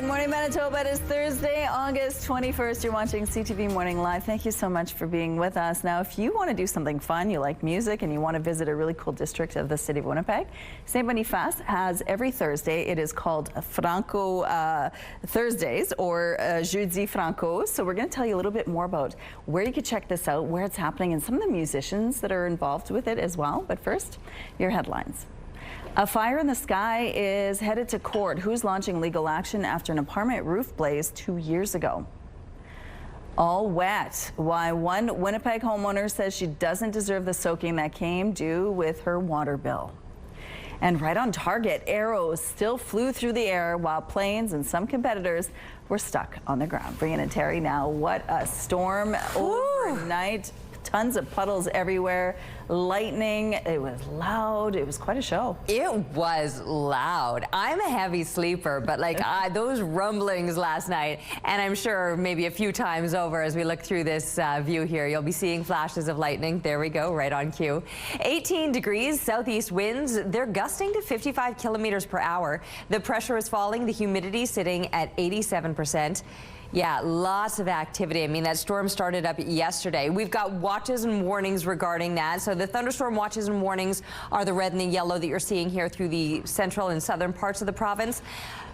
Good morning, Manitoba. It is Thursday, August 21st. You're watching CTV Morning Live. Thank you so much for being with us. Now, if you want to do something fun, you like music, and you want to visit a really cool district of the city of Winnipeg, St. Boniface has every Thursday. It is called Franco Thursdays or Jeudi Franco. So we're going to tell you a little bit more about where you could check this out, where it's happening, and some of the musicians that are involved with it as well. But first, your headlines. A fire in the sky is headed to court. Who's launching legal action after an apartment roof blazed 2 years ago? All wet. Why one Winnipeg homeowner says she doesn't deserve the soaking that came due with her water bill. And right on target, arrows still flew through the air while planes and some competitors were stuck on the ground. Bringing in Terry now. What a storm overnight. Tons of puddles everywhere, lightning. It was loud. It was quite a show. It was loud. I'm a heavy sleeper, but like those rumblings last night, and I'm sure maybe a few times over as we look through this view here, you'll be seeing flashes of lightning. There we go, right on cue. 18 degrees, southeast winds. They're gusting to 55 kilometers per hour. The pressure is falling, the humidity sitting at 87%. Yeah, lots of activity. I mean, that storm started up yesterday. We've got watches and warnings regarding that. So the thunderstorm watches and warnings are the red and the yellow that you're seeing here through the central and southern parts of the province.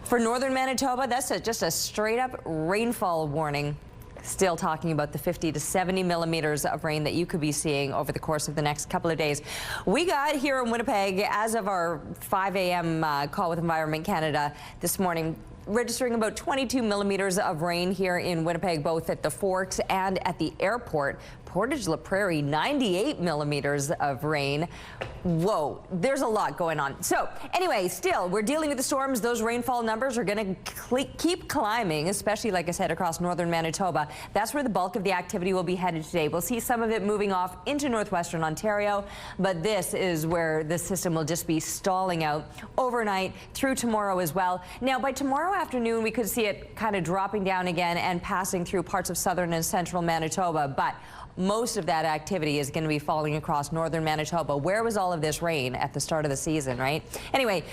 For northern Manitoba, that's just a straight up rainfall warning. Still talking about the 50 to 70 millimeters of rain that you could be seeing over the course of the next couple of days. We got here in Winnipeg, as of our 5 a.m. Call with Environment Canada this morning, registering about 22 millimeters of rain here in Winnipeg, both at the Forks and at the airport. Portage La Prairie, 98 millimeters of rain. Whoa, there's a lot going on. So anyway, still, we're dealing with the storms. Those rainfall numbers are going to keep climbing, especially, like I said, across northern Manitoba. That's where the bulk of the activity will be headed today. We'll see some of it moving off into northwestern Ontario, but this is where the system will just be stalling out overnight through tomorrow as well. Now, by tomorrow afternoon, we could see it kind of dropping down again and passing through parts of southern and central Manitoba, but most of that activity is going to be falling across northern Manitoba. Where was all of this rain at the start of the season, right? Anyway,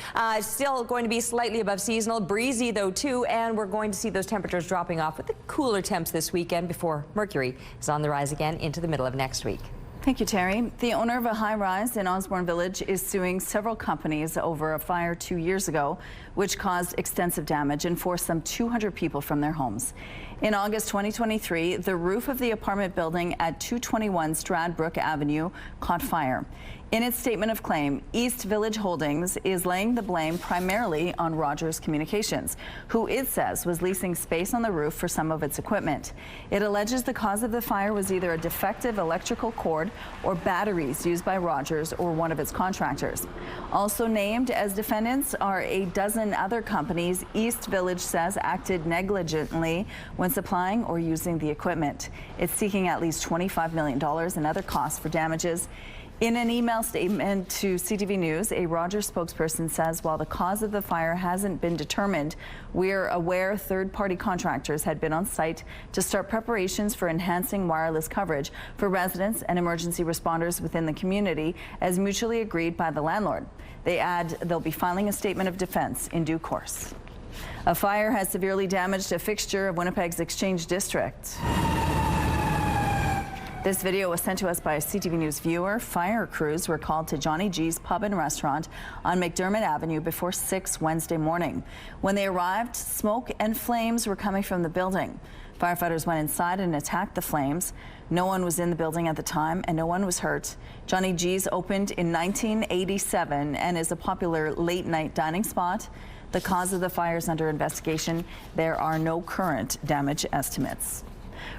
still going to be slightly above seasonal, breezy though too, and we're going to see those temperatures dropping off with the cooler temps this weekend before mercury is on the rise again into the middle of next week. Thank you, Terry. The owner of a high-rise in Osborne Village is suing several companies over a fire 2 years ago, which caused extensive damage and forced some 200 people from their homes. In August 2023, the roof of the apartment building at 221 Stradbrook Avenue caught fire. In its statement of claim, East Village Holdings is laying the blame primarily on Rogers Communications, who it says was leasing space on the roof for some of its equipment. It alleges the cause of the fire was either a defective electrical cord or batteries used by Rogers or one of its contractors. Also named as defendants are a dozen other companies East Village says acted negligently when supplying or using the equipment. It's seeking at least $25 million in other costs for damages. In an email statement to CTV News, a Rogers spokesperson says while the cause of the fire hasn't been determined, we're aware third-party contractors had been on site to start preparations for enhancing wireless coverage for residents and emergency responders within the community as mutually agreed by the landlord. They add they'll be filing a statement of defense in due course. A fire has severely damaged a fixture of Winnipeg's Exchange District. This video was sent to us by a CTV News viewer. Fire crews were called to Johnny G's Pub and Restaurant on McDermott Avenue before 6 Wednesday morning. When they arrived, smoke and flames were coming from the building. Firefighters went inside and attacked the flames. No one was in the building at the time and no one was hurt. Johnny G's opened in 1987 and is a popular late-night dining spot. The cause of the fire is under investigation. There are no current damage estimates.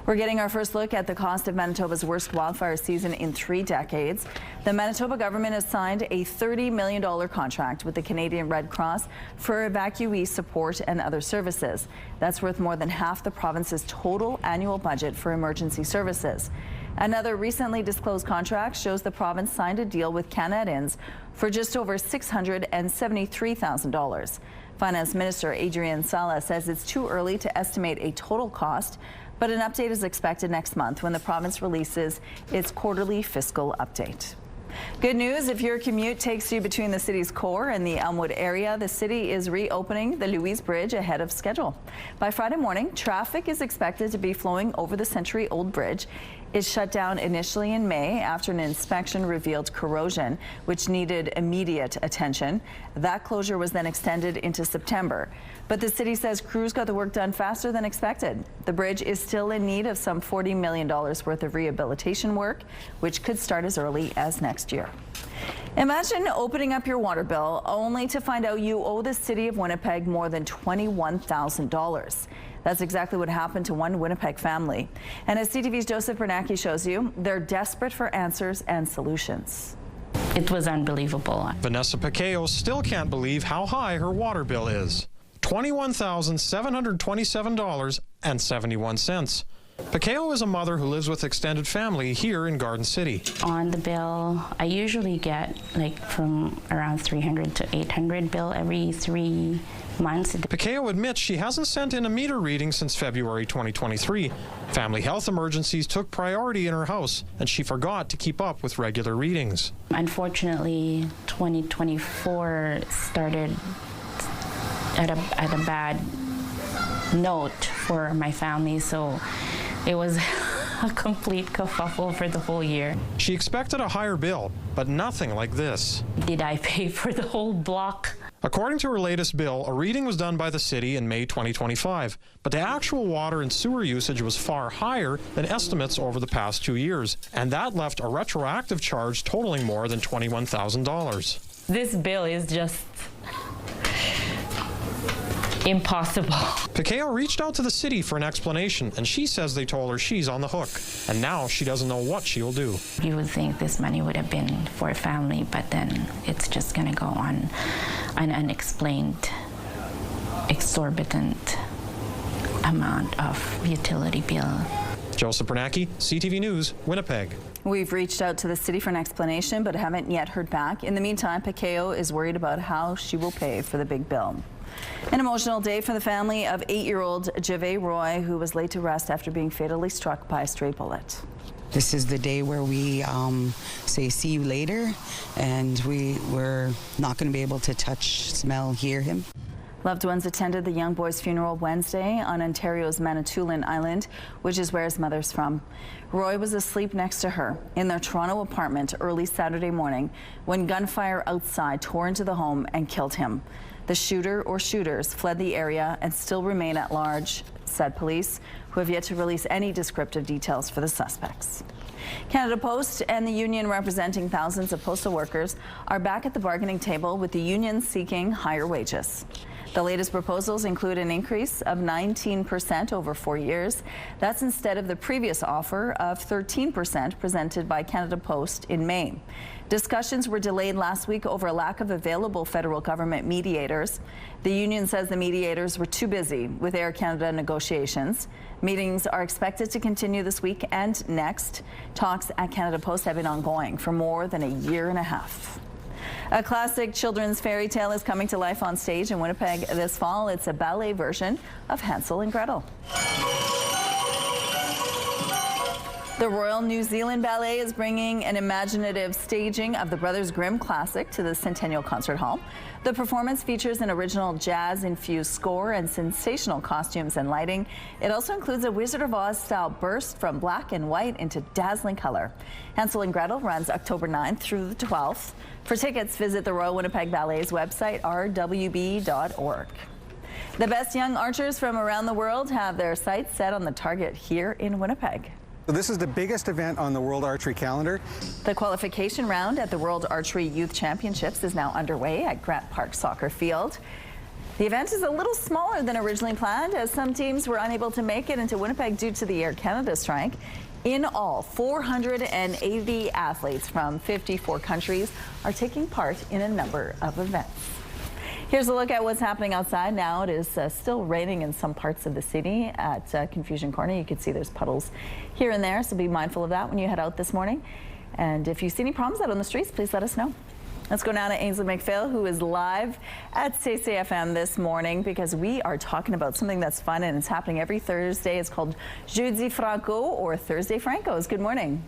We're getting our first look at the cost of Manitoba's worst wildfire season in 3 decades. The Manitoba government has signed a $30 million contract with the Canadian Red Cross for evacuee support and other services. That's worth more than half the province's total annual budget for emergency services. Another recently disclosed contract shows the province signed a deal with Canadians for just over $673,000. Finance Minister Adrian Sala says it's too early to estimate a total cost, but an update is expected next month when the province releases its quarterly fiscal update. Good news, if your commute takes you between the city's core and the Elmwood area, the city is reopening the Louise Bridge ahead of schedule. By Friday morning, traffic is expected to be flowing over the century-old bridge. It shut down initially in May after an inspection revealed corrosion, which needed immediate attention. That closure was then extended into September. But the city says crews got the work done faster than expected. The bridge is still in need of some $40 million worth of rehabilitation work, which could start as early as next year. Imagine opening up your water bill only to find out you owe the city of Winnipeg more than $21,000. That's exactly what happened to one Winnipeg family. And as CTV's Joseph Bernacki shows you, they're desperate for answers and solutions. It was unbelievable. Vanessa Pacao still can't believe how high her water bill is. $21,727.71. Pacao is a mother who lives with extended family here in Garden City. On the bill, I usually get like from around 300 to 800 bill every 3 months. Pacao admits she hasn't sent in a meter reading since February 2023. Family health emergencies took priority in her house, and she forgot to keep up with regular readings. Unfortunately, 2024 started at a bad note for my family, so it was a complete kerfuffle for the whole year. She expected a higher bill, but nothing like this. Did I pay for the whole block? According to her latest bill, a reading was done by the city in May 2025, but the actual water and sewer usage was far higher than estimates over the past 2 years, and that left a retroactive charge totaling more than $21,000. This bill is just impossible. Pacao reached out to the city for an explanation, and she says they told her she's on the hook, and now she doesn't know what she'll do. You would think this money would have been for a family, but then it's just going to go on an unexplained, exorbitant amount of utility bill. Joseph Bernacki, CTV News, Winnipeg. We've reached out to the city for an explanation, but haven't yet heard back. In the meantime, Pacao is worried about how she will pay for the big bill. An emotional day for the family of 8-year-old Jave Roy, who was laid to rest after being fatally struck by a stray bullet. This is the day where we say see you later, and we're not going to be able to touch, smell, hear him. Loved ones attended the young boy's funeral Wednesday on Ontario's Manitoulin Island, which is where his mother's from. Roy was asleep next to her in their Toronto apartment early Saturday morning when gunfire outside tore into the home and killed him. The shooter or shooters fled the area and still remain at large, said police, who have yet to release any descriptive details for the suspects. Canada Post and the union representing thousands of postal workers are back at the bargaining table, with the union seeking higher wages. The latest proposals include an increase of 19% over 4 years. That's instead of the previous offer of 13% presented by Canada Post in May. Discussions were delayed last week over a lack of available federal government mediators. The union says the mediators were too busy with Air Canada negotiations. Meetings are expected to continue this week and next. Talks at Canada Post have been ongoing for more than a year and a half. A classic children's fairy tale is coming to life on stage in Winnipeg this fall. It's a ballet version of Hansel and Gretel. The Royal New Zealand Ballet is bringing an imaginative staging of the Brothers Grimm classic to the Centennial Concert Hall. The performance features an original jazz-infused score and sensational costumes and lighting. It also includes a Wizard of Oz-style burst from black and white into dazzling color. Hansel and Gretel runs October 9th through the 12th. For tickets, visit the Royal Winnipeg Ballet's website, rwb.org. The best young archers from around the world have their sights set on the target here in Winnipeg. So this is the biggest event on the World Archery calendar. The qualification round at the World Archery Youth Championships is now underway at Grant Park Soccer Field. The event is a little smaller than originally planned, as some teams were unable to make it into Winnipeg due to the Air Canada strike. In all, 480 athletes from 54 countries are taking part in a number of events. Here's a look at what's happening outside now. It is still raining in some parts of the city. At Confusion Corner, you can see there's puddles here and there, so be mindful of that when you head out this morning. And if you see any problems out on the streets, please let us know. Let's go now to Ainsley McPhail, who is live at CCFM this morning, because we are talking about something that's fun and it's happening every Thursday. It's called Jeudi Franco, or Thursday Francos. Good morning.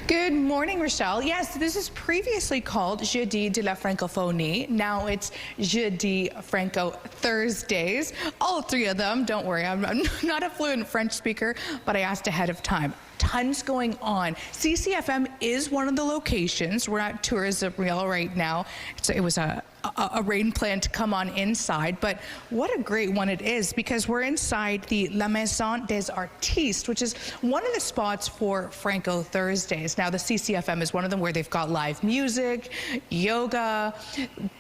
Good morning, Rochelle. Yes, this is previously called Jeudi de la Francophonie. Now it's Jeudi Franco Thursdays. All three of them. Don't worry, I'm not a fluent French speaker, but I asked ahead of time. Tons going on. CCFM is one of the locations. We're at Tourism Real right now. It was a rain plan to come on inside, but what a great one it is, because we're inside the La Maison des Artistes, which is one of the spots for Franco Thursdays. Now the CCFM is one of them, where they've got live music, yoga.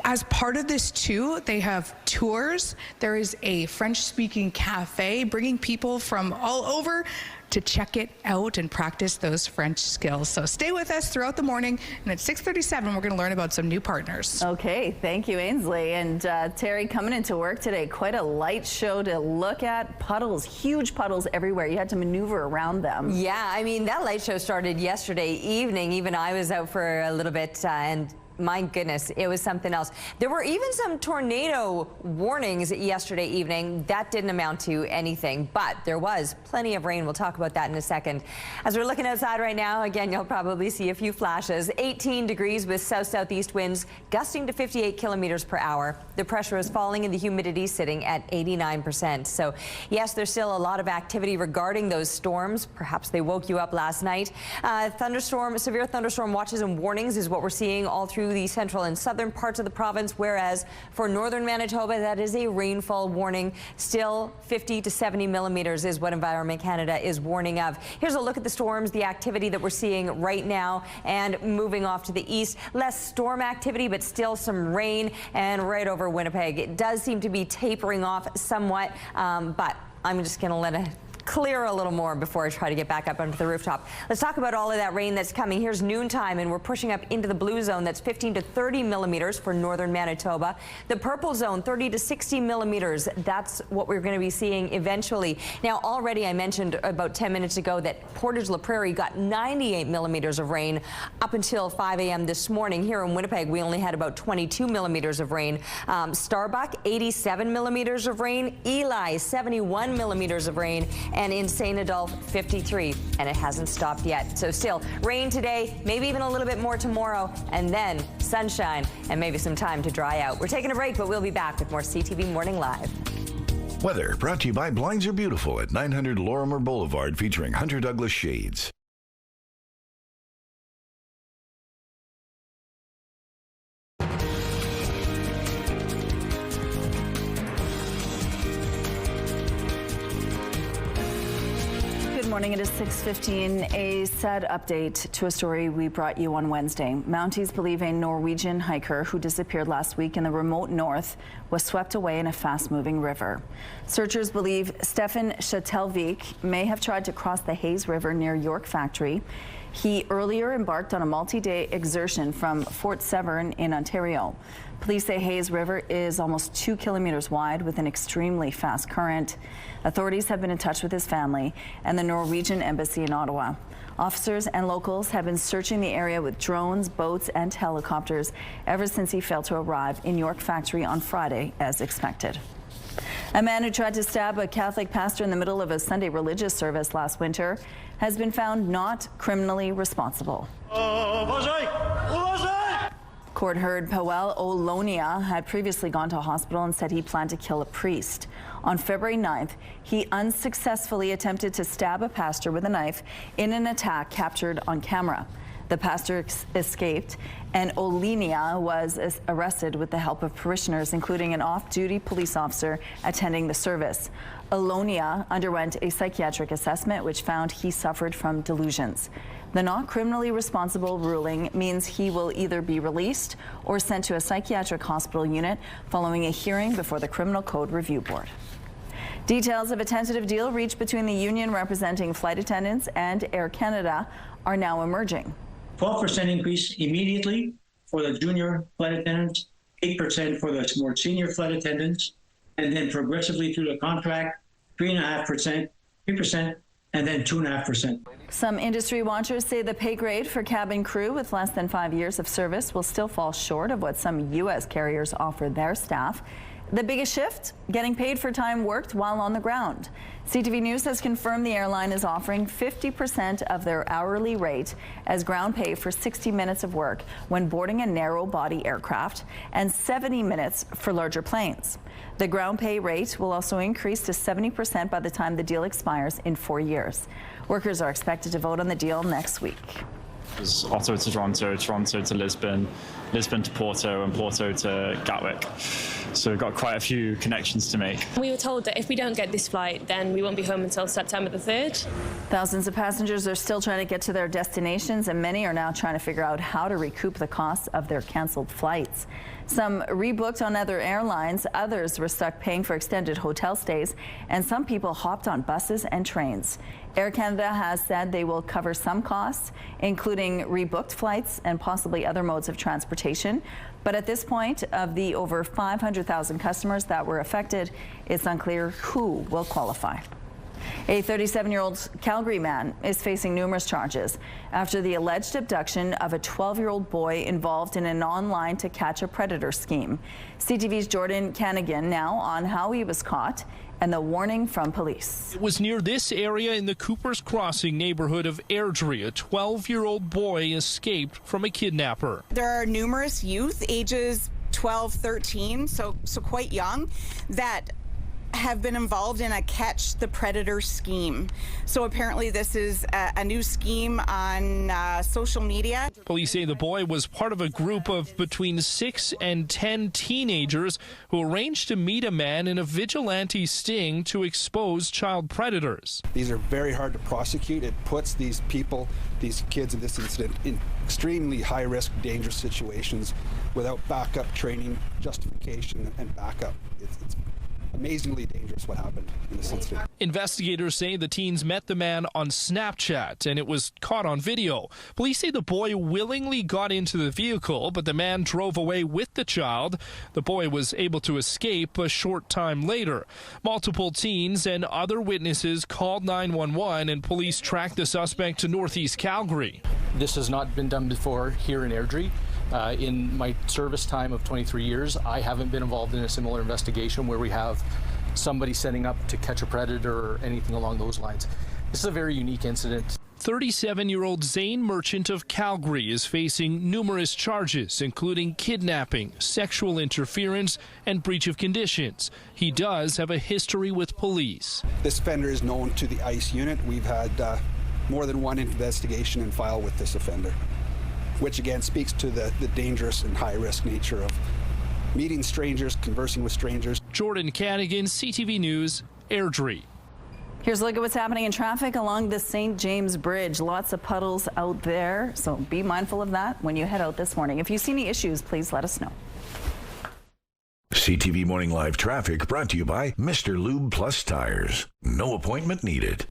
As part of this too, they have tours. There is a French-speaking cafe bringing people from all over to check it out and practice those French skills. So stay with us throughout the morning, and at 6:37 we're going to learn about some new partners. Okay, thank you, Ainsley. And Terry, coming into work today, quite a light show to look at. Puddles, huge puddles everywhere. You had to maneuver around them. Yeah, I mean, that light show started yesterday evening. Even I was out for a little bit, and my goodness, it was something else. There were even some tornado warnings yesterday evening. That didn't amount to anything, but there was plenty of rain. We'll talk about that in a second. As we're looking outside right now, again, you'll probably see a few flashes. 18 degrees with south-southeast winds gusting to 58 kilometers per hour. The pressure is falling and the humidity sitting at 89%. So yes, there's still a lot of activity regarding those storms. Perhaps they woke you up last night. Severe thunderstorm watches and warnings is what we're seeing all through the central and southern parts of the province, whereas for northern Manitoba, that is a rainfall warning. Still 50 to 70 millimeters is what Environment Canada is warning of. Here's a look at the storms, the activity that we're seeing right now, and moving off to the east. Less storm activity, but still some rain, and right over Winnipeg. It does seem to be tapering off somewhat, but I'm just going to let it clear a little more before I try to get back up onto the rooftop. Let's talk about all of that rain that's coming. Here's noontime, and we're pushing up into the blue zone. That's 15 to 30 millimeters for northern Manitoba. The purple zone, 30 to 60 millimeters. That's what we're going to be seeing eventually. Now, already I mentioned about 10 minutes ago that Portage La Prairie got 98 millimeters of rain up until 5 a.m. this morning. Here in Winnipeg, we only had about 22 millimeters of rain. Starbuck, 87 millimeters of rain. Eli, 71 millimeters of rain. And in St. Adolphe, 53, and it hasn't stopped yet. So still rain today, maybe even a little bit more tomorrow, and then sunshine and maybe some time to dry out. We're taking a break, but we'll be back with more CTV Morning Live. Weather brought to you by Blinds Are Beautiful at 900 Lorimer Boulevard, featuring Hunter Douglas shades. Good morning, it is 6:15. A sad update to a story we brought you on Wednesday. Mounties believe a Norwegian hiker who disappeared last week in the remote north was swept away in a fast-moving river. Searchers believe Stefan Chatelvik may have tried to cross the Hayes River near York Factory. He earlier embarked on a multi-day exertion from Fort Severn in Ontario. Police say Hayes River is almost 2 kilometers wide with an extremely fast current. Authorities have been in touch with his family and the Norwegian Embassy in Ottawa. Officers and locals have been searching the area with drones, boats, and helicopters ever since he failed to arrive in York Factory on Friday as expected. A man who tried to stab a Catholic pastor in the middle of a Sunday religious service last winter has been found not criminally responsible. Court heard Powell Olonia had previously gone to a hospital and said he planned to kill a priest. On February 9th, he unsuccessfully attempted to stab a pastor with a knife in an attack captured on camera. The pastor escaped, and Olinia was arrested with the help of parishioners, including an off-duty police officer attending the service. Olonia underwent a psychiatric assessment which found he suffered from delusions. The not criminally responsible ruling means he will either be released or sent to a psychiatric hospital unit following a hearing before the Criminal Code Review Board. Details of a tentative deal reached between the union representing flight attendants and Air Canada are now emerging. 12% increase immediately for the junior flight attendants, 8% for the more senior flight attendants, and then progressively through the contract, 3.5%, 3%, and then 2.5%. Some industry watchers say the pay grade for cabin crew with less than 5 years of service will still fall short of what some U.S. carriers offer their staff. The biggest shift? Getting paid for time worked while on the ground. CTV News has confirmed the airline is offering 50% of their hourly rate as ground pay for 60 minutes of work when boarding a narrow-body aircraft and 70 minutes for larger planes. The ground pay rate will also increase to 70% by the time the deal expires in 4 years. Workers are expected to vote on the deal next week. There's Ottawa to Toronto, Toronto to Lisbon, Lisbon to Porto, and Porto to Gatwick. So we've got quite a few connections to make. We were told that if we don't get this flight, then we won't be home until September the 3rd. Thousands of passengers are still trying to get to their destinations, and many are now trying to figure out how to recoup the costs of their canceled flights. Some rebooked on other airlines, others were stuck paying for extended hotel stays, and some people hopped on buses and trains. Air Canada has said they will cover some costs, including rebooked flights and possibly other modes of transportation. But at this point, of the over 500,000 customers that were affected, it's unclear who will qualify. A 37-year-old Calgary man is facing numerous charges after the alleged abduction of a 12-year-old boy involved in an online to catch a predator scheme. CTV's Jordan Canigan now on how he was caught and the warning from police. It was near this area in the Cooper's Crossing neighborhood of Airdrie. A 12-year-old boy escaped from a kidnapper. There are numerous youth, ages 12, 13, so quite young, that have been involved in a catch the predator scheme. So apparently this is a new scheme on social media. Police say the boy was part of a group of between 6 and 10 teenagers who arranged to meet a man in a vigilante sting to expose child predators. These are very hard to prosecute. It puts these people, these kids in this incident, in extremely high-risk, dangerous situations without backup training, justification, and backup. It's amazingly dangerous what happened in this incident. Investigators say the teens met the man on Snapchat and it was caught on video. Police say the boy willingly got into the vehicle, but the man drove away with the child. The boy was able to escape a short time later. Multiple teens and other witnesses called 911 and police tracked the suspect to northeast Calgary. This has not been done before here in Airdrie. In my service time of 23 years, I haven't been involved in a similar investigation where we have somebody setting up to catch a predator or anything along those lines. This is a very unique incident. 37-year-old Zane Merchant of Calgary is facing numerous charges, including kidnapping, sexual interference, and breach of conditions. He does have a history with police. This offender is known to the ICE unit. We've had more than one investigation and file with this offender, which again speaks to the dangerous and high-risk nature of meeting strangers, conversing with strangers. Jordan Canigan, CTV News, Airdrie. Here's a look at what's happening in traffic along the St. James Bridge. Lots of puddles out there, so be mindful of that when you head out this morning. If you see any issues, please let us know. CTV Morning Live Traffic brought to you by Mr. Lube Plus Tires. No appointment needed.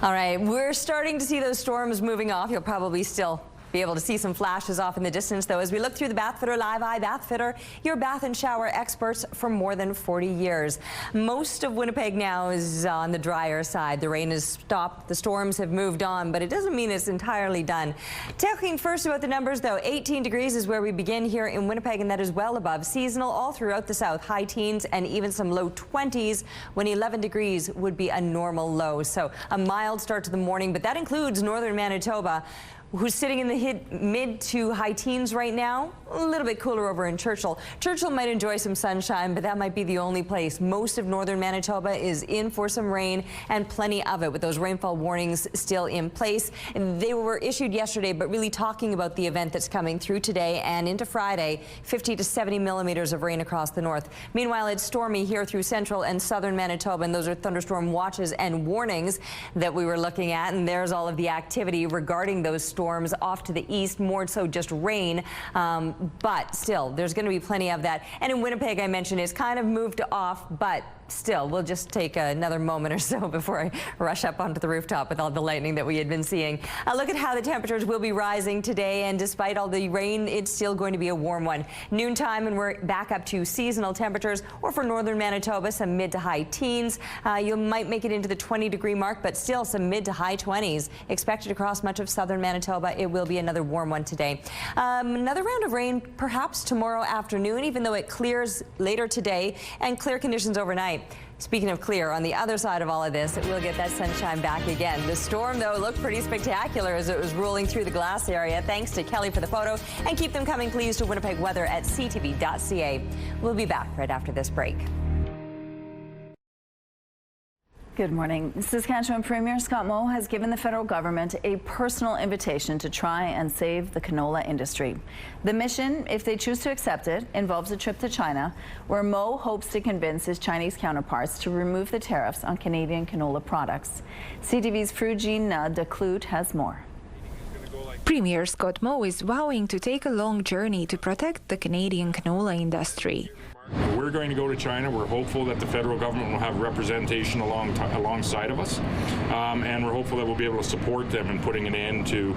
All right, we're starting to see those storms moving off. You'll probably still be able to see some flashes off in the distance, though, as we look through the Bathfitter Live Eye. Bathfitter, your bath and shower experts for more than 40 years. Most of Winnipeg now is on the drier side. The rain has stopped, the storms have moved on, but it doesn't mean it's entirely done. Talking first about the numbers, though, 18 degrees is where we begin here in Winnipeg, and that is well above seasonal all throughout the south. High teens and even some low 20s, when 11 degrees would be a normal low. So a mild start to the morning, but that includes northern Manitoba, who's sitting in the mid to high teens right now. A little bit cooler over in Churchill. Churchill might enjoy some sunshine, but that might be the only place. Most of northern Manitoba is in for some rain, and plenty of it, with those rainfall warnings still in place. And they were issued yesterday, but really talking about the event that's coming through today and into Friday, 50 to 70 millimeters of rain across the north. Meanwhile, it's stormy here through central and southern Manitoba, and those are thunderstorm watches and warnings that we were looking at. And there's all of the activity regarding those storms off to the east, more so just rain, but still there's going to be plenty of that. And in Winnipeg, I mentioned, it's kind of moved off, but still, we'll just take another moment or so before I rush up onto the rooftop with all the lightning that we had been seeing. Look at how the temperatures will be rising today, and despite all the rain, it's still going to be a warm one. Noontime, and we're back up to seasonal temperatures, or for northern Manitoba, some mid to high teens. You might make it into the 20-degree mark, but still some mid to high 20s expected across much of southern Manitoba. It will be another warm one today. Another round of rain perhaps tomorrow afternoon, even though it clears later today, and clear conditions overnight. Speaking of clear, on the other side of all of this, we'll get that sunshine back again. The storm, though, looked pretty spectacular as it was rolling through the glass area. Thanks to Kelly for the photo, and keep them coming, please, to Winnipeg weather at ctv.ca. We'll be back right after this break. Good morning. Saskatchewan Premier Scott Moe has given the federal government a personal invitation to try and save the canola industry. The mission, if they choose to accept it, involves a trip to China, where Moe hopes to convince his Chinese counterparts to remove the tariffs on Canadian canola products. CTV's Frugina de Clute has more. Premier Scott Moe is vowing to take a long journey to protect the Canadian canola industry. We're going to go to China. We're hopeful that the federal government will have representation alongside of us, and we're hopeful that we'll be able to support them in putting an end to,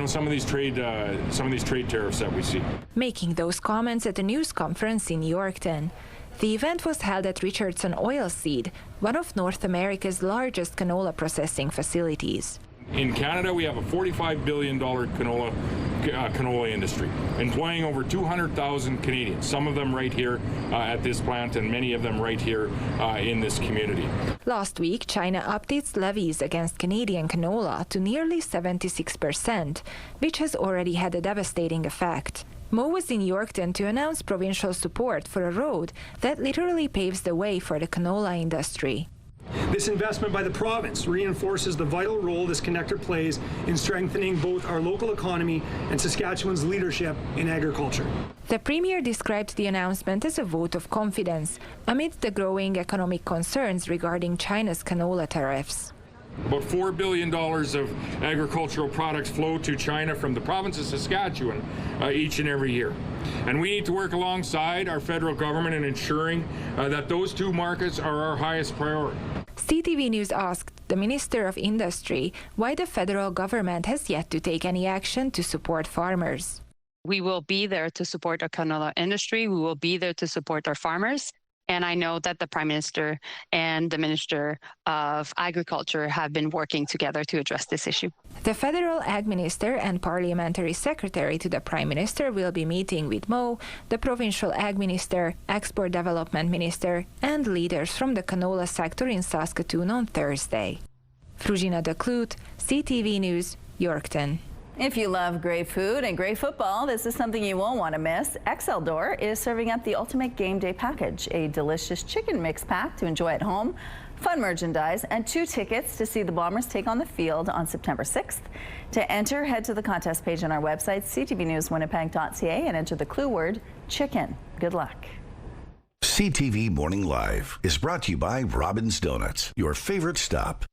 some of these trade tariffs that we see. Making those comments at a news conference in Yorkton. The event was held at Richardson Oilseed, one of North America's largest canola processing facilities. In Canada, we have a $45 billion canola industry, employing over 200,000 Canadians, some of them right here at this plant and many of them right here in this community. Last week, China upped its levies against Canadian canola to nearly 76%, which has already had a devastating effect. Moe was in Yorkton to announce provincial support for a road that literally paves the way for the canola industry. This investment by the province reinforces the vital role this connector plays in strengthening both our local economy and Saskatchewan's leadership in agriculture. The Premier described the announcement as a vote of confidence amid the growing economic concerns regarding China's canola tariffs. About $4 billion of agricultural products flow to China from the province of Saskatchewan each and every year. And we need to work alongside our federal government in ensuring that those two markets are our highest priority. CTV News asked the Minister of Industry why the federal government has yet to take any action to support farmers. We will be there to support our canola industry. We will be there to support our farmers. And I know that the Prime Minister and the Minister of Agriculture have been working together to address this issue. The Federal Ag Minister and Parliamentary Secretary to the Prime Minister will be meeting with Moe, the Provincial Ag Minister, Export Development Minister, and leaders from the canola sector in Saskatoon on Thursday. Frugina de Clute, CTV News, Yorkton. If you love great food and great football, this is something you won't want to miss. XL Door is serving up the ultimate game day package, a delicious chicken mix pack to enjoy at home, fun merchandise, and 2 tickets to see the Bombers take on the field on September 6th. To enter, head to the contest page on our website, ctvnewswinnipeg.ca, and enter the clue word chicken. Good luck. CTV Morning Live is brought to you by Robin's Donuts, your favorite stop.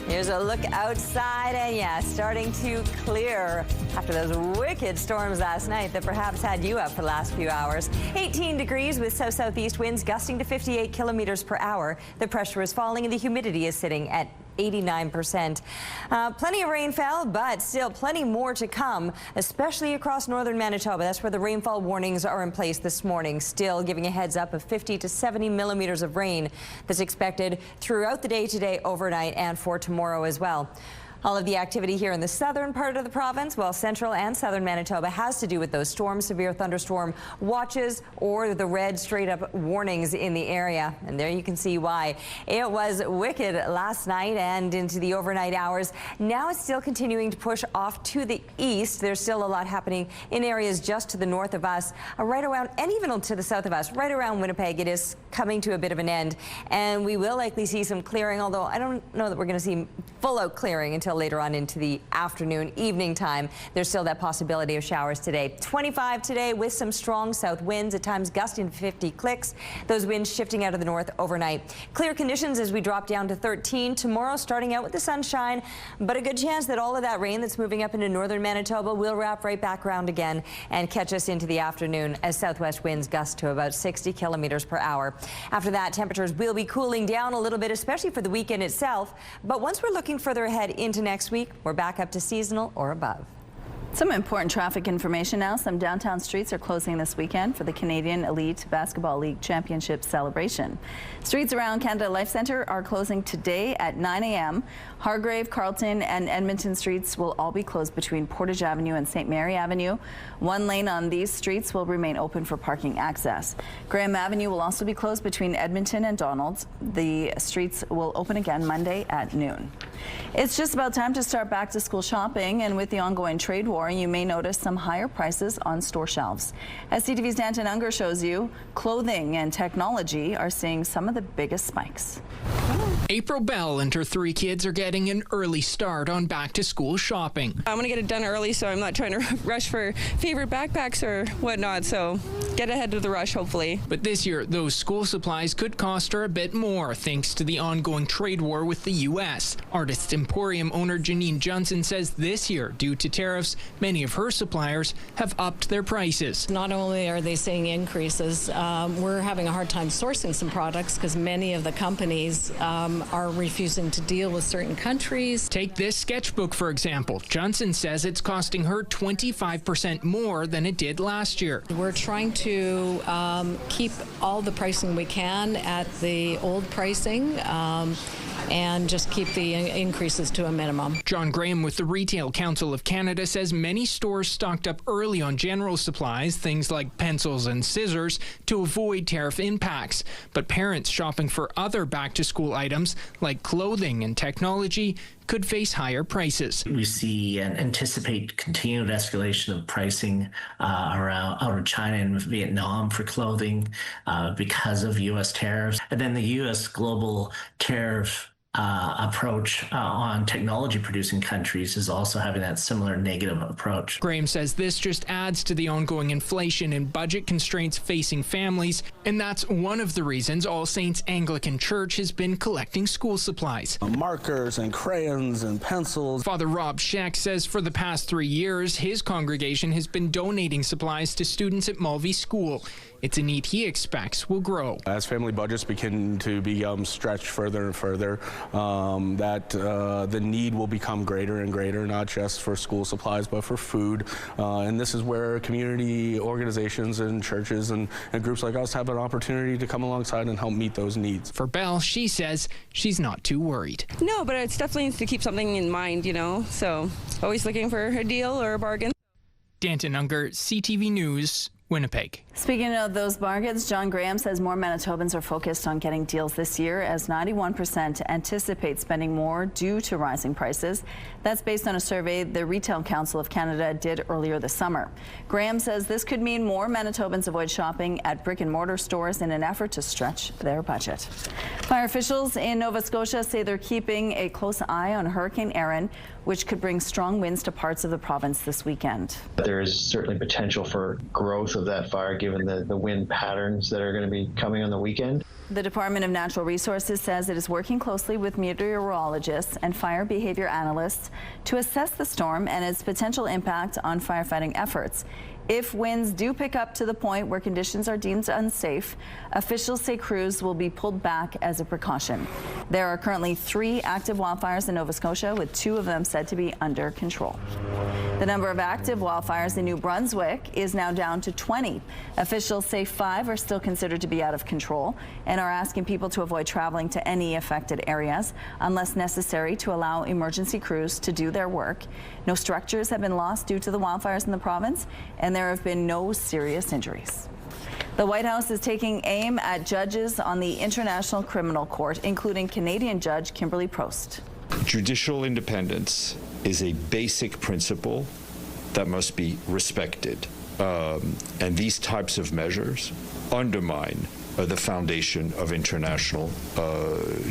Here's a look outside, and yeah, starting to clear after those wicked storms last night that perhaps had you up for the last few hours. 18 degrees with south-southeast winds gusting to 58 kilometers per hour. The pressure is falling and the humidity is sitting at 89%. Plenty of rain fell, but still plenty more to come, especially across northern Manitoba. That's where the rainfall warnings are in place this morning, still giving a heads up of 50 to 70 millimeters of rain that's expected throughout the day today, overnight, and for tomorrow as well. All of the activity here in the southern part of the province, while central and southern Manitoba, has to do with those storms, severe thunderstorm watches, or the red straight-up warnings in the area. And there you can see why. It was wicked last night and into the overnight hours. Now it's still continuing to push off to the east. There's still a lot happening in areas just to the north of us, right around, and even to the south of us, right around Winnipeg. It is coming to a bit of an end, and we will likely see some clearing, although I don't know that we're going to see full-out clearing until until later on into the afternoon, evening time. There's still that possibility of showers today. 25 today with some strong south winds, at times gusting 50 clicks. Those winds shifting out of the north overnight. Clear conditions as we drop down to 13. Tomorrow starting out with the sunshine, but a good chance that all of that rain that's moving up into northern Manitoba will wrap right back around again and catch us into the afternoon as southwest winds gust to about 60 kilometers per hour. After that, temperatures will be cooling down a little bit, especially for the weekend itself. But once we're looking further ahead into next week, we're back up to seasonal or above. Some important traffic information now. Some downtown streets are closing this weekend for the Canadian Elite Basketball League Championship celebration. Streets around Canada Life Centre are closing today at 9 a.m. Hargrave, Carleton and Edmonton streets will all be closed between Portage Avenue and St. Mary Avenue. One lane on these streets will remain open for parking access. Graham Avenue will also be closed between Edmonton and Donalds. The streets will open again Monday at noon. It's just about time to start back to school shopping, and with the ongoing trade war, you may notice some higher prices on store shelves. As CTV's Danton Unger shows you, clothing and technology are seeing some of the biggest spikes. April Bell and her 3 kids are getting an early start on back-to-school shopping. I'm going to get it done early, so I'm not trying to rush for favorite backpacks or whatnot, so get ahead of the rush, hopefully. But this year, those school supplies could cost her a bit more, thanks to the ongoing trade war with the U.S. Artists Emporium owner Janine Johnson says this year, due to tariffs, many of her suppliers have upped their prices. Not only are they seeing increases, we're having a hard time sourcing some products because many of the companies are refusing to deal with certain countries. Take this sketchbook, for example. Johnson says it's costing her 25% more than it did last year. We're trying to keep all the pricing we can at the old pricing and just keep the increases to a minimum. John Graham with the Retail Council of Canada says many stores stocked up early on general supplies, things like pencils and scissors, to avoid tariff impacts. But parents shopping for other back-to-school items like clothing and technology could face higher prices. We see and anticipate continued escalation of pricing out of China and Vietnam for clothing because of U.S. tariffs. And then the U.S. global tariff approach on technology-producing countries is also having that similar negative approach. Graham says this just adds to the ongoing inflation and budget constraints facing families, and that's one of the reasons All Saints Anglican Church has been collecting school supplies. Markers and crayons and pencils. Father Rob Scheck says for the past 3 years, his congregation has been donating supplies to students at Mulvey School. It's a need he expects will grow. As family budgets begin to become stretched further and further, the need will become greater and greater, not just for school supplies, but for food. And this is where community organizations and churches and groups like us have an opportunity to come alongside and help meet those needs. For Belle, she says she's not too worried. No, but it's definitely needs to keep something in mind, so always looking for a deal or a bargain. Danton Unger, CTV News, Winnipeg. Speaking of those bargains, John Graham says more Manitobans are focused on getting deals this year, as 91% anticipate spending more due to rising prices. That's based on a survey the Retail Council of Canada did earlier this summer. Graham says this could mean more Manitobans avoid shopping at brick and mortar stores in an effort to stretch their budget. Fire officials in Nova Scotia say they're keeping a close eye on Hurricane Erin, which could bring strong winds to parts of the province this weekend. There is certainly potential for growth of that fire given the wind patterns that are going to be coming on the weekend. The Department of Natural Resources says it is working closely with meteorologists and fire behavior analysts to assess the storm and its potential impact on firefighting efforts. If winds do pick up to the point where conditions are deemed unsafe, officials say crews will be pulled back as a precaution. There are currently 3 active wildfires in Nova Scotia, with 2 of them said to be under control. The number of active wildfires in New Brunswick is now down to 20. Officials say 5 are still considered to be out of control and are asking people to avoid traveling to any affected areas unless necessary to allow emergency crews to do their work. No structures have been lost due to the wildfires in the province, and there have been no serious injuries. The White House is taking aim at judges on the International Criminal Court, including Canadian Judge Kimberly Prost. Judicial independence is a basic principle that must be respected. And these types of measures undermine the foundation of international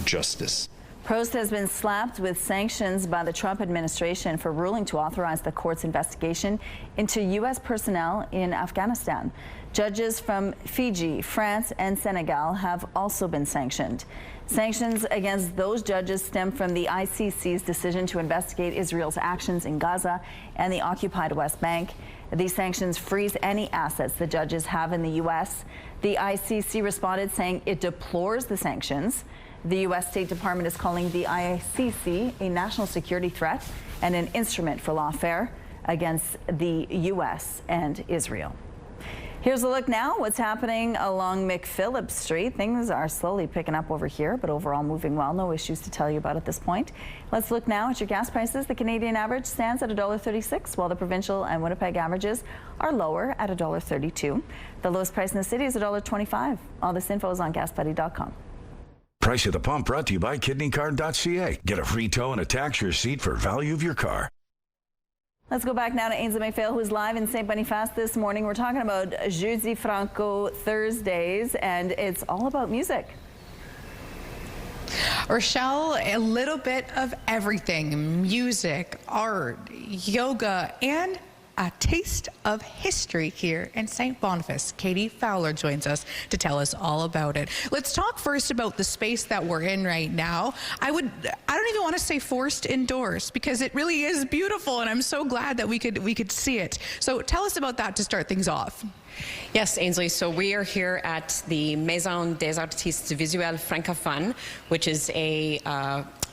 justice. Prost has been slapped with sanctions by the Trump administration for ruling to authorize the court's investigation into U.S. personnel in Afghanistan. Judges from Fiji, France, and Senegal have also been sanctioned. Sanctions against those judges stem from the ICC's decision to investigate Israel's actions in Gaza and the occupied West Bank. These sanctions freeze any assets the judges have in the U.S. The ICC responded saying it deplores the sanctions. The U.S. State Department is calling the ICC a national security threat and an instrument for lawfare against the U.S. and Israel. Here's a look now what's happening along McPhillips Street. Things are slowly picking up over here, but overall moving well. No issues to tell you about at this point. Let's look now at your gas prices. The Canadian average stands at $1.36, while the provincial and Winnipeg averages are lower at $1.32. The lowest price in the city is $1.25. All this info is on GasBuddy.com. Price at the Pump brought to you by KidneyCard.ca. Get a free tow and a tax receipt for value of your car. Let's go back now to Ainsley Mayfield, who's live in St. Boniface this morning. We're talking about Jeudi Franco Thursdays, and it's all about music. Rochelle, a little bit of everything: music, art, yoga, and a taste of history here in St. Boniface. Katie Fowler joins us to tell us all about it. Let's talk first about the space that we're in right now. I don't even want to say forced indoors, because it really is beautiful, and I'm so glad that we could see it. So tell us about that to start things off. Yes, Ainsley. So we are here at the Maison des Artistes Visuels Francophones, which is a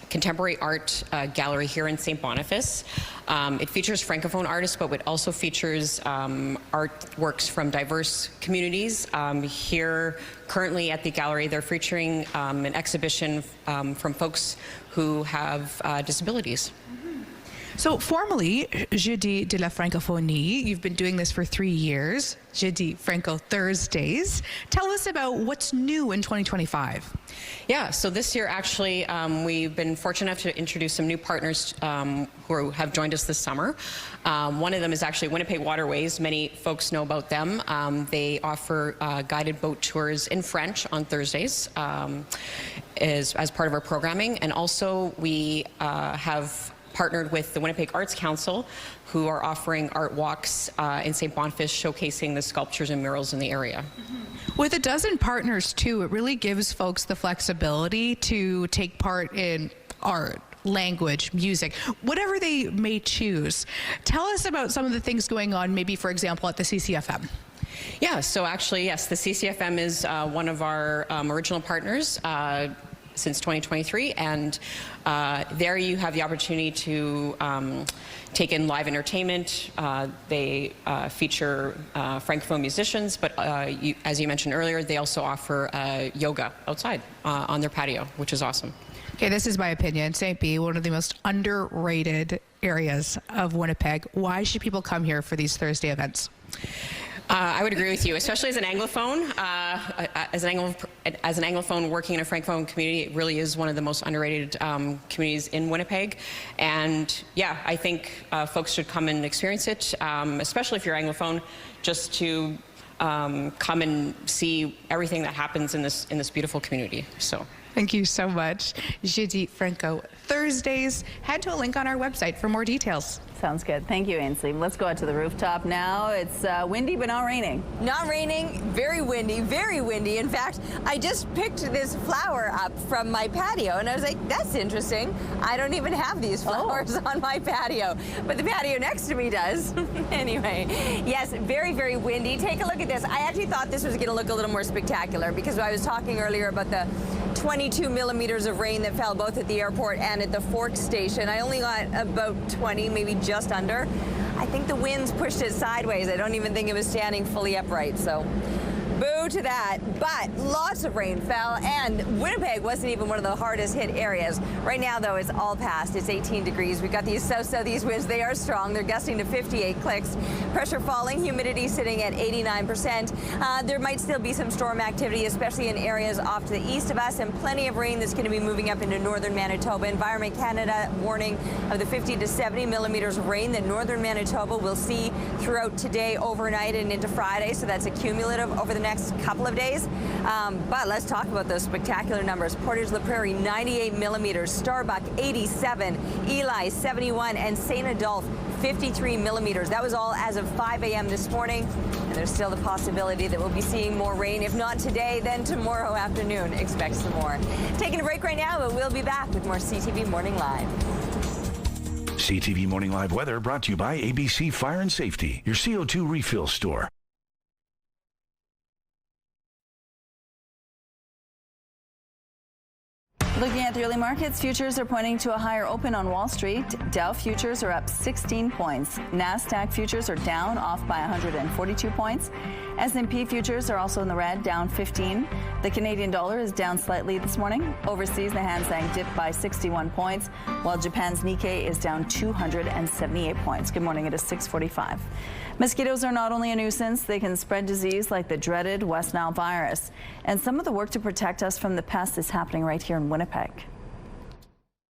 contemporary art gallery here in St. Boniface. It features Francophone artists, but it also features artworks from diverse communities. Here currently at the gallery, they're featuring an exhibition from folks who have disabilities. So formally, Jeudi de la Francophonie, you've been doing this for 3 years, Jeudi Franco Thursdays. Tell us about what's new in 2025. Yeah, so this year actually we've been fortunate enough to introduce some new partners who have joined us this summer. One of them is actually Winnipeg Waterways. Many folks know about them. They offer guided boat tours in French on Thursdays as part of our programming. And also we have partnered with the Winnipeg Arts Council, who are offering art walks in St. Boniface, showcasing the sculptures and murals in the area. With a dozen partners too, it really gives folks the flexibility to take part in art, language, music, whatever they may choose. Tell us about some of the things going on, maybe for example at the CCFM. Yeah, so actually yes, the CCFM is one of our original partners since 2023, and there you have the opportunity to take in live entertainment. They feature Francophone musicians, but as you mentioned earlier, they also offer yoga outside on their patio, which is awesome. Okay, this is my opinion. St. B, one of the most underrated areas of Winnipeg. Why should people come here for these Thursday events? I would agree with you, especially as an Anglophone. As an Anglophone working in a Francophone community, it really is one of the most underrated communities in Winnipeg. And yeah, I think folks should come and experience it, especially if you're Anglophone, just to come and see everything that happens in this beautiful community. So. Thank you so much. Jeudi Franco Thursdays. Head to a link on our website for more details. Sounds good. Thank you, Ainsley. Let's go out to the rooftop now. It's windy, but not raining. Not raining, very windy, very windy. In fact, I just picked this flower up from my patio, and I was like, that's interesting. I don't even have these flowers on my patio, but the patio next to me does. Anyway, yes, very, very windy. Take a look at this. I actually thought this was going to look a little more spectacular because I was talking earlier about the 22 millimeters of rain that fell both at the airport and at the Fork station. I only got about 20, maybe just under. I think the winds pushed it sideways. I don't even think it was standing fully upright, so boo to that. But lots of rain fell, and Winnipeg wasn't even one of the hardest hit areas. Right now, though, it's all past. It's 18 degrees. We've got these south-southeast winds. They are strong. They're gusting to 58 clicks. Pressure falling, humidity sitting at 89%. There might still be some storm activity, especially in areas off to the east of us, and plenty of rain that's going to be moving up into northern Manitoba. Environment Canada warning of the 50 to 70 millimeters of rain that northern Manitoba will see throughout today, overnight, and into Friday. So that's a cumulative over the next couple of days. But let's talk about those spectacular numbers. Portage-la Prairie, 98 millimeters. Starbuck, 87. Eli, 71. And St. Adolphe, 53 millimeters. That was all as of 5 a.m. this morning. And there's still the possibility that we'll be seeing more rain. If not today, then tomorrow afternoon. Expect some more. Taking a break right now, but we'll be back with more CTV Morning Live. CTV Morning Live weather brought to you by ABC Fire and Safety, your CO2 refill store. Looking at the early markets, futures are pointing to a higher open on Wall Street. Dow futures are up 16 points. NASDAQ futures are down, off by 142 points. S&P futures are also in the red, down 15. The Canadian dollar is down slightly this morning. Overseas, the Hang Seng dipped by 61 points, while Japan's Nikkei is down 278 points. Good morning, it is 6:45. Mosquitoes are not only a nuisance, they can spread disease like the dreaded West Nile virus. And some of the work to protect us from the pest is happening right here in Winnipeg.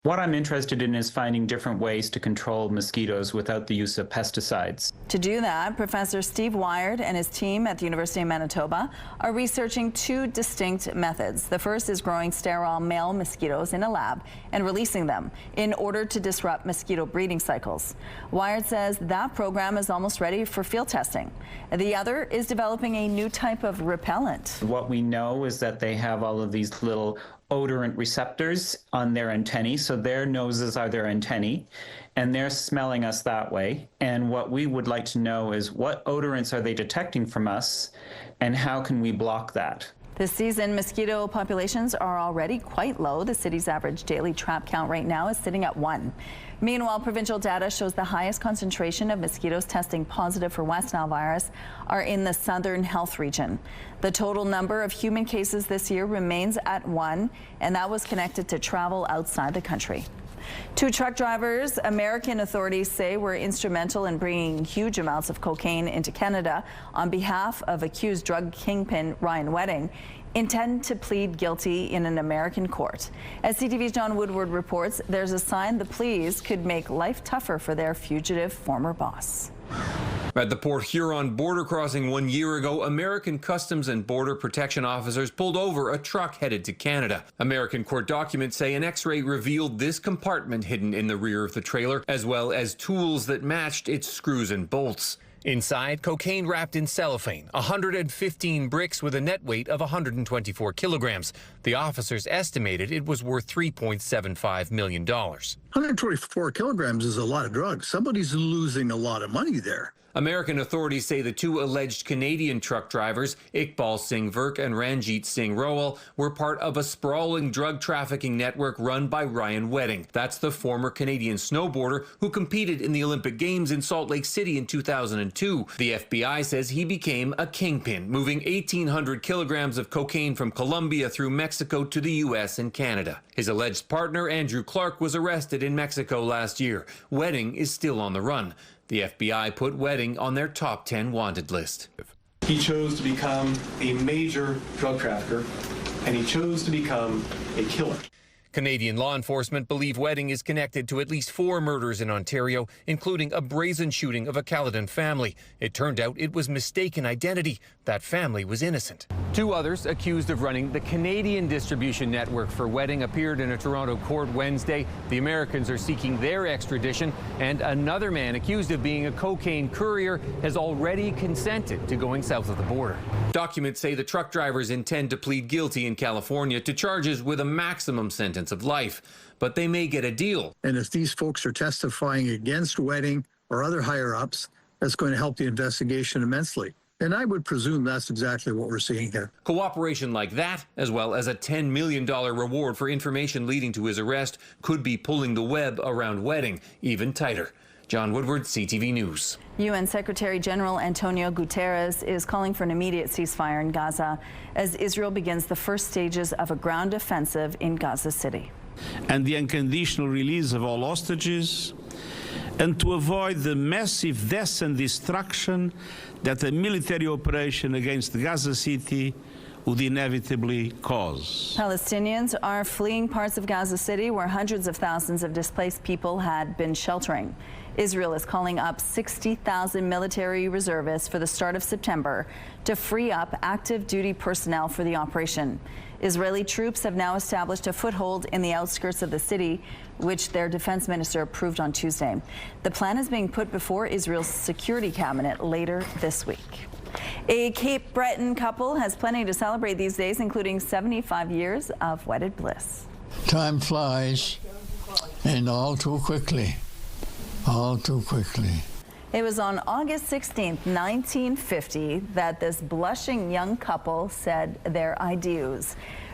What I'm interested in is finding different ways to control mosquitoes without the use of pesticides. To do that, Professor Steve Wiard and his team at the University of Manitoba are researching two distinct methods. The first is growing sterile male mosquitoes in a lab and releasing them in order to disrupt mosquito breeding cycles. Wiard says that program is almost ready for field testing. The other is developing a new type of repellent. What we know is that they have all of these little odorant receptors on their antennae, so their noses are their antennae, and they're smelling us that way. And what we would like to know is what odorants are they detecting from us, and how can we block that? This season, mosquito populations are already quite low. The city's average daily trap count right now is sitting at 1. Meanwhile, provincial data shows the highest concentration of mosquitoes testing positive for West Nile virus are in the Southern Health region. The total number of human cases this year remains at 1, and that was connected to travel outside the country. Two truck drivers, American authorities say, were instrumental in bringing huge amounts of cocaine into Canada on behalf of accused drug kingpin Ryan Wedding, intend to plead guilty in an American court. As CTV's John Woodward reports, there's a sign the pleas could make life tougher for their fugitive former boss. At the Port Huron border crossing 1 year ago, American Customs and Border Protection officers pulled over a truck headed to Canada. American court documents say an X-ray revealed this compartment hidden in the rear of the trailer, as well as tools that matched its screws and bolts. Inside, cocaine wrapped in cellophane, 115 bricks with a net weight of 124 kilograms. The officers estimated it was worth $3.75 million. 124 kilograms is a lot of drugs. Somebody's losing a lot of money there. American authorities say the two alleged Canadian truck drivers, Iqbal Singh Virk and Ranjit Singh Rowell, were part of a sprawling drug trafficking network run by Ryan Wedding. That's the former Canadian snowboarder who competed in the Olympic Games in Salt Lake City in 2002. The FBI says he became a kingpin, moving 1,800 kilograms of cocaine from Colombia through Mexico to the U.S. and Canada. His alleged partner, Andrew Clark, was arrested in Mexico last year. Wedding is still on the run. The FBI put Wedding on their top 10 wanted list. He chose to become a major drug trafficker, and he chose to become a killer. Canadian law enforcement believe Wedding is connected to at least 4 murders in Ontario, including a brazen shooting of a Caledon family. It turned out it was mistaken identity. That family was innocent. 2 others accused of running the Canadian distribution network for Wedding appeared in a Toronto court Wednesday. The Americans are seeking their extradition, and another man accused of being a cocaine courier has already consented to going south of the border. Documents say the truck drivers intend to plead guilty in California to charges with a maximum sentence of life, but they may get a deal. And if these folks are testifying against Wedding or other higher-ups, that's going to help the investigation immensely. And I would presume that's exactly what we're seeing here. Cooperation like that, as well as a $10 million reward for information leading to his arrest, could be pulling the web around Wedding even tighter. John Woodward, CTV News. UN Secretary General Antonio Guterres is calling for an immediate ceasefire in Gaza as Israel begins the first stages of a ground offensive in Gaza City. And the unconditional release of all hostages, and to avoid the massive deaths and destruction that a military operation against Gaza City would inevitably cause. Palestinians are fleeing parts of Gaza City where hundreds of thousands of displaced people had been sheltering. Israel is calling up 60,000 military reservists for the start of September to free up active duty personnel for the operation. Israeli troops have now established a foothold in the outskirts of the city, which their defense minister approved on Tuesday. The plan is being put before Israel's security cabinet later this week. A Cape Breton couple has plenty to celebrate these days, including 75 years of wedded bliss. Time flies, and all too quickly. All too quickly. It was on August 16th, 1950, that this blushing young couple said their adieux.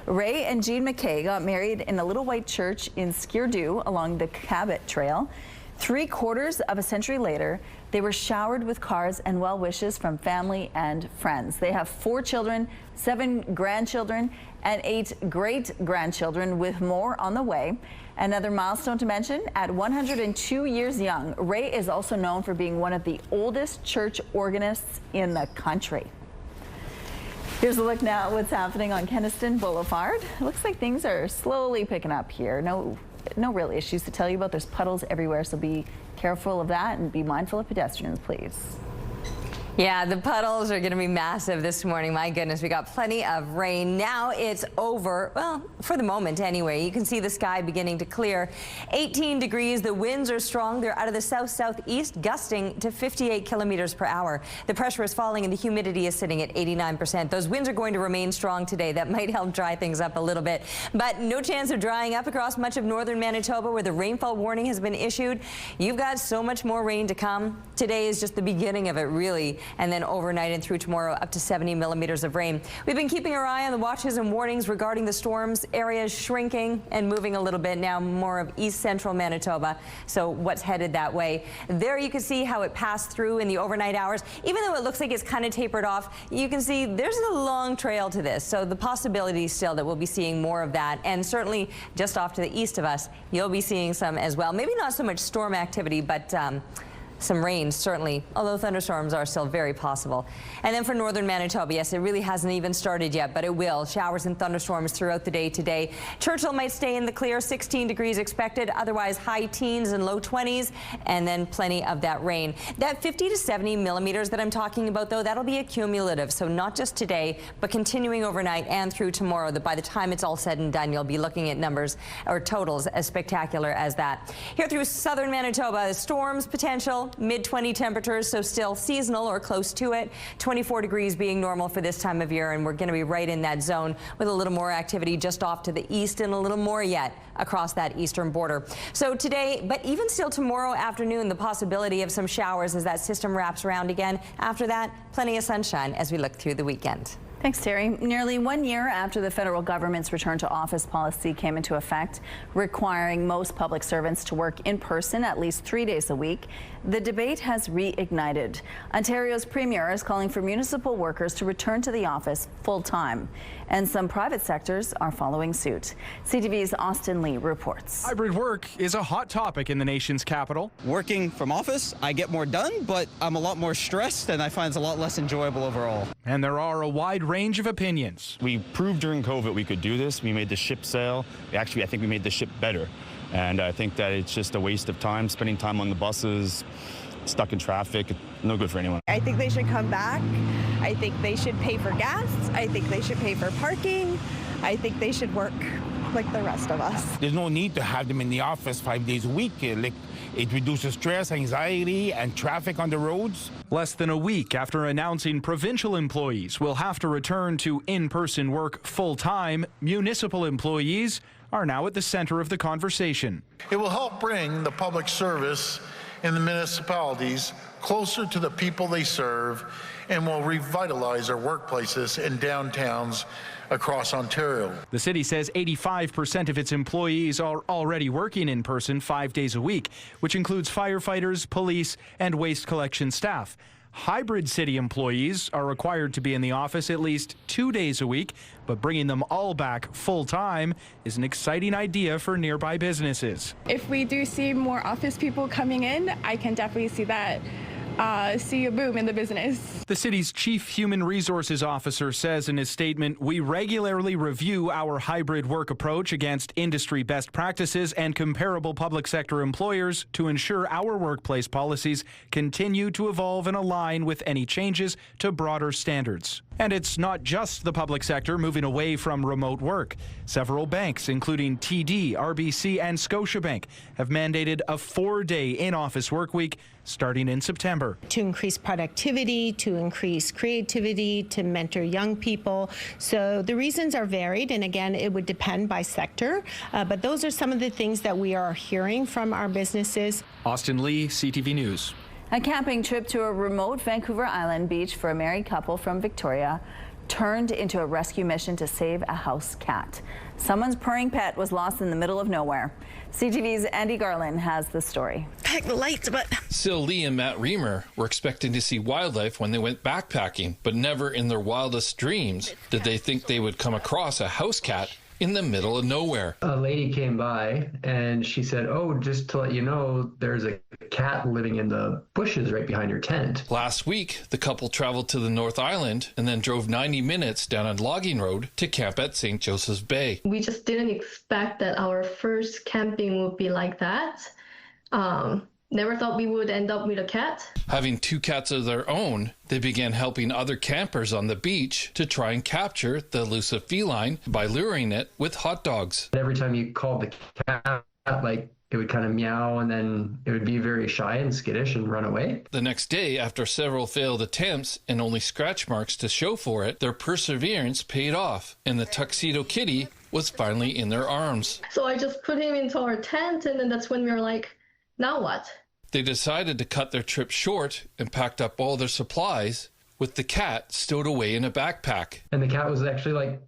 Ray and Jean McKay got married in a little white church in Skirdu along the Cabot Trail. 3/4 of a century later, they were showered with cards and well wishes from family and friends. They have 4 children, 7 grandchildren, and 8 great-grandchildren, with more on the way. Another milestone to mention, at 102 years young, Ray is also known for being one of the oldest church organists in the country. Here's a look now at what's happening on Keniston Boulevard. It looks like things are slowly picking up here. No real issues to tell you about. There's puddles everywhere, so be careful of that and be mindful of pedestrians, please. Yeah, the puddles are going to be massive this morning. My goodness, we got plenty of rain. Now it's over, well, for the moment anyway. You can see the sky beginning to clear. 18 degrees. The winds are strong. They're out of the south-southeast, gusting to 58 kilometers per hour. The pressure is falling and the humidity is sitting at 89%. Those winds are going to remain strong today. That might help dry things up a little bit, but no chance of drying up across much of northern Manitoba, where the rainfall warning has been issued. You've got so much more rain to come. Today is just the beginning of it, really. And then overnight and through tomorrow, up to 70 millimeters of rain. We've been keeping our eye on the watches and warnings regarding the storms. Areas shrinking and moving a little bit now, more of east central Manitoba. So what's headed that way? There you can see how it passed through in the overnight hours. Even though it looks like it's kind of tapered off, you can see there's a long trail to this. So the possibility still that we'll be seeing more of that. And certainly just off to the east of us, you'll be seeing some as well. Maybe not so much storm activity, but some rain, certainly, although thunderstorms are still very possible. And then for northern Manitoba, yes, it really hasn't even started yet, but it will. Showers and thunderstorms throughout the day today. Churchill might stay in the clear, 16 degrees expected, otherwise high teens and low 20s, and then plenty of that rain. That 50 to 70 millimeters that I'm talking about, though, that'll be a cumulative, so not just today, but continuing overnight and through tomorrow, that by the time it's all said and done, you'll be looking at numbers or totals as spectacular as that. Here through southern Manitoba, storms potential, mid-20 temperatures, so still seasonal or close to it. 24 degrees being normal for this time of year, and we're going to be right in that zone with a little more activity just off to the east and a little more yet across that eastern border. So today, but even still tomorrow afternoon, the possibility of some showers as that system wraps around again. After that, plenty of sunshine as we look through the weekend. Thanks, Terry. Nearly 1 year after the federal government's return to office policy came into effect, requiring most public servants to work in person at least 3 days a week, the debate has reignited. Ontario's premier is calling for municipal workers to return to the office full-time, and some private sectors are following suit. CTV's Austin Lee reports. Hybrid work is a hot topic in the nation's capital. Working from office, I get more done, but I'm a lot more stressed, and I find it's a lot less enjoyable overall. And there are a wide range of opinions. We proved during COVID we could do this. We made the ship sail. Actually, I think we made the ship better. And I think that it's just a waste of time, spending time on the buses, stuck in traffic. No good for anyone. I think they should come back. I think they should pay for gas. I think they should pay for parking. I think they should work like the rest of us. There's no need to have them in the office 5 days a week. It reduces stress, anxiety, and traffic on the roads. Less than a week after announcing provincial employees will have to return to in-person work full-time, municipal employees are now at the center of the conversation. It will help bring the public service in the municipalities closer to the people they serve and will revitalize our workplaces and downtowns across Ontario. The city says 85% of its employees are already working in person 5 days a week, which includes firefighters, police, and waste collection staff. Hybrid city employees are required to be in the office at least 2 days a week, but bringing them all back full-time is an exciting idea for nearby businesses. If we do see more office people coming in, I can definitely see that see a boom in the business. The city's chief human resources officer says in his statement, we regularly review our hybrid work approach against industry best practices and comparable public sector employers to ensure our workplace policies continue to evolve and align with any changes to broader standards. And it's not just the public sector moving away from remote work. Several banks, including TD, RBC, and Scotiabank, have mandated a 4-day in-office work week starting in September. To increase productivity, to increase creativity, to mentor young people. So the reasons are varied, and again, it would depend by sector, but those are some of the things that we are hearing from our businesses. Austin Lee, CTV News. A camping trip to a remote Vancouver Island beach for a married couple from Victoria turned into a rescue mission to save a house cat. Someone's purring pet was lost in the middle of nowhere. CTV's Andy Garland has the story. Heck, the lights, but... Sil Lee and Matt Reamer were expecting to see wildlife when they went backpacking, but never in their wildest dreams did they think they would come across a house cat in the middle of nowhere. A lady came by and she said, oh, just to let you know, there's a cat living in the bushes right behind your tent. Last week, the couple traveled to the North Island and then drove 90 minutes down a logging road to camp at St. Joseph's Bay. We just didn't expect that our first camping would be like that. Never thought we would end up with a cat. Having 2 cats of their own, they began helping other campers on the beach to try and capture the elusive feline by luring it with hot dogs. Every time you called the cat, like, it would kind of meow and then it would be very shy and skittish and run away. The next day, after several failed attempts and only scratch marks to show for it, their perseverance paid off and the tuxedo kitty was finally in their arms. So I just put him into our tent, and then that's when we were like, now what? They decided to cut their trip short and packed up all their supplies with the cat stowed away in a backpack. And the cat was actually like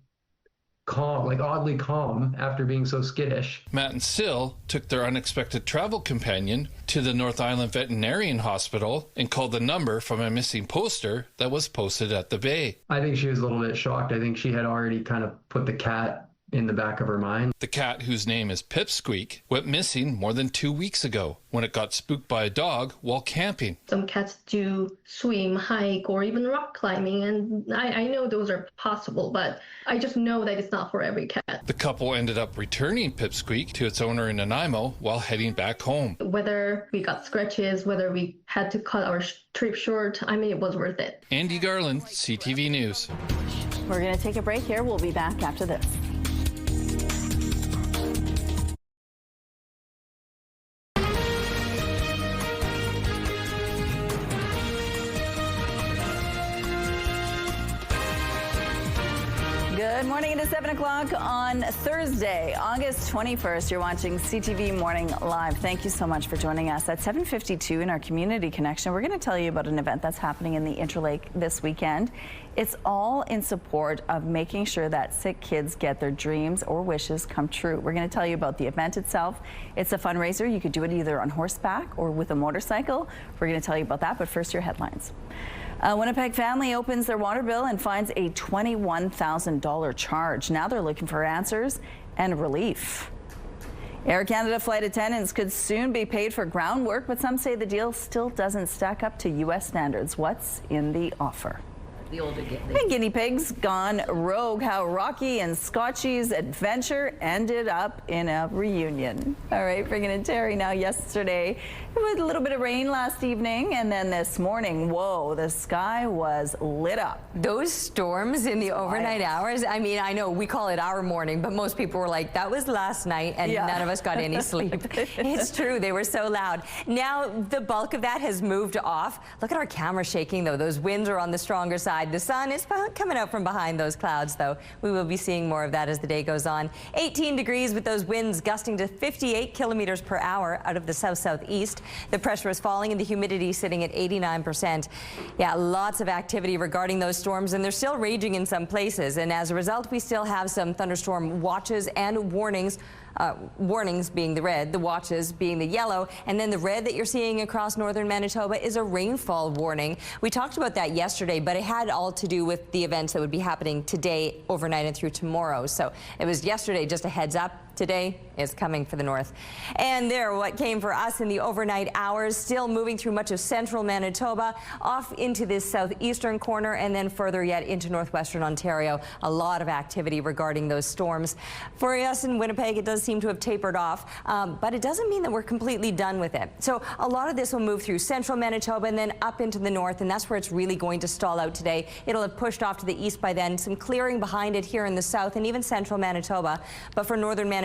calm, like oddly calm after being so skittish. Matt and Sil took their unexpected travel companion to the North Island Veterinarian Hospital and called the number from a missing poster that was posted at the bay. I think she was a little bit shocked. I think she had already kind of put the cat in the back of her mind. The cat, whose name is Pipsqueak, went missing more than 2 weeks ago when it got spooked by a dog while camping. Some cats do swim, hike, or even rock climbing, and I know those are possible, but I just know that it's not for every cat. The couple ended up returning Pipsqueak to its owner in Nanaimo while heading back home. Whether we got scratches, whether we had to cut our trip short, I mean, it was worth it. Andy Garland, CTV News. We're going to take a break here. We'll be back after this. Good morning. It is 7 o'clock on Thursday, August 21st. You're watching CTV Morning Live. Thank you so much for joining us. At 7:52 in our Community Connection, we're going to tell you about an event that's happening in the Interlake this weekend. It's all in support of making sure that sick kids get their dreams or wishes come true. We're going to tell you about the event itself. It's a fundraiser. You could do it either on horseback or with a motorcycle. We're going to tell you about that, but first, your headlines. A Winnipeg family opens their water bill and finds a $21,000 charge. Now they're looking for answers and relief. Air Canada flight attendants could soon be paid for groundwork, but some say the deal still doesn't stack up to U.S. standards. What's in the offer? The older And guinea pigs gone rogue. How Rocky and Scotchy's adventure ended up in a reunion. All right, bringing in Terry now. Yesterday, it was a little bit of rain last evening, and then this morning, whoa, the sky was lit up. Those storms in the overnight hours, I mean, I know we call it our morning, but most people were like, that was last night, and none of us got any sleep. It's true, they were so loud. Now, the bulk of that has moved off. Look at our camera shaking, though. Those winds are on the stronger side. The sun is coming out from behind those clouds, though. We will be seeing more of that as the day goes on. 18 degrees with those winds gusting to 58 kilometers per hour out of the south-southeast. The pressure is falling and the humidity sitting at 89%. Yeah, lots of activity regarding those storms, and they're still raging in some places. And as a result, we still have some thunderstorm watches and warnings warnings being the red, the watches being the yellow, and then the red that you're seeing across northern Manitoba is a rainfall warning. We talked about that yesterday, but it had all to do with the events that would be happening today, overnight, and through tomorrow. So it was yesterday, just a heads up. Today is coming for the north. And there, what came for us in the overnight hours, still moving through much of central Manitoba, off into this southeastern corner, and then further yet into northwestern Ontario. A lot of activity regarding those storms. For us in Winnipeg, it does seem to have tapered off, but it doesn't mean that we're completely done with it. So a lot of this will move through central Manitoba and then up into the north, and that's where it's really going to stall out today. It'll have pushed off to the east by then, some clearing behind it here in the south and even central Manitoba. But for northern Manitoba,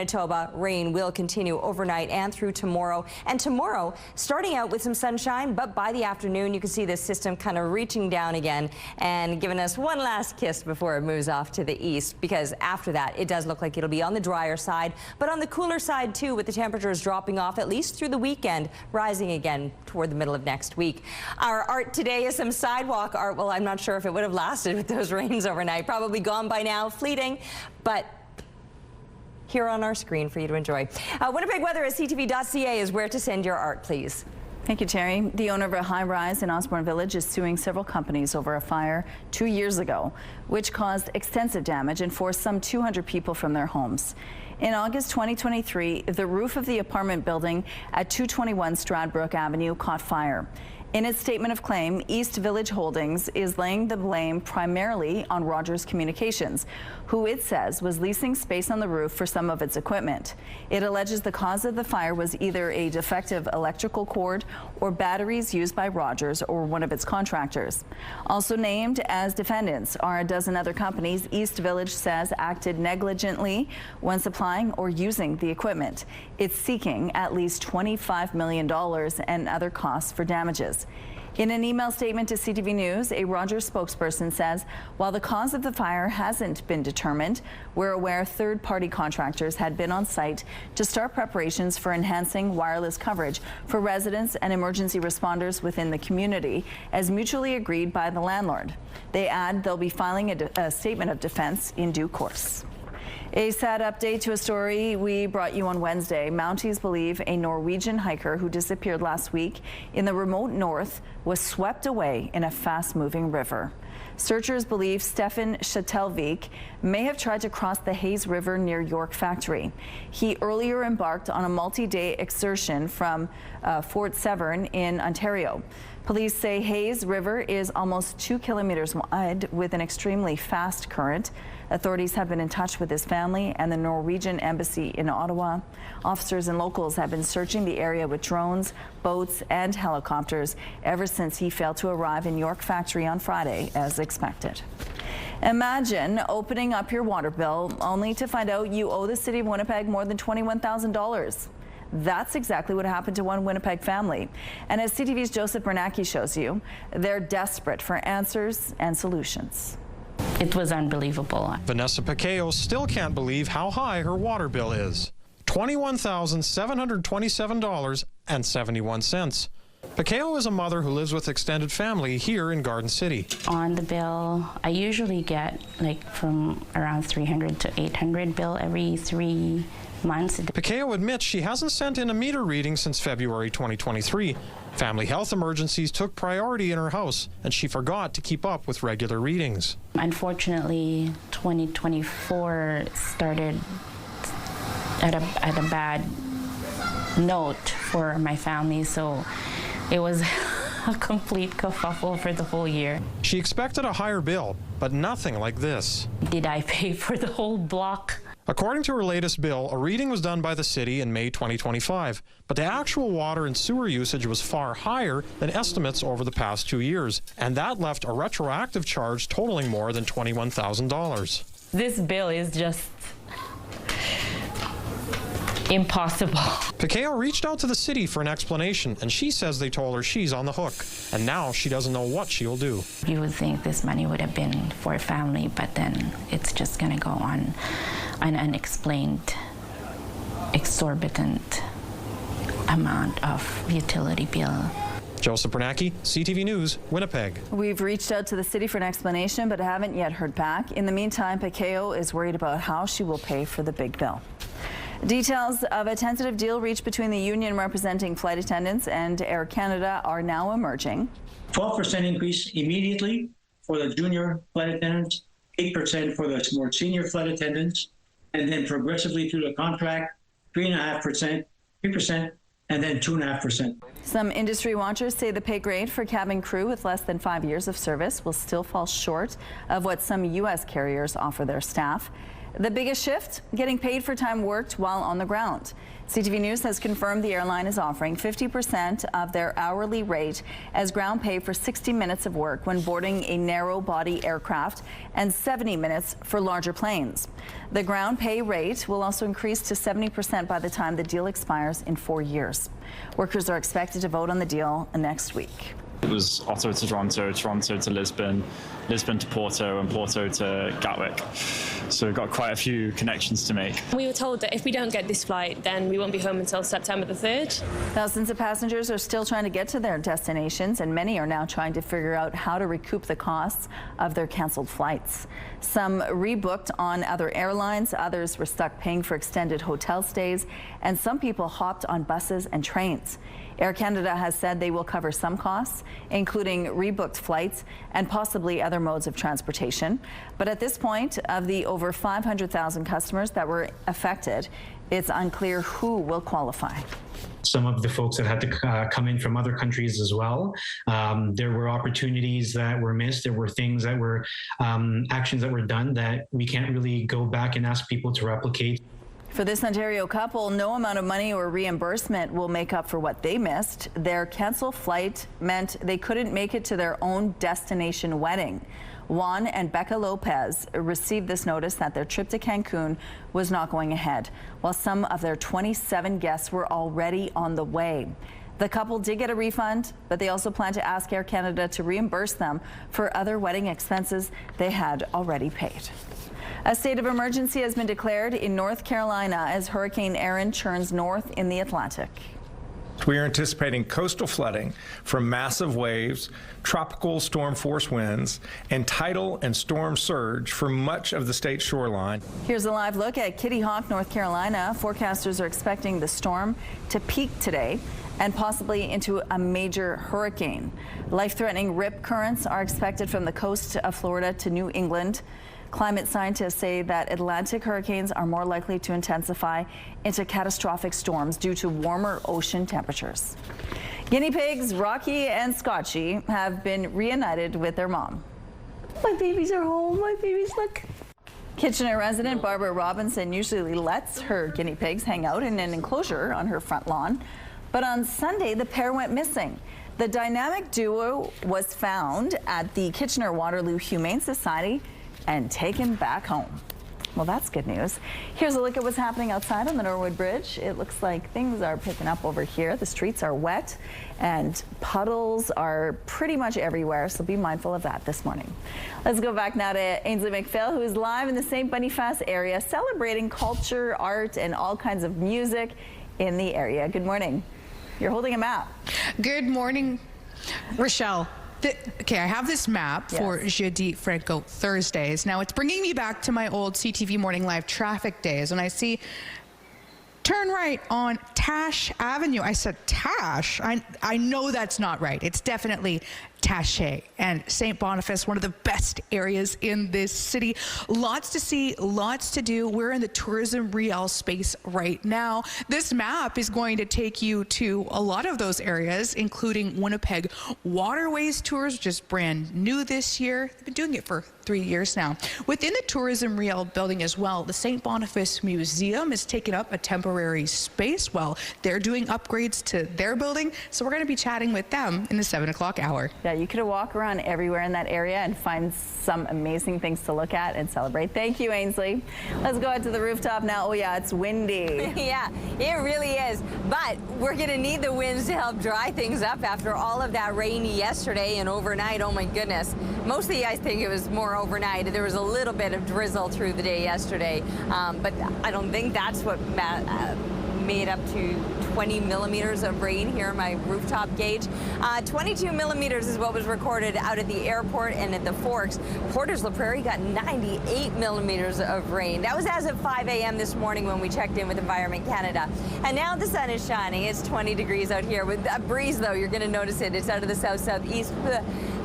rain will continue overnight and through tomorrow. And tomorrow, starting out with some sunshine, but by the afternoon, you can see this system kind of reaching down again and giving us one last kiss before it moves off to the east, because after that, it does look like it'll be on the drier side, but on the cooler side too, with the temperatures dropping off at least through the weekend, rising again toward the middle of next week. Our art today is some sidewalk art. Well, I'm not sure if it would have lasted with those rains overnight. Probably gone by now, fleeting, but here on our screen for you to enjoy. Winnipeg weather at ctv.ca is where to send your art, please. Thank you, Terry. The owner of a high-rise in Osborne Village is suing several companies over a fire 2 years ago, which caused extensive damage and forced some 200 people from their homes. In August 2023, the roof of the apartment building at 221 Stradbrook Avenue caught fire. In its statement of claim, East Village Holdings is laying the blame primarily on Rogers Communications, who it says was leasing space on the roof for some of its equipment. It alleges the cause of the fire was either a defective electrical cord or batteries used by Rogers or one of its contractors. Also named as defendants are a dozen other companies East Village says acted negligently when supplying or using the equipment. It's seeking at least $25 million and other costs for damages. In an email statement to CTV News, a Rogers spokesperson says, while the cause of the fire hasn't been determined, we're aware third-party contractors had been on site to start preparations for enhancing wireless coverage for residents and emergency responders within the community, as mutually agreed by the landlord. They add they'll be filing a statement of defense in due course. A sad update to a story we brought you on Wednesday. Mounties believe a Norwegian hiker who disappeared last week in the remote north was swept away in a fast-moving river. Searchers believe Stefan Chatelvik may have tried to cross the Hayes River near York Factory. He earlier embarked on a multi-day excursion from Fort Severn in Ontario. Police say Hayes River is almost 2 kilometers wide with an extremely fast current. Authorities have been in touch with his family and the Norwegian embassy in Ottawa. Officers and locals have been searching the area with drones, boats, and helicopters ever since he failed to arrive in York Factory on Friday as expected. Imagine opening up your water bill only to find out you owe the city of Winnipeg more than $21,000. That's exactly what happened to one Winnipeg family. And as CTV's Joseph Bernacki shows you, they're desperate for answers and solutions. It was unbelievable. Vanessa Pacao still can't believe how high her water bill is. $21,727.71. Pacao is a mother who lives with extended family here in Garden City. On the bill, I usually get like from around 300 to 800 bill every 3 months. Pacao admits she hasn't sent in a meter reading since February 2023. Family health emergencies took priority in her house, and she forgot to keep up with regular readings. Unfortunately, 2024 started at a bad note for my family, so it was a complete kerfuffle for the whole year. She expected a higher bill, but nothing like this. Did I pay for the whole block? According to her latest bill, a reading was done by the city in May 2025, but the actual water and sewer usage was far higher than estimates over the past 2 years, and that left a retroactive charge totaling more than $21,000. This bill is just impossible. Pacao reached out to the city for an explanation, and she says they told her she's on the hook, and now she doesn't know what she'll do. You would think this money would have been for a family, but then it's just going to go on an unexplained, exorbitant amount of utility bill. Joseph Bernacki, CTV News, Winnipeg. We've reached out to the city for an explanation, but haven't yet heard back. In the meantime, Pacao is worried about how she will pay for the big bill. Details of a tentative deal reached between the union representing flight attendants and Air Canada are now emerging. 12% increase immediately for the junior flight attendants, 8% for the more senior flight attendants, and then progressively through the contract, 3.5%, 3%, and then 2.5%. Some industry watchers say the pay grade for cabin crew with less than 5 years of service will still fall short of what some U.S. carriers offer their staff. The biggest shift, getting paid for time worked while on the ground. CTV News has confirmed the airline is offering 50% of their hourly rate as ground pay for 60 minutes of work when boarding a narrow-body aircraft and 70 minutes for larger planes. The ground pay rate will also increase to 70% by the time the deal expires in 4 years. Workers are expected to vote on the deal next week. It was Ottawa to Toronto, Toronto to Lisbon, Lisbon to Porto, and Porto to Gatwick. So we've got quite a few connections to make. We were told that if we don't get this flight, then we won't be home until September the 3rd. Thousands of passengers are still trying to get to their destinations, and many are now trying to figure out how to recoup the costs of their canceled flights. Some rebooked on other airlines, others were stuck paying for extended hotel stays, and some people hopped on buses and trains. Air Canada has said they will cover some costs, including rebooked flights and possibly other modes of transportation. But at this point, of the over 500,000 customers that were affected, it's unclear who will qualify. Some of the folks that had to come in from other countries as well. There were opportunities that were missed. There were things that were actions that were done that we can't really go back and ask people to replicate. For this Ontario couple, no amount of money or reimbursement will make up for what they missed. Their canceled flight meant they couldn't make it to their own destination wedding. Juan and Becca Lopez received this notice that their trip to Cancun was not going ahead, while some of their 27 guests were already on the way. The couple did get a refund, but they also plan to ask Air Canada to reimburse them for other wedding expenses they had already paid. A state of emergency has been declared in North Carolina as Hurricane Erin churns north in the Atlantic. We are anticipating coastal flooding from massive waves, tropical storm force winds, and tidal and storm surge for much of the state's shoreline. Here's a live look at Kitty Hawk, North Carolina. Forecasters are expecting the storm to peak today and possibly into a major hurricane. Life-threatening rip currents are expected from the coast of Florida to New England. Climate scientists say that Atlantic hurricanes are more likely to intensify into catastrophic storms due to warmer ocean temperatures. Guinea pigs Rocky and Scotchy have been reunited with their mom. My babies are home. My babies, look. Kitchener resident Barbara Robinson usually lets her guinea pigs hang out in an enclosure on her front lawn. But on Sunday, the pair went missing. The dynamic duo was found at the Kitchener-Waterloo Humane Society and taken back home. Well, that's good news. Here's a look at what's happening outside on the Norwood Bridge. It looks like things are picking up over here. The streets are wet and puddles are pretty much everywhere, so be mindful of that this morning. Let's go back now to Ainsley McPhail, who is live in the St. Boniface area, celebrating culture, art, and all kinds of music in the area. Good morning. You're holding a map. Good morning, Rochelle. Okay, I have this map for Jeudi Franco Thursdays. Now, it's bringing me back to my old CTV Morning Live traffic days, and I see turn right on Tash Avenue. I said Tash? I know that's not right. It's definitely Taché. And St. Boniface, one of the best areas in this city. Lots to see, lots to do. We're in the tourism real space right now. This map is going to take you to a lot of those areas, including Winnipeg Waterways Tours, which is brand new this year. They've been doing it for 3 years now. Within the tourism real building as well, the St. Boniface Museum is taking up a temporary space while they're doing upgrades to their building. So we're going to be chatting with them in the 7 o'clock hour. Yeah, you could walk around everywhere in that area and find some amazing things to look at and celebrate. Thank you, Ainsley. Let's go out to the rooftop now. Oh yeah, it's windy. Yeah, it really is. But we're going to need the winds to help dry things up after all of that rain yesterday and overnight. Oh my goodness. Mostly I think it was more overnight. There was a little bit of drizzle through the day yesterday, but I don't think that's what made up to 20 millimeters of rain here on my rooftop gauge. 22 millimeters is what was recorded out at the airport and at the Forks. Portage La Prairie got 98 millimeters of rain. That was as of 5 a.m. this morning when we checked in with Environment Canada. And now the sun is shining. It's 20 degrees out here. With a breeze, though, you're going to notice it. It's out of the south-southeast.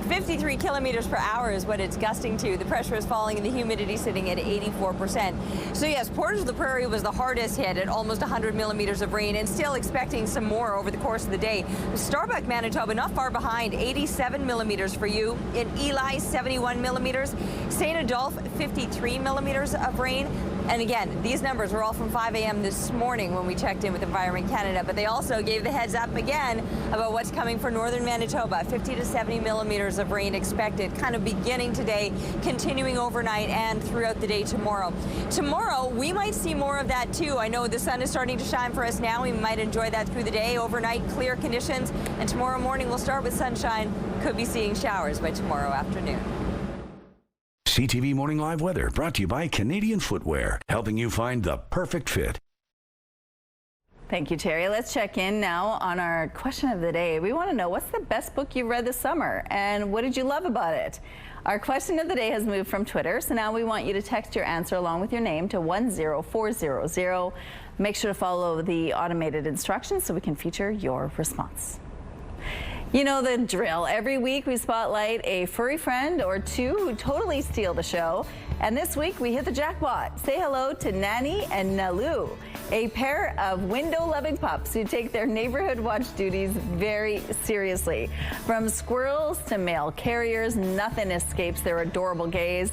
53 kilometers per hour is what it's gusting to. The pressure is falling and the humidity sitting at 84%. So yes, Portage La Prairie was the hardest hit at almost 100 millimeters of rain, and still expecting some more over the course of the day. Starbuck, Manitoba, not far behind, 87 millimeters for you. In Ely, 71 millimeters. St. Adolphe, 53 millimeters of rain. And again, these numbers were all from 5 a.m. this morning when we checked in with Environment Canada, but they also gave the heads up again about what's coming for northern Manitoba. 50 to 70 millimeters of rain expected, kind of beginning today, continuing overnight and throughout the day tomorrow. Tomorrow, we might see more of that too. I know the sun is starting to shine for us now. We might enjoy that through the day. Overnight, clear conditions, and tomorrow morning we'll start with sunshine. Could be seeing showers by tomorrow afternoon. CTV Morning Live Weather brought to you by Canadian Footwear, helping you find the perfect fit. Thank you, Terry. Let's check in now on our question of the day. We want to know, what's the best book you've read this summer, and what did you love about it? Our question of the day has moved from Twitter, so now we want you to text your answer along with your name to 10400. Make sure to follow the automated instructions so we can feature your response. You know the drill. Every week we spotlight a furry friend or two who totally steal the show. And this week we hit the jackpot. Say hello to Nani and Nalu, a pair of window-loving pups who take their neighborhood watch duties very seriously. From squirrels to mail carriers, nothing escapes their adorable gaze.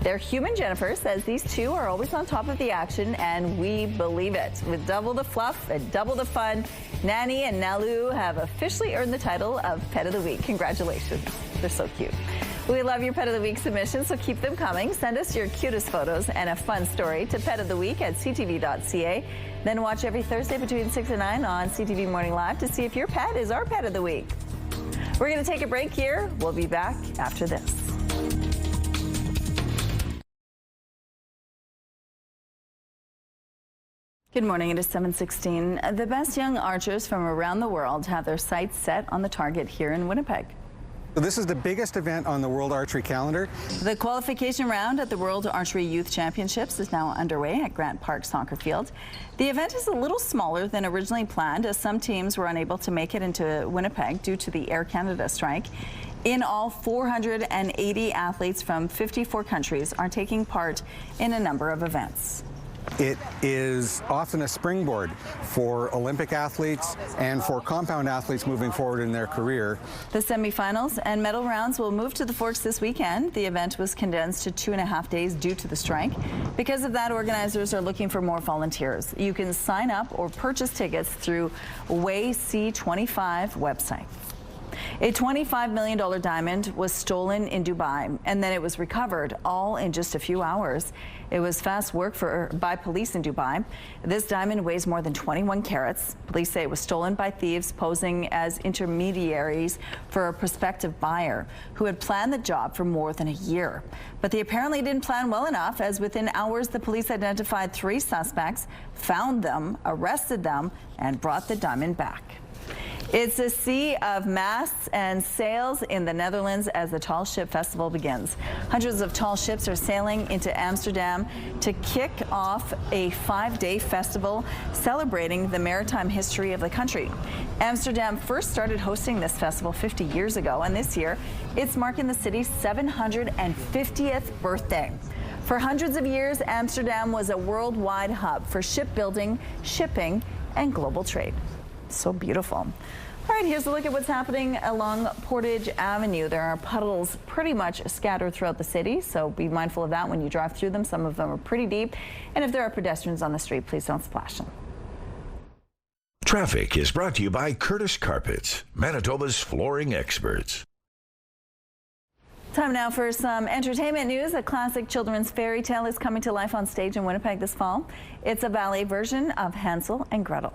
Their human Jennifer says these two are always on top of the action, and we believe it. With double the fluff and double the fun, Nani and Nalu have officially earned the title of Pet of the Week. Congratulations. They're so cute. We love your Pet of the Week submissions, so keep them coming. Send us your cutest photos and a fun story to petoftheweek@ctv.ca. Then watch every Thursday between 6 and 9 on CTV Morning Live to see if your pet is our Pet of the Week. We're going to take a break here. We'll be back after this. Good morning. It is 7:16. The best young archers from around the world have their sights set on the target here in Winnipeg. This is the biggest event on the World Archery calendar. The qualification round at the World Archery Youth Championships is now underway at Grant Park Soccer Field. The event is a little smaller than originally planned, as some teams were unable to make it into Winnipeg due to the Air Canada strike. In all, 480 athletes from 54 countries are taking part in a number of events. It is often a springboard for Olympic athletes and for compound athletes moving forward in their career. The semifinals and medal rounds will move to the Forks this weekend. The event was condensed to 2.5 days due to the strike. Because of that, organizers are looking for more volunteers. You can sign up or purchase tickets through Way C25 website. A $25 million diamond was stolen in Dubai, and then it was recovered, all in just a few hours. It was fast work by police in Dubai. This diamond weighs more than 21 carats. Police say it was stolen by thieves posing as intermediaries for a prospective buyer who had planned the job for more than a year. But they apparently didn't plan well enough, as within hours the police identified 3 suspects, found them, arrested them, and brought the diamond back. It's a sea of masts and sails in the Netherlands as the Tall Ship Festival begins. Hundreds of tall ships are sailing into Amsterdam to kick off a 5-day festival celebrating the maritime history of the country. Amsterdam first started hosting this festival 50 years ago, and this year it's marking the city's 750th birthday. For hundreds of years, Amsterdam was a worldwide hub for shipbuilding, shipping, and global trade. So beautiful. All right, here's a look at what's happening along Portage Avenue. There are puddles pretty much scattered throughout the city, so be mindful of that when you drive through them. Some of them are pretty deep, and if there are pedestrians on the street, please don't splash them. Traffic is brought to you by Curtis Carpets, Manitoba's flooring experts. Time now for some entertainment news. A classic children's fairy tale is coming to life on stage in Winnipeg this fall. It's a ballet version of Hansel and Gretel.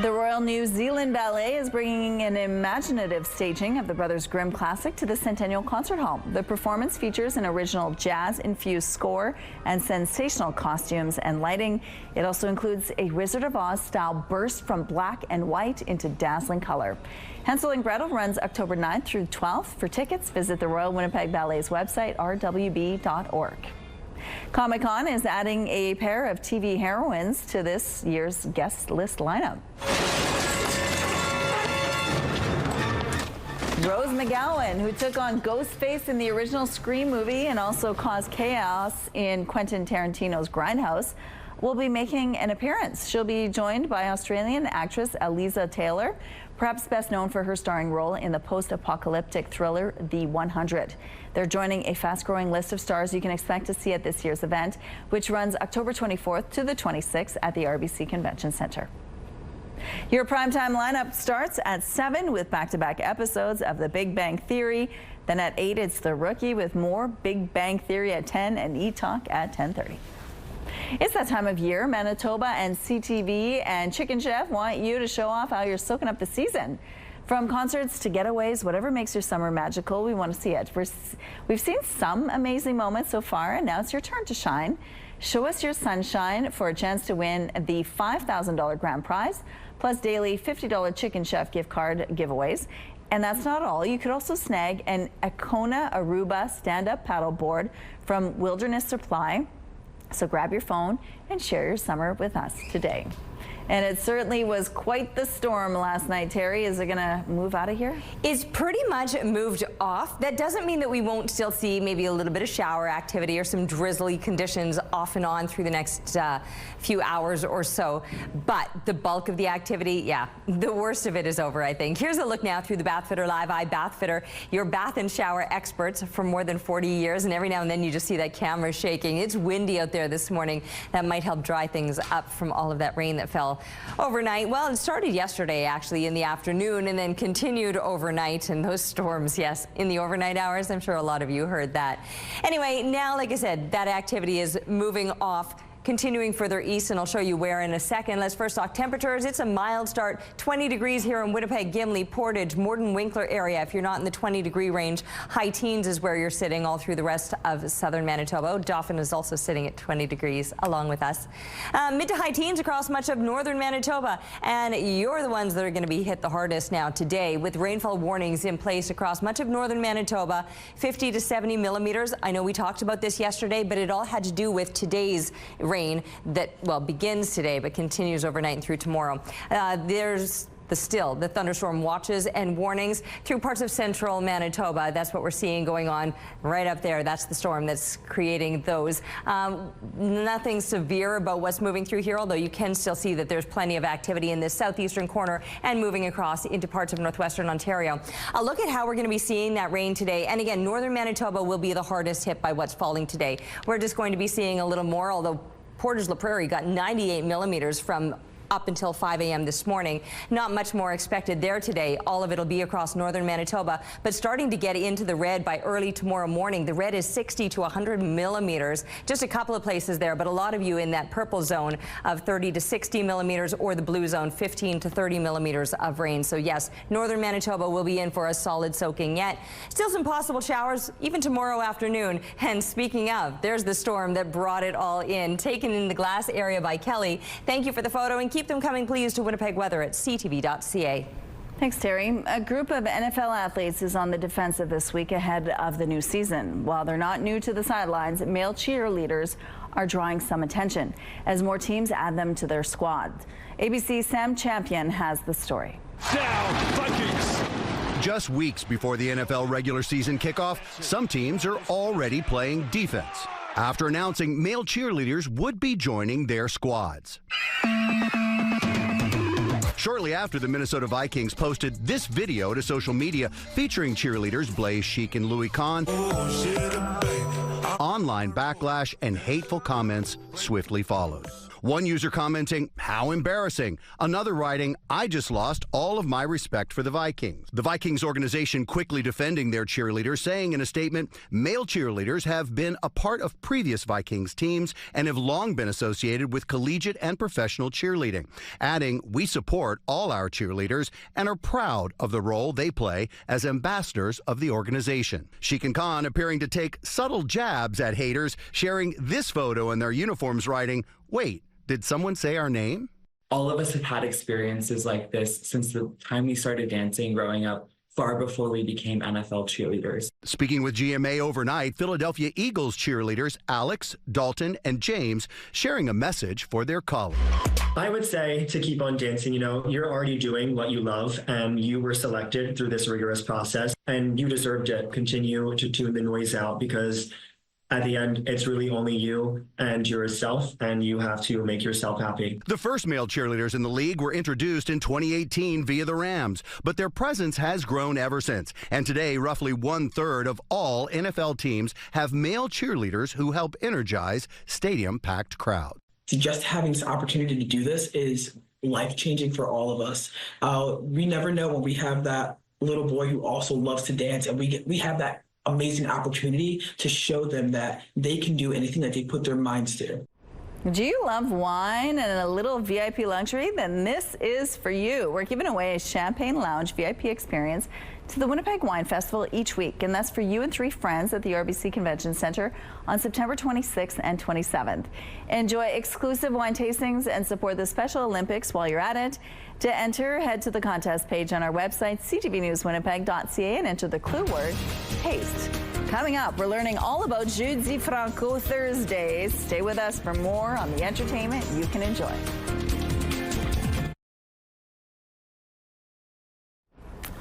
The Royal New Zealand Ballet is bringing an imaginative staging of the Brothers Grimm classic to the Centennial Concert Hall. The performance features an original jazz-infused score and sensational costumes and lighting. It also includes a Wizard of Oz-style burst from black and white into dazzling color. Hansel and Gretel runs October 9th through 12th. For tickets, visit the Royal Winnipeg Ballet's website, rwb.org. Comic-Con is adding a pair of TV heroines to this year's guest list lineup. Rose McGowan, who took on Ghostface in the original Scream movie and also caused chaos in Quentin Tarantino's Grindhouse, will be making an appearance. She'll be joined by Australian actress Eliza Taylor, perhaps best known for her starring role in the post-apocalyptic thriller The 100. They're joining a fast-growing list of stars you can expect to see at this year's event, which runs October 24th to the 26th at the RBC Convention Center. Your primetime lineup starts at 7 with back-to-back episodes of The Big Bang Theory. Then at 8, it's The Rookie with more Big Bang Theory at 10 and E-Talk at 10:30. It's that time of year. Manitoba and CTV and Chicken Chef want you to show off how you're soaking up the season. From concerts to getaways, whatever makes your summer magical, we want to see it. We've seen some amazing moments so far, and now it's your turn to shine. Show us your sunshine for a chance to win the $5,000 grand prize, plus daily $50 Chicken Chef gift card giveaways. And that's not all. You could also snag an Akona Aruba stand-up paddle board from Wilderness Supply. So grab your phone and share your summer with us today. And it certainly was quite the storm last night, Terry. Is it going to move out of here? It's pretty much moved off. That doesn't mean that we won't still see maybe a little bit of shower activity or some drizzly conditions off and on through the next few hours or so. But the bulk of the activity, yeah, the worst of it is over, I think. Here's a look now through the Bathfitter Live Eye. Bathfitter, your bath and shower experts for more than 40 years. And every now and then you just see that camera shaking. It's windy out there this morning. That might help dry things up from all of that rain that fell overnight. Well, it started yesterday actually in the afternoon and then continued overnight, and those storms, yes, in the overnight hours. I'm sure a lot of you heard that. Anyway, now, like I said, that activity is moving off, continuing further east, and I'll show you where in a second. Let's first talk temperatures. It's a mild start, 20 degrees here in Winnipeg, Gimli, Portage, Morden, Winkler area. If you're not in the 20-degree range, high teens is where you're sitting all through the rest of southern Manitoba. Dauphin is also sitting at 20 degrees along with us. Mid to high teens across much of northern Manitoba, and you're the ones that are going to be hit the hardest now today with rainfall warnings in place across much of northern Manitoba, 50 to 70 millimeters. I know we talked about this yesterday, but it all had to do with today's rain that, well, begins today but continues overnight and through tomorrow. There's the thunderstorm watches and warnings through parts of central Manitoba. That's what we're seeing going on right up there. That's the storm that's creating those. Nothing severe about what's moving through here, although you can still see that there's plenty of activity in this southeastern corner and moving across into parts of northwestern Ontario. I'll look at how we're going to be seeing that rain today. And again, northern Manitoba will be the hardest hit by what's falling today. We're just going to be seeing a little more, although Portage La Prairie got 98 millimeters from up until 5 a.m. this morning. Not much more expected there today. All of it will be across northern Manitoba, but starting to get into the red by early tomorrow morning. The red is 60 to 100 millimeters. Just a couple of places there, but a lot of you in that purple zone of 30 to 60 millimeters, or the blue zone, 15 to 30 millimeters of rain. So yes, northern Manitoba will be in for a solid soaking yet. Still some possible showers even tomorrow afternoon. And speaking of, there's the storm that brought it all in, taken in the glass area by Kelly. Thank you for the photo, and keep them coming, please, to Winnipeg Weather at ctv.ca. Thanks, Terry. A group of NFL athletes is on the defensive this week ahead of the new season. While they're not new to the sidelines, male cheerleaders are drawing some attention as more teams add them to their squad. ABC's Sam Champion has the story. Down, Vikings! Just weeks before the NFL regular season kickoff, some teams are already playing defense after announcing male cheerleaders would be joining their squads. Shortly after, the Minnesota Vikings posted this video to social media featuring cheerleaders Blaze Sheik and Louis Kahn on online backlash and hateful comments swiftly followed. One user commenting, "How embarrassing." Another writing, "I just lost all of my respect for the Vikings." The Vikings organization quickly defending their cheerleaders, saying in a statement, "Male cheerleaders have been a part of previous Vikings teams and have long been associated with collegiate and professional cheerleading." Adding, "We support all our cheerleaders and are proud of the role they play as ambassadors of the organization." Sheik and Khan appearing to take subtle jabs at haters, sharing this photo in their uniforms, writing, "Wait, did someone say our name?" All of us have had experiences like this since the time we started dancing growing up, far before we became NFL cheerleaders. Speaking with GMA overnight, Philadelphia Eagles cheerleaders Alex, Dalton, and James sharing a message for their colleagues. I would say to keep on dancing. You know, you're already doing what you love, and you were selected through this rigorous process, and you deserve to continue to tune the noise out, because at the end, it's really only you and yourself, and you have to make yourself happy. The first male cheerleaders in the league were introduced in 2018 via the Rams, but their presence has grown ever since. And today, roughly 1/3 of all NFL teams have male cheerleaders who help energize stadium-packed crowds. Just having this opportunity to do this is life-changing for all of us. We never know when we have that little boy who also loves to dance, and we have that amazing opportunity to show them that they can do anything that they put their minds to. Do you love wine and a little VIP luxury? Then this is for you. We're giving away a Champagne Lounge VIP experience to the Winnipeg Wine Festival each week, and that's for you and 3 friends at the RBC Convention Centre on September 26th and 27th. Enjoy exclusive wine tastings and support the Special Olympics while you're at it. To enter, head to the contest page on our website, ctvnewswinnipeg.ca, and enter the clue word, taste. Coming up, we're learning all about Jeudi Franco Thursdays. Stay with us for more on the entertainment you can enjoy.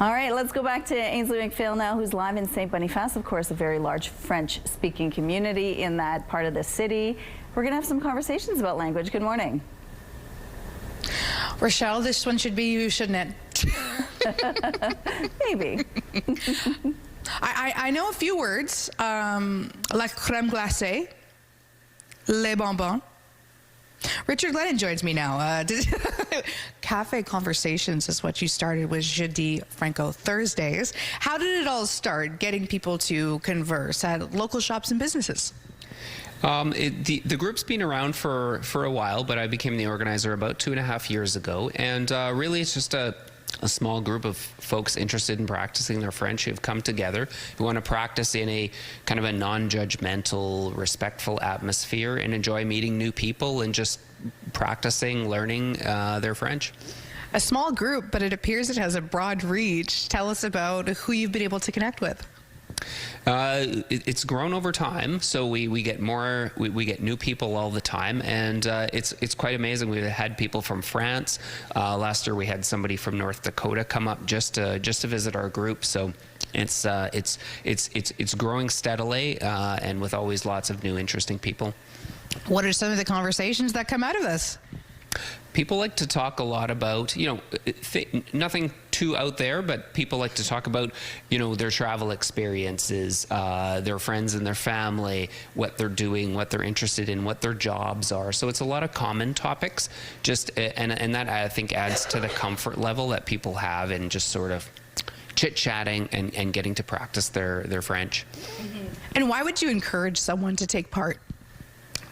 All right, let's go back to Ainsley McPhail now, who's live in St. Boniface, of course, a very large French-speaking community in that part of the city. We're going to have some conversations about language. Good morning. Rochelle, this one should be you, shouldn't it? Maybe. I know a few words, la crème glacée, les bonbons. Richard Lennon joins me now. Cafe Conversations is what you started with Jeudi Franco Thursdays. How did it all start, getting people to converse at local shops and businesses? The group's been around for a while, but I became the organizer about 2.5 years ago. And really, it's just a small group of folks interested in practicing their French who've come together, who want to practice in a kind of a non-judgmental, respectful atmosphere and enjoy meeting new people and just practicing, learning their French. A small group, but it appears it has a broad reach. Tell us about who you've been able to connect with. It's grown over time, so we get more, we get new people all the time, and it's quite amazing. We've had people from France. Last year we had somebody from North Dakota come up just to visit our group. So it's growing steadily, and with always lots of new interesting people. What are some of the conversations that come out of this? People like to talk a lot about, nothing too out there, but people like to talk about, their travel experiences, their friends and their family, what they're doing, what they're interested in, what their jobs are. So it's a lot of common topics, and that I think adds to the comfort level that people have in just sort of chit-chatting and getting to practice their French. Mm-hmm. And why would you encourage someone to take part?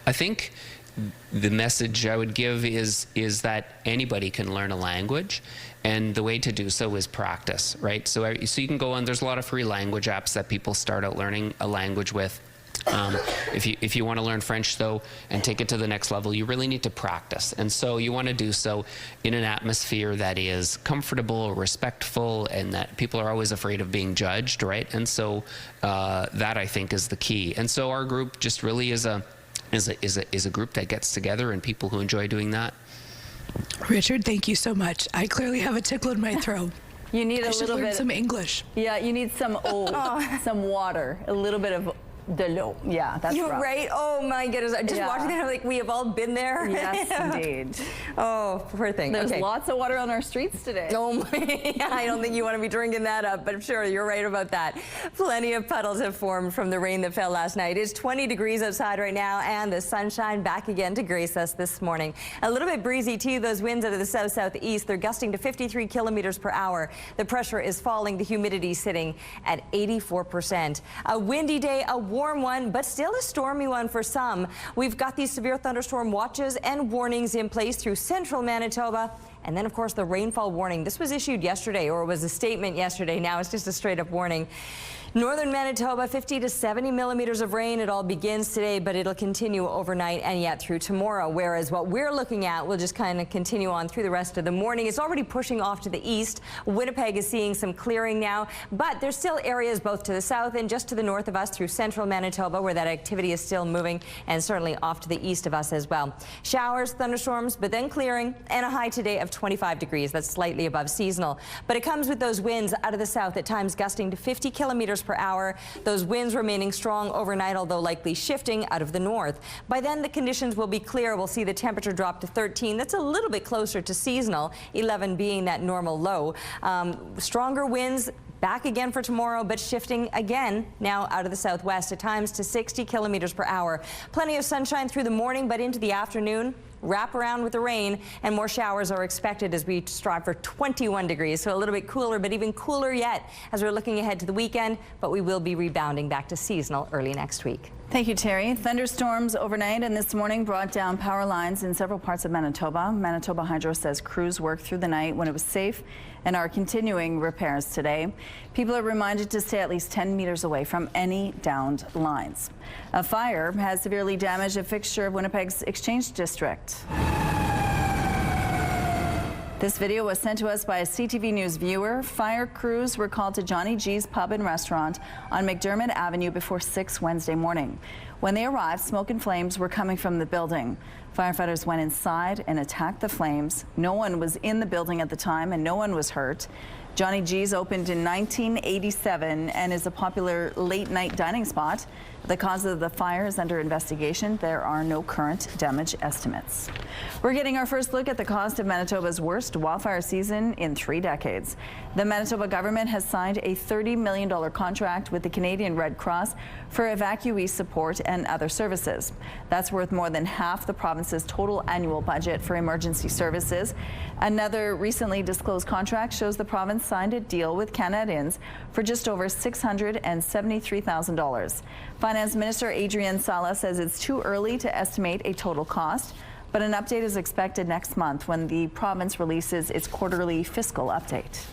I think the message I would give is that anybody can learn a language, and the way to do so is practice, right? So you can go on, there's a lot of free language apps that people start out learning a language with. If you want to learn French, though, and take it to the next level, you really need to practice. And so you want to do so in an atmosphere that is comfortable, respectful, and that people are always afraid of being judged, right? And so that, I think, is the key. And so our group just really is a group that gets together and people who enjoy doing that. Richard, thank you so much. I clearly have a tickle in my throat. You need a little bit some English. Yeah, you need some some water, a little bit of de l'eau. Yeah, that's You're rough. right. Oh my goodness. Just Yeah. watching that, I'm like, we have all been there. Yes, indeed. Oh, poor thing. There's Okay. lots of water on our streets today. Oh my, I don't think you want to be drinking that up, but sure, you're right about that. Plenty of puddles have formed from the rain that fell last night. It's 20 degrees outside right now, and the sunshine back again to grace us this morning. A little bit breezy too. Those winds out of the south-southeast, they're gusting to 53 kilometers per hour. The pressure is falling, the humidity sitting at 84%. A windy day, a warm one, but still a stormy one for some. We've got these severe thunderstorm watches and warnings in place through central Manitoba. And then, of course, the rainfall warning. This was issued yesterday, or was a statement yesterday. Now it's just a straight up warning. Northern Manitoba, 50 to 70 millimeters of rain. It all begins today, but it'll continue overnight and yet through tomorrow. Whereas what we're looking at will just kind of continue on through the rest of the morning. It's already pushing off to the east. Winnipeg is seeing some clearing now, but there's still areas both to the south and just to the north of us through central Manitoba where that activity is still moving, and certainly off to the east of us as well. Showers, thunderstorms, but then clearing, and a high today of 25 degrees. That's slightly above seasonal, but it comes with those winds out of the south at times gusting to 50 kilometers per hour. Those winds remaining strong overnight, although likely shifting out of the north. By then, the conditions will be clear. We'll see the temperature drop to 13. That's a little bit closer to seasonal, 11 being that normal low. Stronger winds back again for tomorrow, but shifting again now out of the southwest at times to 60 kilometers per hour. Plenty of sunshine through the morning, but into the afternoon, wrap around with the rain, and more showers are expected as we strive for 21 degrees. So a little bit cooler, but even cooler yet as we're looking ahead to the weekend, but we will be rebounding back to seasonal early next week. Thank you, Terry. Thunderstorms overnight and this morning brought down power lines in several parts of Manitoba. Manitoba Hydro says crews worked through the night when it was safe and are continuing repairs today. People are reminded to stay at least 10 meters away from any downed lines. A fire has severely damaged a fixture of Winnipeg's Exchange District. This video was sent to us by a CTV News viewer. Fire crews were called to Johnny G's Pub and Restaurant on McDermott Avenue before 6 Wednesday morning. When they arrived, smoke and flames were coming from the building. Firefighters went inside and attacked the flames. No one was in the building at the time and no one was hurt. Johnny G's opened in 1987 and is a popular late-night dining spot. The cause of the fire is under investigation. There are no current damage estimates. We're getting our first look at the cost of Manitoba's worst wildfire season in 3 decades. The Manitoba government has signed a $30 million contract with the Canadian Red Cross for evacuee support and other services. That's worth more than half the province's total annual budget for emergency services. Another recently disclosed contract shows the province signed a deal with Canadians for just over $673,000. Finance Minister Adrian Sala says it's too early to estimate a total cost, but an update is expected next month when the province releases its quarterly fiscal update.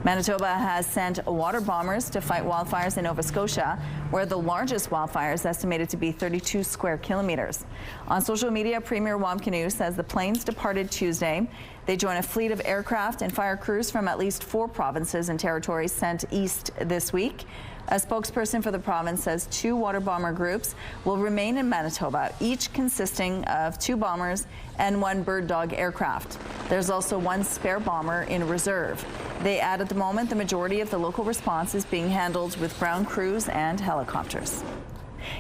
Manitoba has sent water bombers to fight wildfires in Nova Scotia, where the largest wildfire is estimated to be 32 square kilometers. On social media, Premier Wamkanu says the planes departed Tuesday. They join a fleet of aircraft and fire crews from at least 4 provinces and territories sent east this week. A spokesperson for the province says 2 water bomber groups will remain in Manitoba, each consisting of 2 bombers and 1 Bird Dog aircraft. There's also 1 spare bomber in reserve. They add at the moment the majority of the local response is being handled with ground crews and helicopters.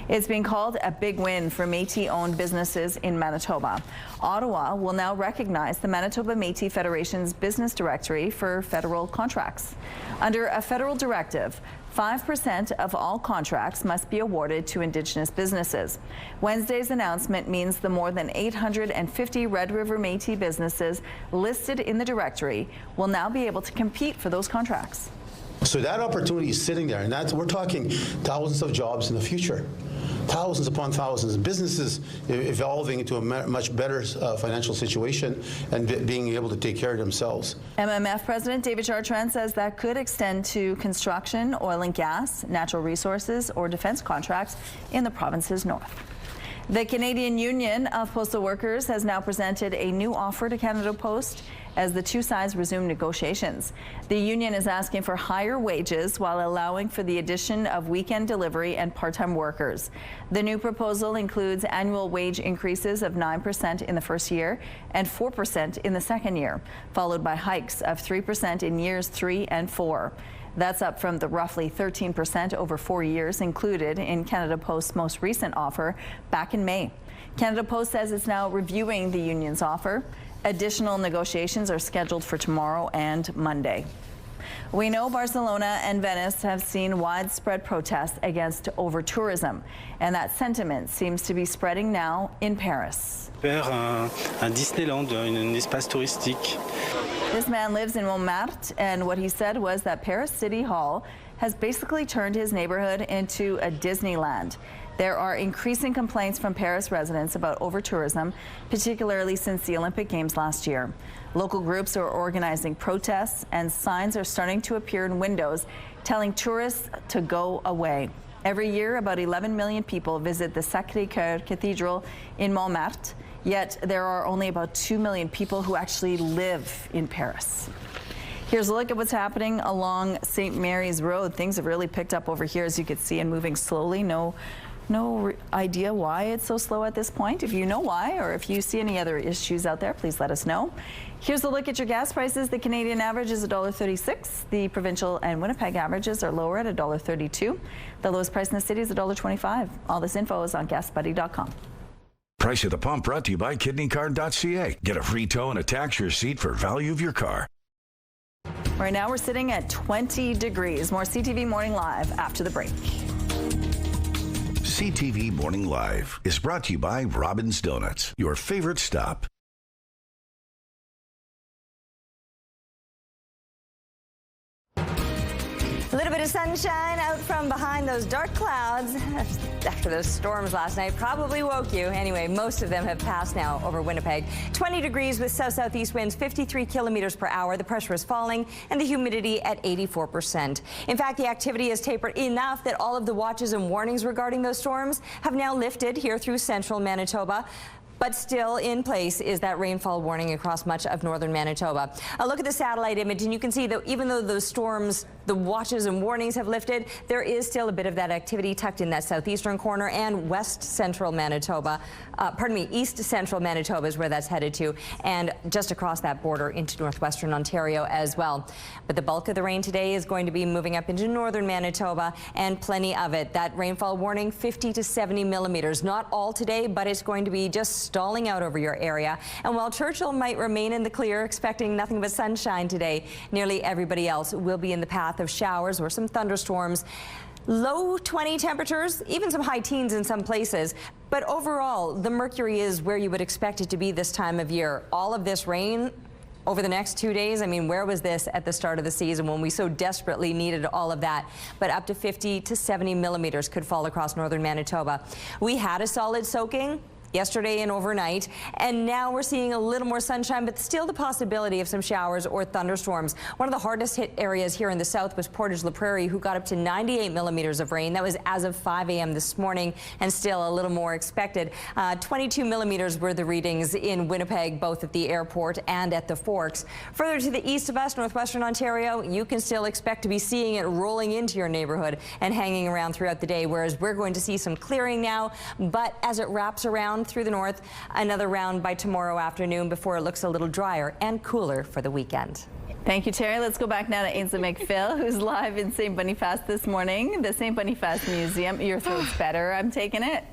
It's being called a big win for Métis-owned businesses in Manitoba. Ottawa will now recognize the Manitoba Métis Federation's business directory for federal contracts. Under a federal directive, 5% of all contracts must be awarded to Indigenous businesses. Wednesday's announcement means the more than 850 Red River Métis businesses listed in the directory will now be able to compete for those contracts. So that opportunity is sitting there, and we're talking thousands of jobs in the future. Thousands upon thousands, businesses evolving into a much better financial situation and being able to take care of themselves. MMF President David Chartrand says that could extend to construction, oil and gas, natural resources, or defense contracts in the province's north. The Canadian Union of Postal Workers has now presented a new offer to Canada Post as the 2 sides resume negotiations. The union is asking for higher wages while allowing for the addition of weekend delivery and part-time workers. The new proposal includes annual wage increases of 9% in the first year and 4% in the second year, followed by hikes of 3% in years 3 and 4. That's up from the roughly 13% over 4 years included in Canada Post's most recent offer back in May. Canada Post says it's now reviewing the union's offer. Additional negotiations are scheduled for tomorrow and Monday. We know Barcelona and Venice have seen widespread protests against over-tourism, and that sentiment seems to be spreading now in Paris. Un Disneyland, un espace touristique. This man lives in Montmartre, and what he said was that Paris City Hall has basically turned his neighborhood into a Disneyland. There are increasing complaints from Paris residents about over-tourism, particularly since the Olympic Games last year. Local groups are organizing protests, and signs are starting to appear in windows telling tourists to go away. Every year, about 11 million people visit the Sacré-Cœur Cathedral in Montmartre, yet there are only about 2 million people who actually live in Paris. Here's a look at what's happening along St. Mary's Road. Things have really picked up over here, as you can see, and moving slowly. No idea why it's so slow at this point. If you know why, or if you see any other issues out there, please let us know. Here's a look at your gas prices. The Canadian average is $1.36. The provincial and Winnipeg averages are lower at $1.32. The lowest price in the city is $1.25. All this info is on gasbuddy.com. Price at the pump brought to you by kidneycard.ca. Get a free tow and a tax receipt for value of your car. Right now we're sitting at 20 degrees. More CTV Morning Live after the break. CTV Morning Live is brought to you by Robin's Donuts, your favorite stop. A little bit of sunshine out from behind those dark clouds after those storms last night probably woke you. Anyway, most of them have passed now over Winnipeg. 20 degrees with south-southeast winds, 53 kilometers per hour. The pressure is falling and the humidity at 84%. In fact, the activity has tapered enough that all of the watches and warnings regarding those storms have now lifted here through central Manitoba. But still in place is that rainfall warning across much of northern Manitoba. A look at the satellite image, and you can see that even though those storms, the watches and warnings have lifted, there is still a bit of that activity tucked in that southeastern corner and west central Manitoba. East central Manitoba is where that's headed to, and just across that border into northwestern Ontario as well. But the bulk of the rain today is going to be moving up into northern Manitoba, and plenty of it. That rainfall warning, 50 to 70 millimeters. Not all today, but it's going to be just stalling out over your area. And while Churchill might remain in the clear, expecting nothing but sunshine today, nearly everybody else will be in the path of showers or some thunderstorms. Low 20 temperatures, even some high teens in some places. But overall, the mercury is where you would expect it to be this time of year. All of this rain over the next 2 days, I mean, where was this at the start of the season when we so desperately needed all of that? But up to 50 to 70 millimeters could fall across northern Manitoba. We had a solid soaking yesterday and overnight, and now we're seeing a little more sunshine, but still the possibility of some showers or thunderstorms. One of the hardest hit areas here in the south was Portage La Prairie, who got up to 98 millimeters of rain. That was as of 5 a.m. this morning, and still a little more expected. 22 millimeters were the readings in Winnipeg, both at the airport and at the Forks. Further to the east of us, northwestern Ontario, you can still expect to be seeing it rolling into your neighborhood and hanging around throughout the day, whereas we're going to see some clearing now, but as it wraps around through the north, another round by tomorrow afternoon before it looks a little drier and cooler for the weekend. Thank you, Terry. Let's go back now to Ainsley McPhail, who's live in St. Boniface this morning. The St. Boniface Museum. Your throat's better, I'm taking it.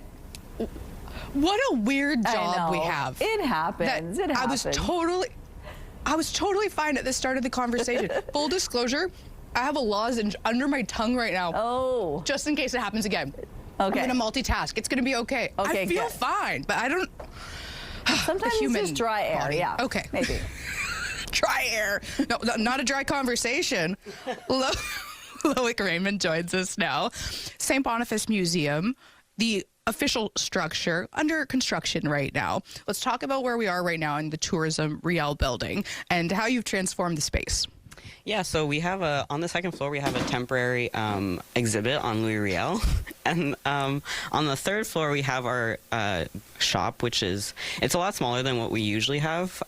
What a weird job we have. It happens. It happens. I was totally fine at the start of the conversation. Full disclosure, I have a lozenge under my tongue right now. Oh. Just in case it happens again. Okay. I'm going to multitask. It's going to be okay. I feel fine, but I don't. Sometimes it's just dry air. Body. Yeah. Okay. Maybe. Dry air. No, not a dry conversation. Loic Raymond joins us now. St. Boniface Museum, the official structure under construction right now. Let's talk about where we are right now in the Tourism Riel building and how you've transformed the space. Yeah, so we have on the second floor, we have a temporary exhibit on Louis Riel. And on the third floor, we have our shop, it's a lot smaller than what we usually have.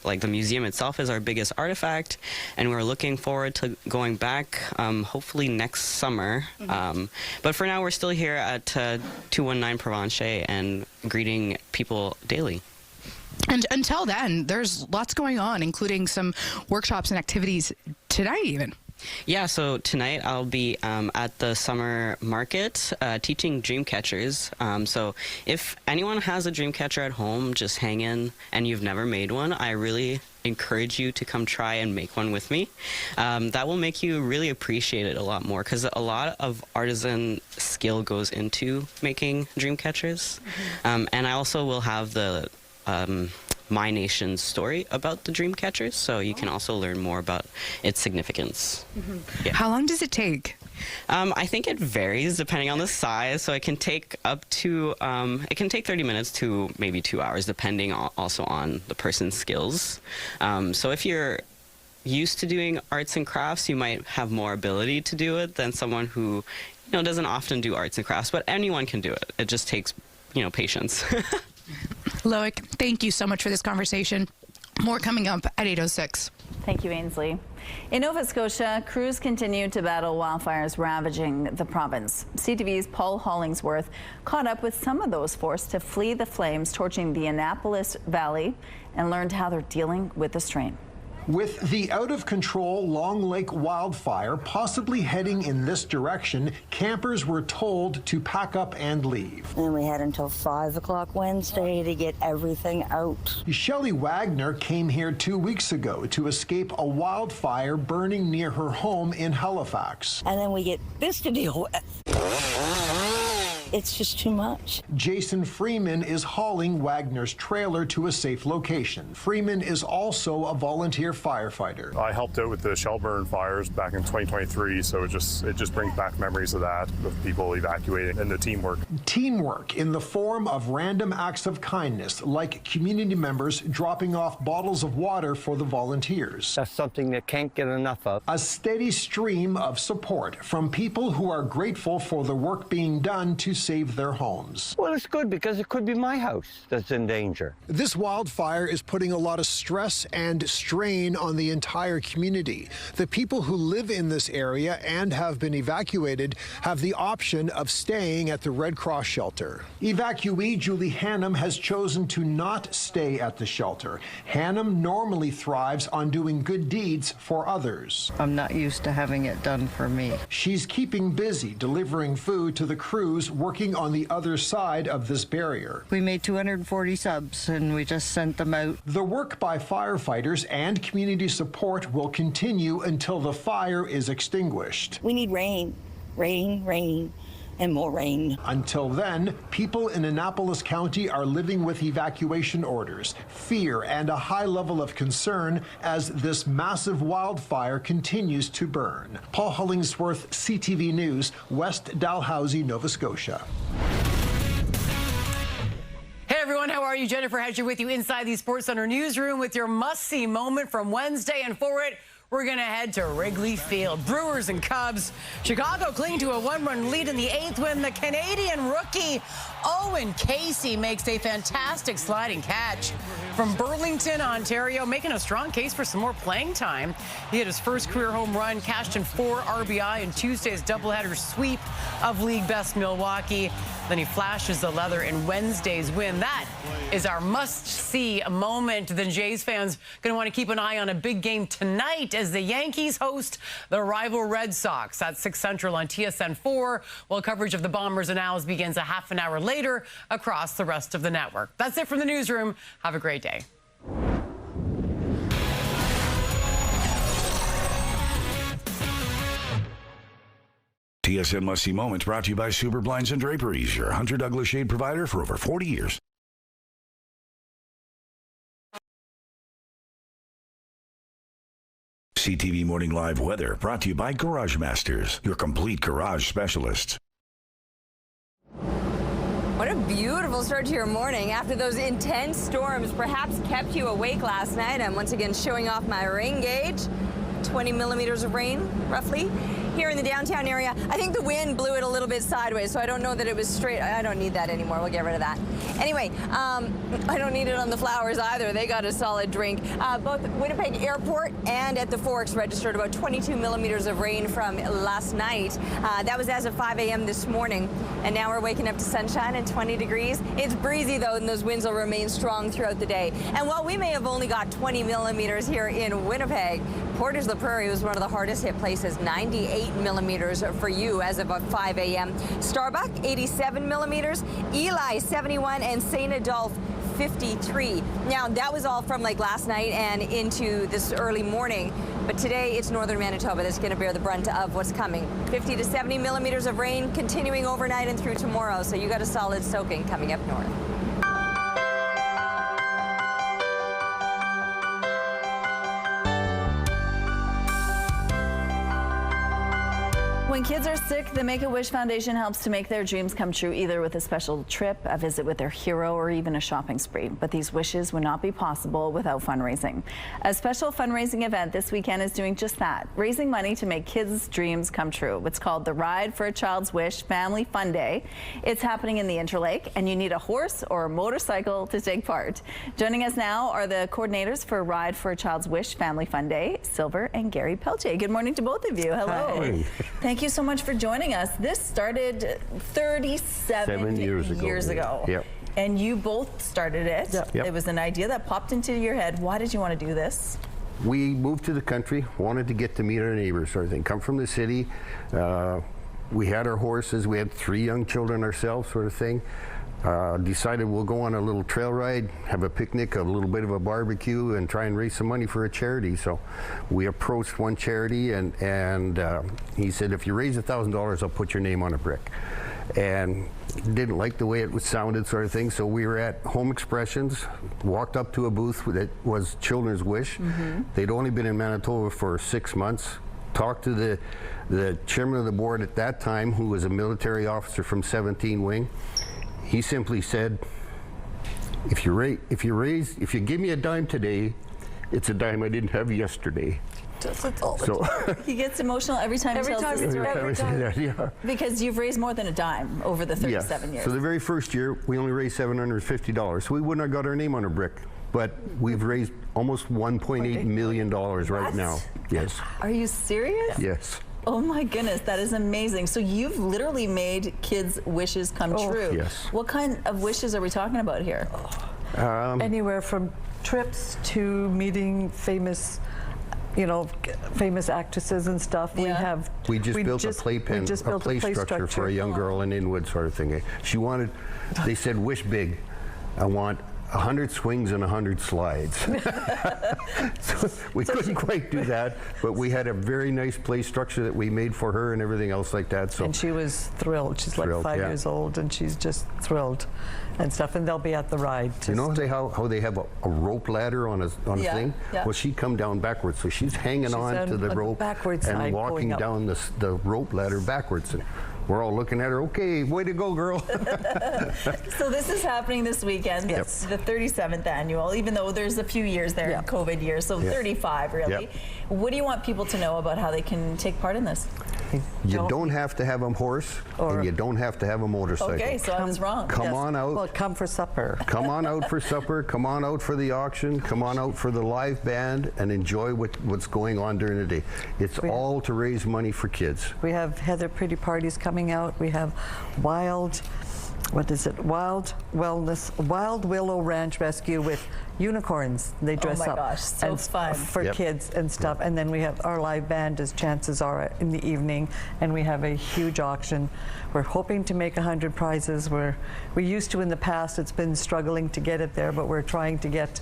Like the museum itself is our biggest artifact, and we're looking forward to going back, hopefully next summer. Mm-hmm. But for now, we're still here at 219 Provencher and greeting people daily. And until then, there's lots going on, including some workshops and activities tonight even. Yeah, so tonight I'll be at the summer market teaching dream catchers. So if anyone has a dream catcher at home, just hang in, and you've never made one, I really encourage you to come try and make one with me. That will make you really appreciate it a lot more, because a lot of artisan skill goes into making dream catchers. And I also will have the My Nation's story about the dream catchers, so you can also learn more about its significance. Yeah. How long does it take? I think it varies depending on the size, so it can take up to, it can take 30 minutes to maybe 2 hours, depending also on the person's skills. So if you're used to doing arts and crafts, you might have more ability to do it than someone who, doesn't often do arts and crafts, but anyone can do it. It just takes, patience. Loic, thank you so much for this conversation. More coming up at 8:06. Thank you, Ainsley. In Nova Scotia, crews continue to battle wildfires ravaging the province. CTV's Paul Hollingsworth caught up with some of those forced to flee the flames torching the Annapolis Valley and learned how they're dealing with the strain. With the out-of-control Long Lake wildfire possibly heading in this direction, campers were told to pack up and leave. And we had until 5 o'clock Wednesday to get everything out. Shelley Wagner came here 2 weeks ago to escape a wildfire burning near her home in Halifax. And then we get this to deal with. It's just too much. Jason Freeman is hauling Wagner's trailer to a safe location. Freeman is also a volunteer firefighter. I helped out with the Shelburne fires back in 2023, so it just brings back memories of that, of people evacuating, and the teamwork. Teamwork in the form of random acts of kindness, like community members dropping off bottles of water for the volunteers. That's something that can't get enough of. A steady stream of support from people who are grateful for the work being done to save their homes. Well, it's good because it could be my house that's in danger. This wildfire is putting a lot of stress and strain on the entire community. The people who live in this area and have been evacuated have the option of staying at the Red Cross shelter. Evacuee Julie Hannum has chosen to not stay at the shelter. Hannum normally thrives on doing good deeds for others. I'm not used to having it done for me. She's keeping busy delivering food to the crews working on the other side of this barrier. We made 240 subs and we just sent them out. The work by firefighters and community support will continue until the fire is extinguished. We need rain, rain, rain, and more rain. Until then, people in Annapolis County are living with evacuation orders, fear, and a high level of concern as this massive wildfire continues to burn. Paul Hollingsworth, CTV News, West Dalhousie, Nova Scotia. Hey everyone, how are you? Jennifer Hedger with you inside the Sports Center newsroom with your must-see moment from Wednesday, and for it, we're going to head to Wrigley Field. Brewers and Cubs. Chicago cling to a 1-run lead in the 8th when the Canadian rookie Owen Casey makes a fantastic sliding catch from Burlington, Ontario, making a strong case for some more playing time. He hit his first career home run, cashed in 4 RBI in Tuesday's doubleheader sweep of league best Milwaukee. Then he flashes the leather in Wednesday's win. That is our must-see moment. Then Jays fans going to want to keep an eye on a big game tonight as the Yankees host the rival Red Sox at 6 Central on TSN4, while coverage of the Bombers and Owls begins a half an hour later across the rest of the network. That's it from the newsroom. Have a great day. TSN Must-See Moments brought to you by Super Blinds and Draperies, your Hunter Douglas shade provider for over 40 years. CTV Morning Live Weather brought to you by Garage Masters, your complete garage specialists. What a beautiful start to your morning. After those intense storms perhaps kept you awake last night, I'm once again showing off my rain gauge. 20 millimeters of rain, roughly, here in the downtown area. I think the wind blew it a little bit sideways, so I don't know that it was straight. I don't need that anymore. We'll get rid of that. Anyway, I don't need it on the flowers either. They got a solid drink. Both Winnipeg Airport and at the Forks registered about 22 millimeters of rain from last night. That was as of 5 a.m. this morning, and now we're waking up to sunshine and 20 degrees. It's breezy, though, and those winds will remain strong throughout the day. And while we may have only got 20 millimeters here in Winnipeg, Portage la Prairie was one of the hardest hit places, 98 millimeters for you as of 5 a.m. Starbuck, 87 millimeters, Eli, 71, and St. Adolphe, 53. Now, that was all from like last night and into this early morning. But today, it's northern Manitoba that's going to bear the brunt of what's coming. 50 to 70 millimeters of rain continuing overnight and through tomorrow. So you got a solid soaking coming up north. When kids are sick, the Make-A-Wish Foundation helps to make their dreams come true, either with a special trip, a visit with their hero, or even a shopping spree. But these wishes would not be possible without fundraising. A special fundraising event this weekend is doing just that, raising money to make kids' dreams come true. It's called the Ride for a Child's Wish Family Fun Day. It's happening in the Interlake, and you need a horse or a motorcycle to take part. Joining us now are the coordinators for Ride for a Child's Wish Family Fun Day, Silver and Gary Peltier. Good morning to both of you. Hello. Hi. Thank you so much for joining us. This started 37 years ago. Yep. And you both started it. Yep. It was an idea that popped into your head. Why did you want to do this? We moved to the country, wanted to get to meet our neighbors, sort of thing. Come from the city. We had our horses. We had 3 young children ourselves, sort of thing. Decided we'll go on a little trail ride, have a picnic, a little bit of a barbecue, and try and raise some money for a charity. So we approached one charity, and he said, if you raise $1,000, I'll put your name on a brick. And didn't like the way it sounded, sort of thing. So we were at Home Expressions, walked up to a booth that was Children's Wish. They'd only been in Manitoba for 6 months. Talked to the chairman of the board at that time, who was a military officer from 17 Wing. He simply said, if you give me a dime today, it's a dime I didn't have yesterday. So he gets emotional every time he tells the story. Every time. Yeah. Because you've raised more than a dime over the 37 years. So the very first year, we only raised $750. So we wouldn't have got our name on a brick. But we've raised almost $1.8 million right now. Yes. Are you serious? Yes. Oh my goodness, that is amazing. So you've literally made kids' wishes come true. Yes. What kind of wishes are we talking about here? Anywhere from trips to meeting famous, famous actresses and stuff. Yeah. We just built a play structure for a young girl in Inwood, sort of thing. She wanted, they said, wish big. I want 100 swings and 100 slides. So we couldn't quite do that, but we had a very nice play structure that we made for her and everything else like that. So and she was thrilled. She's like 5 years old, and she's just thrilled and stuff. And they'll be at the ride. You know how they have a rope ladder on a thing? Yeah. Well, she'd come down backwards, so she's hanging on to the rope and walking down the rope ladder backwards. And we're all looking at her, okay, way to go, girl. So this is happening this weekend. Yep. It's the 37th annual, even though there's a few years there in COVID years, so 35 really. Yep. What do you want people to know about how they can take part in this? You don't have to have a horse, and you don't have to have a motorcycle. Okay, so I was wrong. Come on out. Well, come for supper. Come on out for supper. Come on out for the auction. Come on out for the live band and enjoy what's going on during the day. It's all to raise money for kids. We have Heather Pretty Parties coming out. We have Wild Willow Ranch Rescue with unicorns. They dress up. Oh my gosh, so fun. For kids and stuff. And then we have our live band, as chances are, in the evening, and we have a huge auction. We're hoping to make 100 prizes. We used to in the past. It's been struggling to get it there, but we're trying to get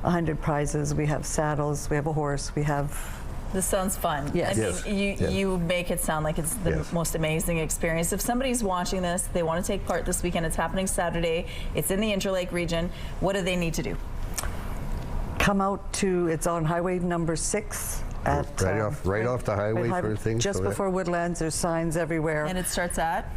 100 prizes. We have saddles. We have a horse. We have. This sounds fun. Yes. I mean, you make it sound like it's the most amazing experience. If somebody's watching this, they want to take part this weekend. It's happening Saturday. It's in the Interlake region. What do they need to do? Come out to, it's on highway number 6. Right off the highway sort of thing. Just before Woodlands, there's signs everywhere. And it starts at?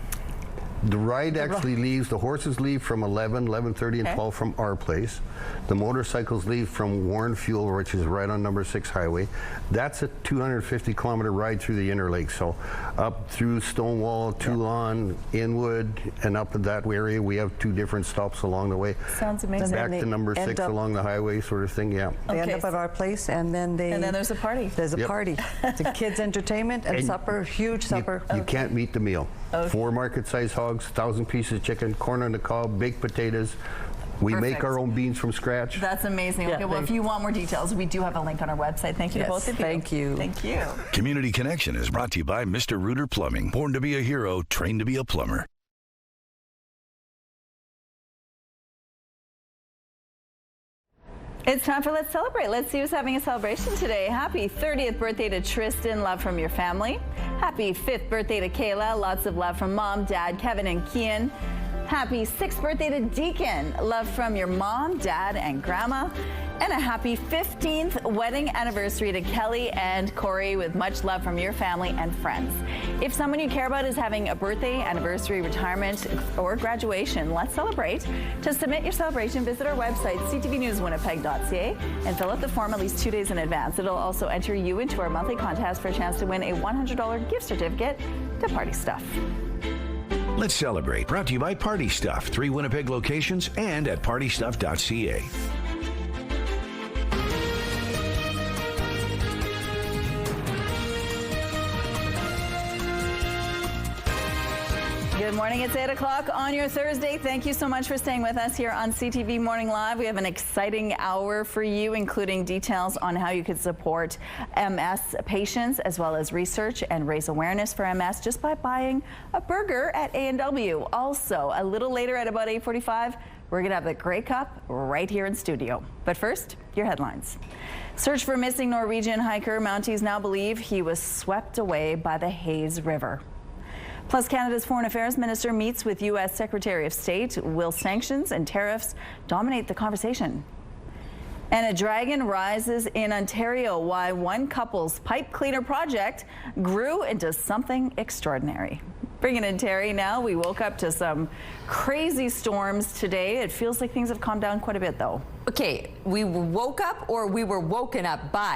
The ride actually leaves, the horses leave from 11, 11:30 and 12 from our place. The motorcycles leave from Warren Fuel, which is right on number 6 highway. That's a 250-kilometer ride through the Interlake. So up through Stonewall, Toulon, Inwood, and up in that area. We have 2 different stops along the way. Sounds amazing. Back to number 6 along the highway sort of thing, yeah. They end up at our place, and then there's a party. There's a party. It's a kids' entertainment and supper, huge supper. You can't meet the meal. Okay. 4 market-sized hogs, 1,000 pieces of chicken, corn on the cob, baked potatoes, We Perfect. make our own beans from scratch. That's amazing. Okay, well, if you want more details, we do have a link on our website. Thank you to both of you. Thank you. Thank you. Community Connection is brought to you by Mr. Reuter Plumbing. Born to be a hero, trained to be a plumber. It's time for Let's Celebrate. Let's see who's having a celebration today. Happy 30th birthday to Tristan. Love from your family. Happy 5th birthday to Kayla. Lots of love from Mom, Dad, Kevin, and Kian. Happy 6th birthday to Deacon. Love from your mom, dad, and grandma. And a happy 15th wedding anniversary to Kelly and Corey, with much love from your family and friends. If someone you care about is having a birthday, anniversary, retirement, or graduation, let's celebrate. To submit your celebration, visit our website, ctvnewswinnipeg.ca, and fill out the form at least 2 days in advance. It'll also enter you into our monthly contest for a chance to win a $100 gift certificate to Party Stuff. Let's Celebrate, brought to you by Party Stuff, 3 Winnipeg locations and at partystuff.ca. Good morning. It's 8 o'clock on your Thursday. Thank you so much for staying with us here on CTV Morning Live. We have an exciting hour for you, including details on how you could support MS patients, as well as research and raise awareness for MS just by buying a burger at A&W. Also, a little later at about 8:45, we're going to have the Grey Cup right here in studio. But first, your headlines. Search for missing Norwegian hiker. Mounties now believe he was swept away by the Hayes River. Plus, Canada's Foreign Affairs Minister meets with U.S. Secretary of State. Will sanctions and tariffs dominate the conversation? And a dragon rises in Ontario. Why one couple's pipe cleaner project grew into something extraordinary. Bringing in Terry now. We woke up to some crazy storms today. It feels like things have calmed down quite a bit, though. Okay, we woke up or we were woken up by?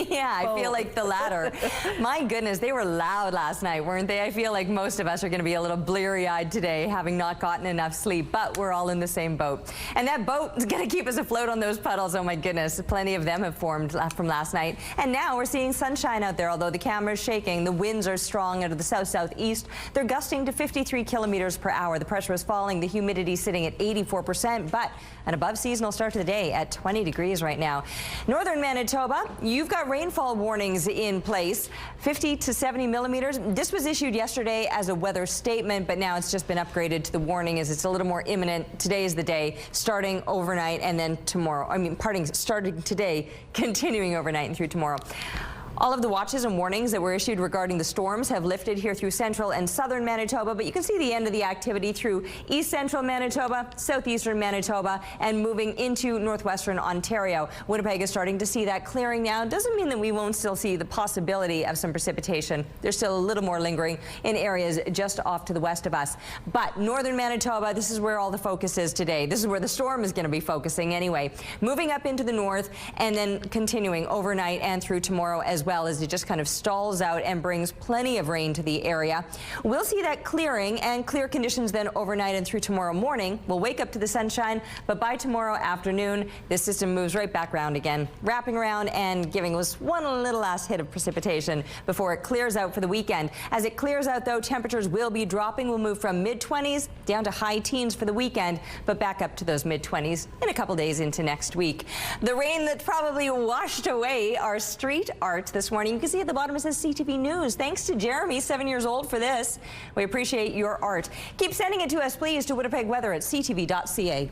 Yeah, I feel like the latter. My goodness, they were loud last night, weren't they? I feel like most of us are going to be a little bleary-eyed today, having not gotten enough sleep, but we're all in the same boat. And that boat is going to keep us afloat on those puddles. Oh my goodness, plenty of them have formed from last night. And now we're seeing sunshine out there, although the camera's shaking. The winds are strong out of the south-southeast. They're gusting to 53 kilometers per hour. The pressure is falling, the humidity sitting at 84%, but an above seasonal start to the day at 20 degrees right now. Northern Manitoba, you've got rainfall warnings in place, 50 to 70 millimeters. This was issued yesterday as a weather statement, but now it's just been upgraded to the warning as it's a little more imminent. Today is the day, starting overnight and then tomorrow. Starting today, continuing overnight and through tomorrow. All of the watches and warnings that were issued regarding the storms have lifted here through central and southern Manitoba, but you can see the end of the activity through east central Manitoba, southeastern Manitoba, and moving into northwestern Ontario. Winnipeg is starting to see that clearing now. Doesn't mean that we won't still see the possibility of some precipitation. There's still a little more lingering in areas just off to the west of us. But northern Manitoba, this is where all the focus is today. This is where the storm is going to be focusing anyway. Moving up into the north and then continuing overnight and through tomorrow as well, as it just kind of stalls out and brings plenty of rain to the area. We'll see that clearing and clear conditions then overnight and through tomorrow morning. We'll wake up to the sunshine, but by tomorrow afternoon, this system moves right back around again, wrapping around and giving us one little last hit of precipitation before it clears out for the weekend. As it clears out, though, temperatures will be dropping. We'll move from mid-20s down to high teens for the weekend, but back up to those mid-20s in a couple days into next week. The rain that probably washed away our street art this morning. You can see at the bottom it says CTV News. Thanks to Jeremy, 7 years old, for this. We appreciate your art. Keep sending it to us, please, to Winnipeg Weather at ctv.ca.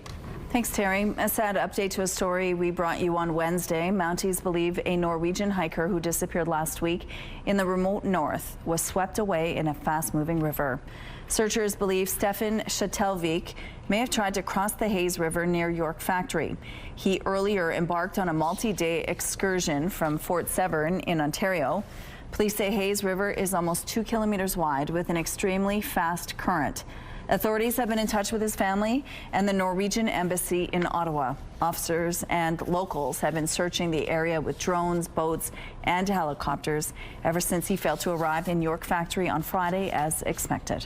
Thanks, Terry. A sad update to a story we brought you on Wednesday. Mounties believe a Norwegian hiker who disappeared last week in the remote north was swept away in a fast-moving river. Searchers believe Stefan Chatelvik may have tried to cross the Hayes River near York Factory. He earlier embarked on a multi-day excursion from Fort Severn in Ontario. Police say Hayes River is almost 2 kilometers wide with an extremely fast current. Authorities have been in touch with his family and the Norwegian embassy in Ottawa. Officers and locals have been searching the area with drones, boats, and helicopters ever since he failed to arrive in York Factory on Friday as expected.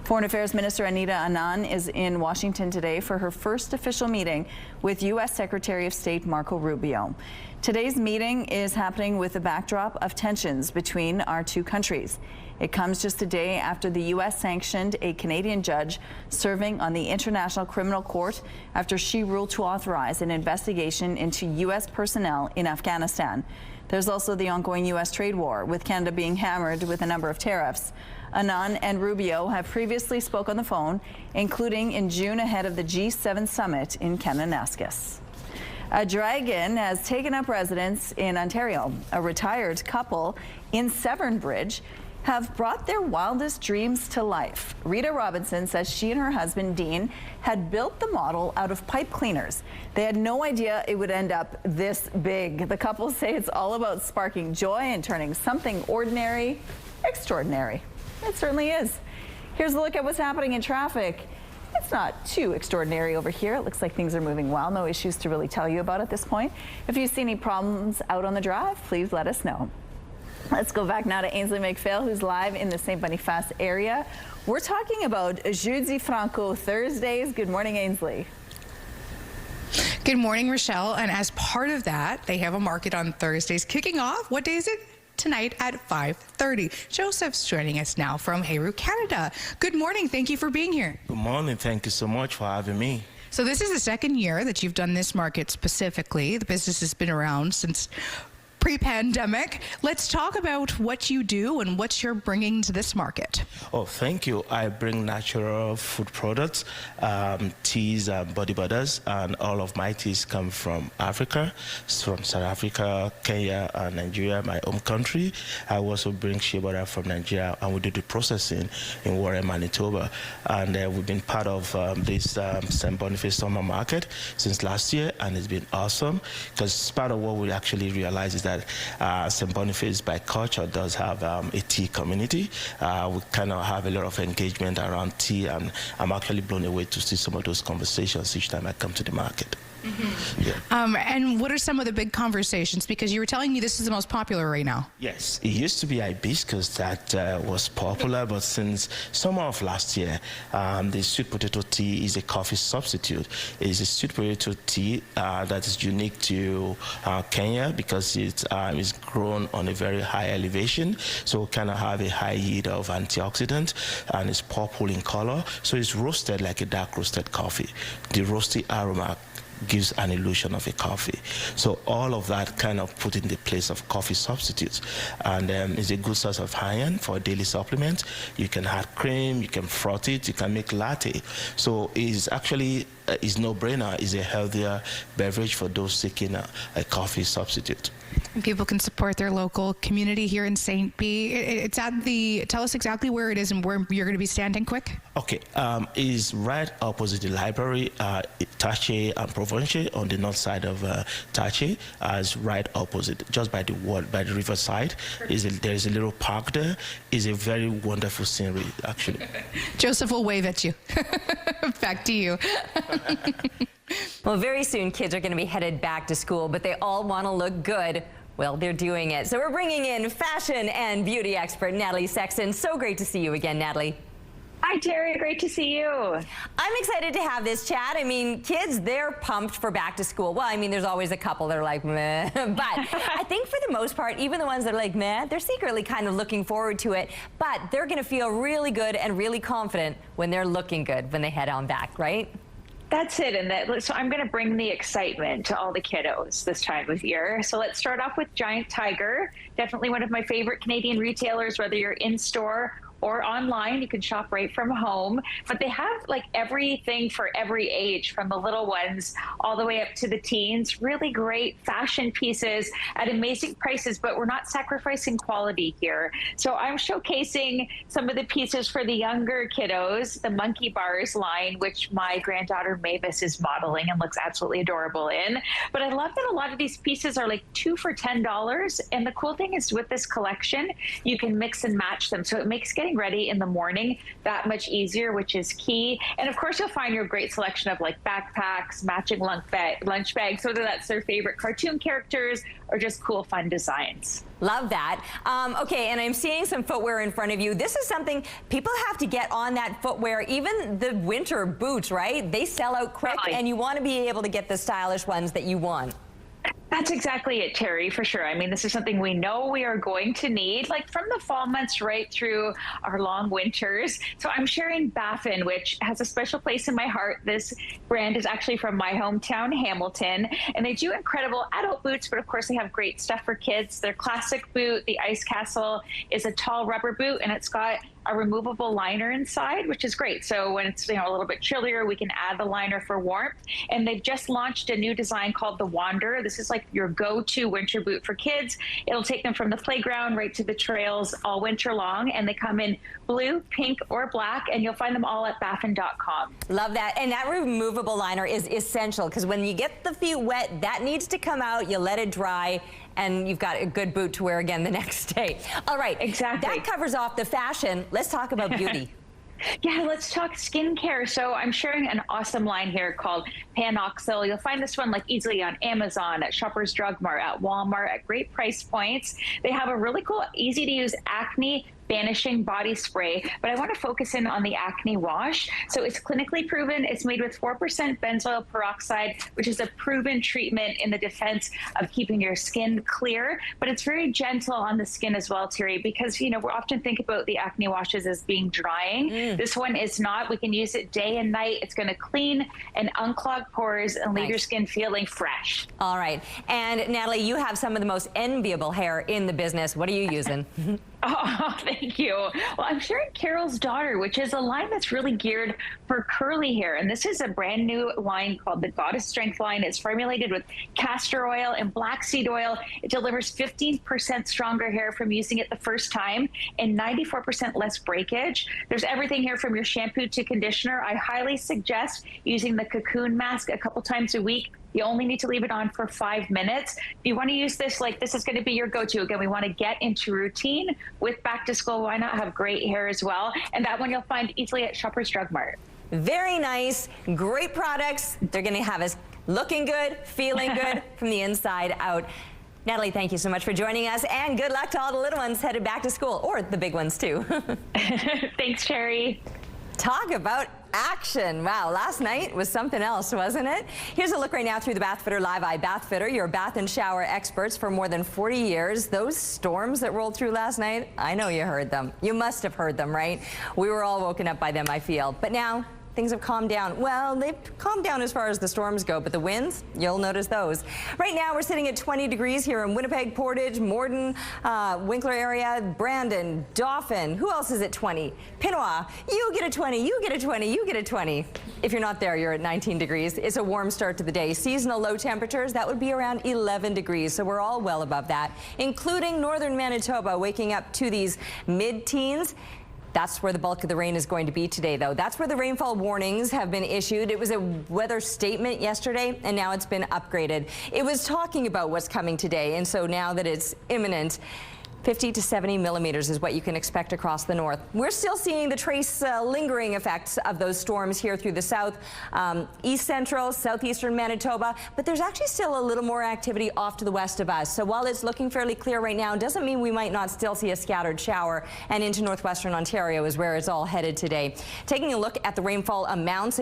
Foreign Affairs Minister Anita Anand is in Washington today for her first official meeting with U.S. Secretary of State Marco Rubio. Today's meeting is happening with the backdrop of tensions between our two countries. It comes just a day after the U.S. sanctioned a Canadian judge serving on the International Criminal Court after she ruled to authorize an investigation into U.S. personnel in Afghanistan. There's also the ongoing U.S. trade war, with Canada being hammered with a number of tariffs. Anand and Rubio have previously spoke on the phone, including in June ahead of the G7 summit in Kananaskis. A dragon has taken up residence in Ontario. A retired couple in Severn Bridge have brought their wildest dreams to life. Rita Robinson says she and her husband, Dean, had built the model out of pipe cleaners. They had no idea it would end up this big. The couple say it's all about sparking joy and turning something ordinary extraordinary. It certainly is. Here's a look at what's happening in traffic. It's not too extraordinary over here. It looks like things are moving well. No issues to really tell you about at this point. If you see any problems out on the drive, please let us know. Let's go back now to Ainsley McPhail, who's live in the St. Boniface area. We're talking about Jeudi Franco Thursdays. Good morning, Ainsley. Good morning, Rochelle. And as part of that, they have a market on Thursdays kicking off. What day is it? Tonight at 5:30. Joseph's joining us now from Haru, Canada. Good morning. Thank you for being here. Good morning. Thank you so much for having me. So this is the second year that you've done this market specifically. The business has been around since pre-pandemic. Let's talk about what you do and what you're bringing to this market. Oh, thank you. I bring natural food products, teas and body butters, and all of my teas come from Africa, from South Africa, Kenya, and Nigeria, my home country. I also bring shea butter from Nigeria, and we do the processing in Warren, Manitoba. And we've been part of this St. Boniface summer market since last year, and it's been awesome because part of what we actually realize is that St. Boniface by culture does have a tea community. We kind of have a lot of engagement around tea, and I'm actually blown away to see some of those conversations each time I come to the market. Mm-hmm. Yeah. And what are some of the big conversations? Because you were telling me this is the most popular right now. Yes, it used to be hibiscus that was popular, but since summer of last year, the sweet potato tea is a coffee substitute. It's a sweet potato tea that is unique to Kenya because it is grown on a very high elevation, so it kind of have a high yield of antioxidant, and it's purple in color, so it's roasted like a dark roasted coffee. The roasty aroma gives an illusion of a coffee. So all of that kind of put in the place of coffee substitutes, and it's a good source of iron for a daily supplement. You can add cream, you can froth it, you can make latte. So it's actually is no-brainer. Is a healthier beverage for those seeking a coffee substitute. And people can support their local community here in St. B. It's at the, tell us exactly where it is and where you're going to be standing quick. Okay, it's right opposite the library, Taché and Provencher on the north side of Taché, is right opposite, just by the wall, by the riverside. There's a little park there. It's a very wonderful scenery, actually. Joseph will wave at you. Back to you. Well, very soon kids are going to be headed back to school, but they all want to look good. Well, they're doing it. So we're bringing in fashion and beauty expert Natalie Sexton. So great to see you again, Natalie. Hi, Terry. Great to see you. I'm excited to have this chat. I mean, kids, they're pumped for back to school. Well, I mean, there's always a couple that are like, meh. But I think for the most part, even the ones that are like, meh, they're secretly kind of looking forward to it. But they're going to feel really good and really confident when they're looking good when they head on back, right? That's it. And so I'm going to bring the excitement to all the kiddos this time of year. So let's start off with Giant Tiger. Definitely one of my favorite Canadian retailers, whether you're in store or online. You can shop right from home. But they have like everything for every age, from the little ones all the way up to the teens. Really great fashion pieces at amazing prices, but we're not sacrificing quality here. So I'm showcasing some of the pieces for the younger kiddos, the Monkey Bars line, which my granddaughter Mavis is modeling and looks absolutely adorable in. But I love that a lot of these pieces are like 2 for $10. And the cool thing is with this collection, you can mix and match them. So it makes getting ready in the morning that much easier, which is key. And of course, you'll find your great selection of like backpacks, matching lunch bags, whether that's their favorite cartoon characters or just cool, fun designs. Love that. Okay, and I'm seeing some footwear in front of you. This is something people have to get on that footwear, even the winter boots, right? They sell out quick, and you want to be able to get the stylish ones that you want. That's exactly it, Terry, for sure. I mean, this is something we know we are going to need, like from the fall months right through our long winters. So I'm sharing Baffin, which has a special place in my heart. This brand is actually from my hometown, Hamilton, and they do incredible adult boots, but of course they have great stuff for kids. Their classic boot, the Ice Castle, is a tall rubber boot, and it's got a removable liner inside, which is great. So when it's, a little bit chillier, we can add the liner for warmth. And they've just launched a new design called the Wander. This is like your go-to winter boot for kids. It'll take them from the playground right to the trails all winter long. And they come in blue, pink, or black, and you'll find them all at baffin.com. Love that. And that removable liner is essential because when you get the feet wet, that needs to come out. You let it dry, and you've got a good boot to wear again the next day. All right. Exactly. That covers off the fashion. Let's talk about beauty. Yeah, let's talk skincare. So I'm sharing an awesome line here called Panoxyl. You'll find this one like easily on Amazon, at Shoppers Drug Mart, at Walmart, at great price points. They have a really cool, easy to use acne banishing body spray, but I want to focus in on the acne wash. So it's clinically proven. It's made with 4% benzoyl peroxide, which is a proven treatment in the defense of keeping your skin clear, but it's very gentle on the skin as well, Terry, because, we often think about the acne washes as being drying. This one is not. We can use it day and night. It's going to clean and unclog pores and leave your skin feeling fresh. All right. And Natalie, you have some of the most enviable hair in the business. What are you using? Oh, thank you. Well, I'm sharing Carol's Daughter, which is a line that's really geared for curly hair. And this is a brand new line called the Goddess Strength line. It's formulated with castor oil and black seed oil. It delivers 15% stronger hair from using it the first time and 94% less breakage. There's everything here from your shampoo to conditioner. I highly suggest using the cocoon mask a couple times a week. You only need to leave it on for 5 minutes. If you want to use this, this is going to be your go-to. Again, we want to get into routine with back to school. Why not have great hair as well? And that one you'll find easily at Shoppers Drug Mart. Very nice. Great products. They're going to have us looking good, feeling good from the inside out. Natalie, thank you so much for joining us, and good luck to all the little ones headed back to school, or the big ones too. Thanks, Cherry. Talk about action. Wow, last night was something else, wasn't it? Here's a look right now through the Bathfitter Live Eye. Bathfitter, your bath and shower experts for more than 40 years. Those storms that rolled through last night, I know you heard them. You must have heard them, right? We were all woken up by them, I feel. But now things have calmed down. Well, they've calmed down as far as the storms go, but the winds, you'll notice those. Right now, we're sitting at 20 degrees here in Winnipeg, Portage, Morden, Winkler area, Brandon, Dauphin. Who else is at 20? Pinois. You get a 20, you get a 20, you get a 20. If you're not there, you're at 19 degrees. It's a warm start to the day. Seasonal low temperatures, that would be around 11 degrees, so we're all well above that, including northern Manitoba, waking up to these mid-teens. That's where the bulk of the rain is going to be today, though. That's where the rainfall warnings have been issued. It was a weather statement yesterday, and now it's been upgraded. It was talking about what's coming today, and so now that it's imminent, 50 to 70 millimeters is what you can expect across the north. We're still seeing the trace lingering effects of those storms here through the south, east central, southeastern Manitoba, but there's actually still a little more activity off to the west of us. So while it's looking fairly clear right now, it doesn't mean we might not still see a scattered shower, and into northwestern Ontario is where it's all headed today. Taking a look at the rainfall amounts,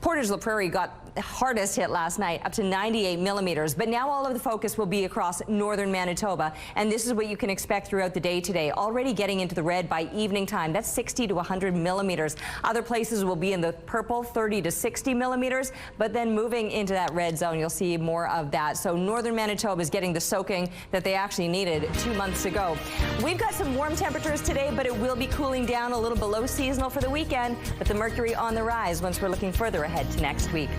Portage-La Prairie got the hardest hit last night, up to 98 millimeters, but now all of the focus will be across northern Manitoba, and this is what you can expect throughout the day today. Already getting into the red by evening time. That's 60 to 100 millimeters. Other places will be in the purple, 30 to 60 millimeters, but then moving into that red zone, you'll see more of that. So northern Manitoba is getting the soaking that they actually needed 2 months ago. We've got some warm temperatures today, but it will be cooling down a little below seasonal for the weekend, but the mercury on the rise once we're looking further ahead to next week.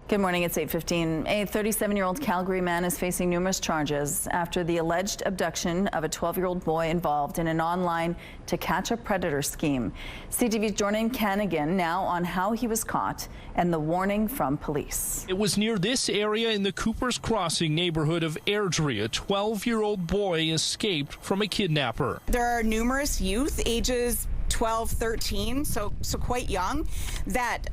Good morning, it's 8:15. A 37-year-old Calgary man is facing numerous charges after the alleged abduction of a 12-year-old boy involved in an online to-catch-a-predator scheme. CTV's Jordan Canagan now on how he was caught and the warning from police. It was near this area in the Cooper's Crossing neighborhood of Airdrie. A 12-year-old boy escaped from a kidnapper. There are numerous youth, ages 12, 13, so quite young, that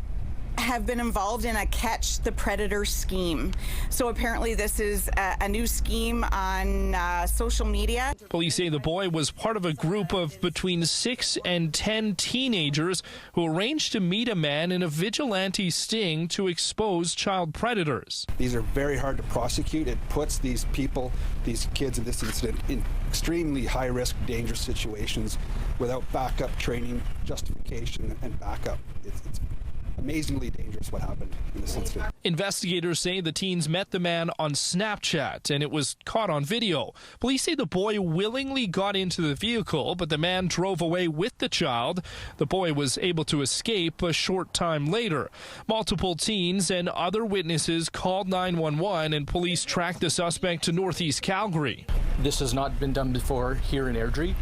have been involved in a catch the predator scheme. So apparently this is a new scheme on social media. Police say the boy was part of a group of between 6 and 10 teenagers who arranged to meet a man in a vigilante sting to expose child predators. These are very hard to prosecute. It puts these people, these kids in this incident, in extremely high-risk, dangerous situations without backup training, justification, and backup. It's amazingly dangerous what happened in this incident. Investigators say the teens met the man on Snapchat and it was caught on video. Police say the boy willingly got into the vehicle, but the man drove away with the child. The boy was able to escape a short time later. Multiple teens and other witnesses called 911 and police tracked the suspect to northeast Calgary. This has not been done before here in Airdrie.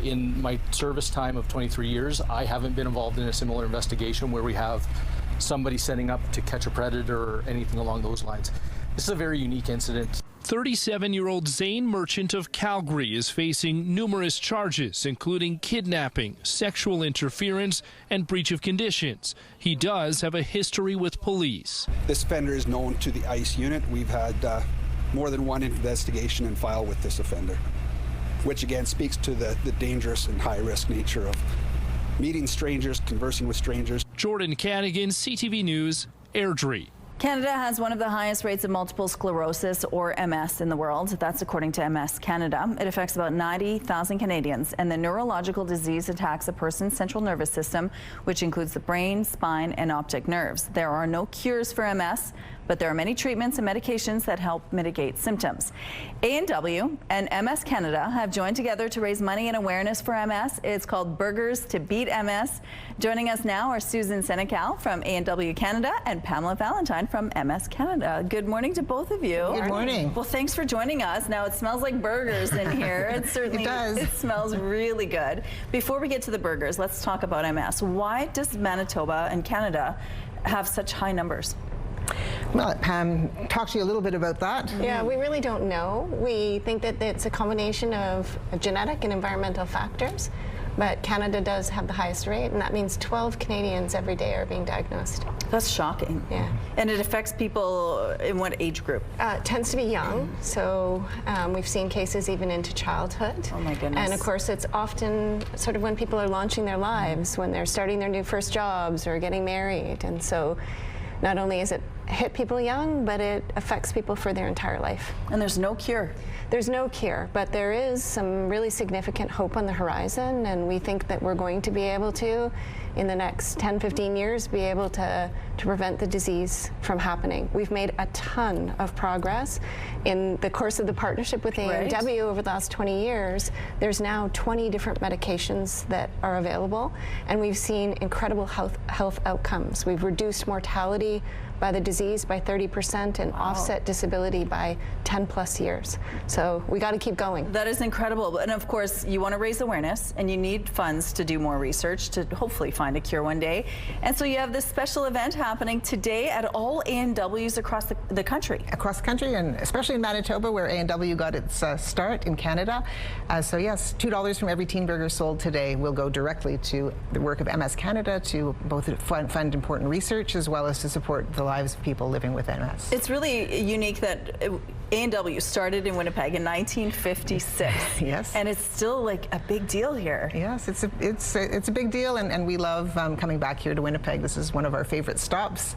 In my service time of 23 years, I haven't been involved in a similar investigation where we have somebody setting up to catch a predator or anything along those lines. This is a very unique incident. 37-year-old Zane Merchant of Calgary is facing numerous charges, including kidnapping, sexual interference, and breach of conditions. He does have a history with police. This offender is known to the ICE unit. We've had more than one investigation and file with this offender, which again speaks to the dangerous and high-risk nature of meeting strangers, conversing with strangers. Jordan Canigan, CTV News, Airdrie. Canada has one of the highest rates of multiple sclerosis, or MS, in the world. That's according to MS Canada. It affects about 90,000 Canadians, and the neurological disease attacks a person's central nervous system, which includes the brain, spine, and optic nerves. There are no cures for MS, but there are many treatments and medications that help mitigate symptoms. A&W and MS Canada have joined together to raise money and awareness for MS. It's called Burgers to Beat MS. Joining us now are Susan Senecal from A&W Canada and Pamela Valentine from MS Canada. Good morning to both of you. Good morning. Well, thanks for joining us. Now, it smells like burgers in here. It certainly does. It smells really good. Before we get to the burgers, let's talk about MS. Why does Manitoba and Canada have such high numbers? Well, Pam, talk to you a little bit about that. Yeah, we really don't know. We think that it's a combination of genetic and environmental factors, but Canada does have the highest rate, and that means 12 Canadians every day are being diagnosed. That's shocking. Yeah. And it affects people in what age group? It tends to be young, so we've seen cases even into childhood. Oh my goodness. And of course, it's often sort of when people are launching their lives, when they're starting their new first jobs or getting married, and so not only is it hit people young, but it affects people for their entire life. And there's no cure? There's no cure, but there is some really significant hope on the horizon, and we think that we're going to be able to, in the next 10, 15 years, be able to prevent the disease from happening. We've made a ton of progress. In the course of the partnership with A&W over the last 20 years, there's now 20 different medications that are available, and we've seen incredible health outcomes. We've reduced mortality by the disease by 30% and offset disability by 10 plus years. So we got to keep going. That is incredible. And of course, you want to raise awareness and you need funds to do more research to hopefully find a cure one day. And so you have this special event happening today at all A&Ws across the country. Across the country, and especially in Manitoba, where A&W got its start in Canada. So yes, $2 from every teen burger sold today will go directly to the work of MS Canada to both fund important research as well as to support the lives of people living with MS. It's really unique that A&W started in Winnipeg in 1956. Yes. And it's still like a big deal here. Yes, it's a big deal, and we love coming back here to Winnipeg. This is one of our favorite stops.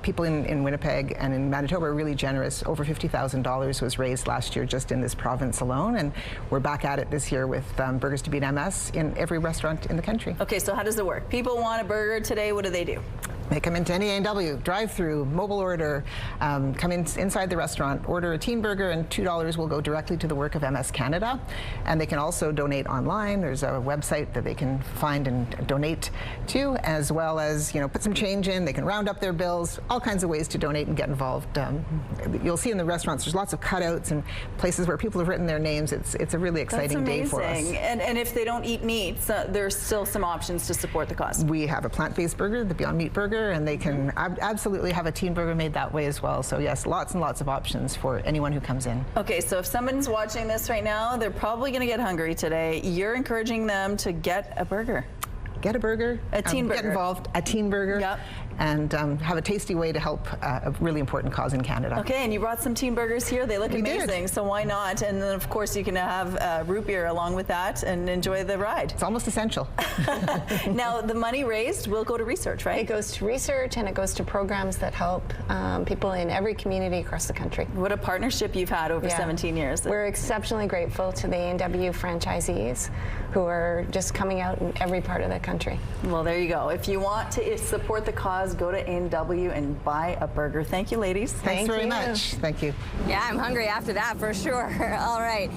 People in Winnipeg and in Manitoba are really generous. Over $50,000 was raised last year just in this province alone, and we're back at it this year with Burgers to Beat MS in every restaurant in the country. Okay, so how does it work? People want a burger today, what do they do? They come into any A&W, drive-through, mobile order, come inside the restaurant, order a teen burger, and $2 will go directly to the work of MS Canada. And they can also donate online. There's a website that they can find and donate to, as well as, put some change in. They can round up their bills, all kinds of ways to donate and get involved. You'll see in the restaurants, there's lots of cutouts and places where people have written their names. It's a really exciting day for us. And if they don't eat meat, there's still some options to support the cause. We have a plant-based burger, the Beyond Meat burger, and they can absolutely have a teen burger made that way as well. So yes, lots and lots of options for anyone who comes in. Okay, so if someone's watching this right now, they're probably going to get hungry today. You're encouraging them to get a burger. Get a burger. A teen burger. Get involved. A teen burger. Yep. and have a tasty way to help a really important cause in Canada. Okay, and you brought some team burgers here. They look We did. amazing, so why not? And then, of course, you can have root beer along with that and enjoy the ride. It's almost essential. Now, the money raised will go to research, right? It goes to research and it goes to programs that help people in every community across the country. What a partnership you've had over 17 years. We're exceptionally grateful to the A&W franchisees who are just coming out in every part of the country. Well, there you go. If you want to support the cause, go to A&W and buy a burger. Thank you, ladies. Thanks very much. Thank you. Yeah, I'm hungry after that for sure. All right.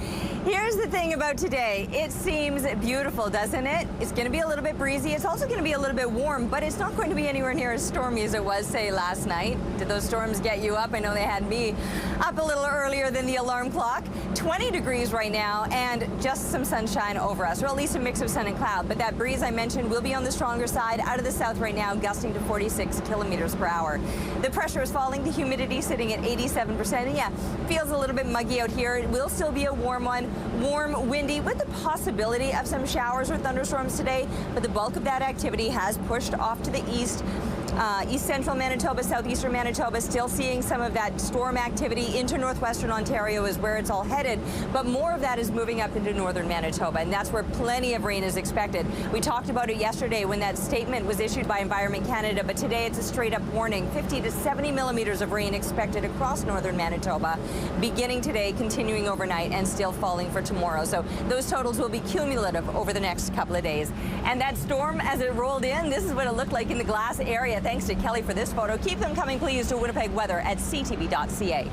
Here's the thing about today. It seems beautiful, doesn't it? It's going to be a little bit breezy. It's also going to be a little bit warm, but it's not going to be anywhere near as stormy as it was, say, last night. Did those storms get you up? I know they had me up a little earlier than the alarm clock. 20 degrees right now and just some sunshine over us, or at least a mix of sun and cloud. But that breeze I mentioned will be on the stronger side out of the south right now, gusting to 46 kilometers per hour. The pressure is falling, the humidity sitting at 87%. And yeah, feels a little bit muggy out here. It will still be a warm one, warm, windy, with the possibility of some showers or thunderstorms today. But the bulk of that activity has pushed off to the east. East central Manitoba, southeastern Manitoba, still seeing some of that storm activity into northwestern Ontario is where it's all headed. But more of that is moving up into northern Manitoba, and that's where plenty of rain is expected. We talked about it yesterday when that statement was issued by Environment Canada, but today it's a straight up warning. 50 to 70 millimeters of rain expected across northern Manitoba, beginning today, continuing overnight, and still falling for tomorrow. So those totals will be cumulative over the next couple of days. And that storm, as it rolled in, this is what it looked like in the Glass area. Thanks to Kelly for this photo. Keep them coming, please, to Winnipeg weather at ctv.ca.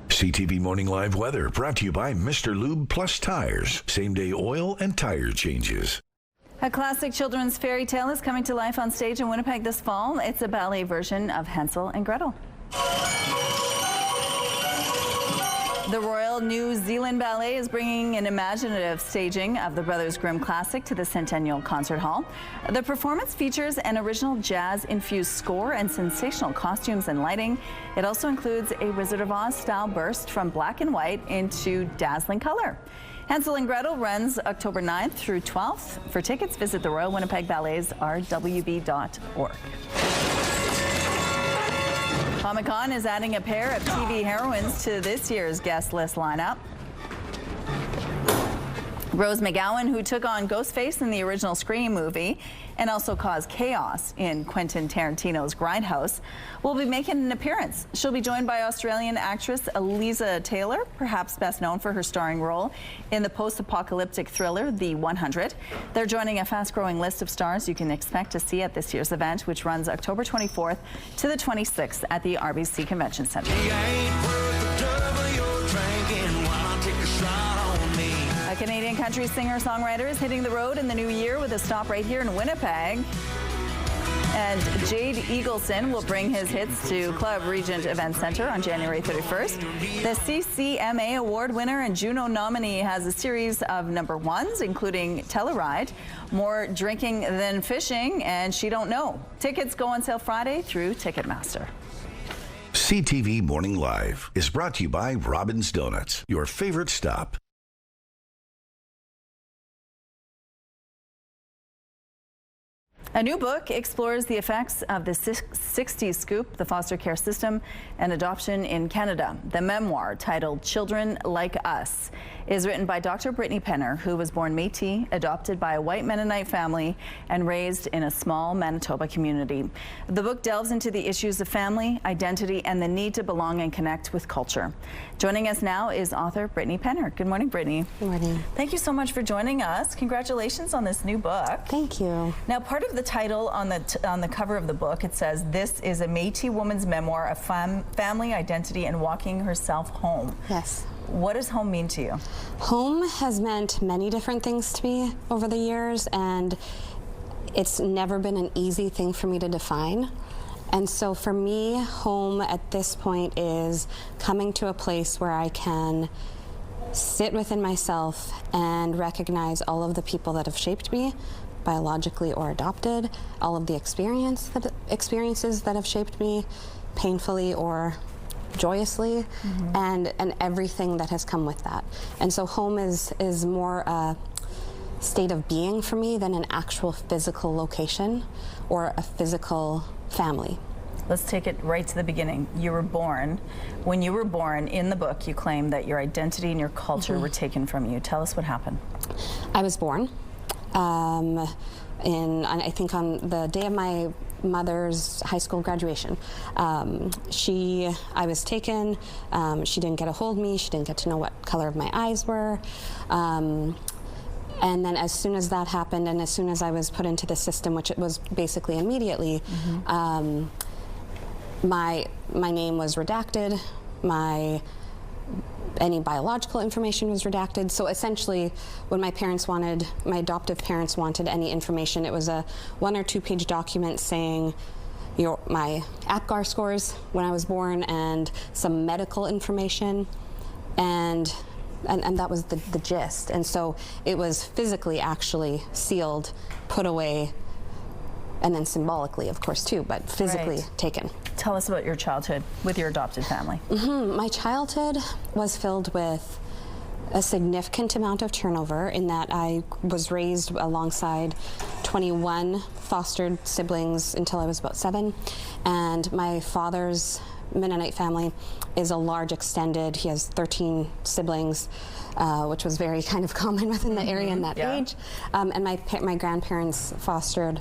CTV Morning Live Weather brought to you by Mr. Lube Plus Tires. Same-day oil and tire changes. A classic children's fairy tale is coming to life on stage in Winnipeg this fall. It's a ballet version of Hansel and Gretel. The Royal New Zealand Ballet is bringing an imaginative staging of the Brothers Grimm classic to the Centennial Concert Hall. The performance features an original jazz-infused score and sensational costumes and lighting. It also includes a Wizard of Oz-style burst from black and white into dazzling color. Hansel and Gretel runs October 9th through 12th. For tickets, visit the Royal Winnipeg Ballet's rwb.org. Comic-Con is adding a pair of TV heroines to this year's guest list lineup. Rose McGowan, who took on Ghostface in the original Scream movie and also caused chaos in Quentin Tarantino's Grindhouse, will be making an appearance. She'll be joined by Australian actress Eliza Taylor, perhaps best known for her starring role in the post-apocalyptic thriller The 100. They're joining a fast-growing list of stars you can expect to see at this year's event, which runs October 24th to the 26th at the RBC Convention Centre. A Canadian country singer-songwriter is hitting the road in the new year with a stop right here in Winnipeg. And Jade Eagleson will bring his hits to Club Regent Event Center on January 31st. The CCMA Award winner and Juno nominee has a series of #1s, including Telluride, More Drinking Than Fishing, and She Don't Know. Tickets go on sale Friday through Ticketmaster. CTV Morning Live is brought to you by Robin's Donuts, your favorite stop. A new book explores the effects of the 60s scoop, the foster care system, and adoption in Canada. The memoir, titled Children Like Us, is written by Dr. Brittany Penner, who was born Métis, adopted by a white Mennonite family, and raised in a small Manitoba community. The book delves into the issues of family, identity, and the need to belong and connect with culture. Joining us now is author Brittany Penner. Good morning, Brittany. Good morning. Thank you so much for joining us. Congratulations on this new book. Thank you. Now, part of the title on the cover of the book, it says, "This is a Métis woman's memoir of family identity and walking herself home." Yes. What does home mean to you? Home has meant many different things to me over the years, and it's never been an easy thing for me to define. And so for me, home at this point is coming to a place where I can sit within myself and recognize all of the people that have shaped me, biologically or adopted, all of the experiences that have shaped me, painfully or joyously, and everything that has come with that. And so home is more state of being for me than an actual physical location or a physical family. Let's take it right to the beginning. You were born. When you were born, in the book, you claim that your identity and your culture were taken from you. Tell us what happened. I was born I think on the day of my mother's high school graduation. I was taken. She didn't get a hold of me. She didn't get to know what color of my eyes were. And then as soon as that happened, and as soon as I was put into the system, which it was basically immediately, my name was redacted. Any biological information was redacted. So essentially, when my adoptive parents wanted any information, it was a 1 or 2 page document saying my APGAR scores when I was born and some medical information, and that was the gist. And so it was physically actually sealed, put away, and then symbolically, of course, too, but physically taken. Tell us about your childhood with your adopted family. My childhood was filled with a significant amount of turnover in that I was raised alongside 21 fostered siblings until I was about 7. And my father's Mennonite family is a large extended, he has 13 siblings, which was very kind of common within the area in that age. And my grandparents fostered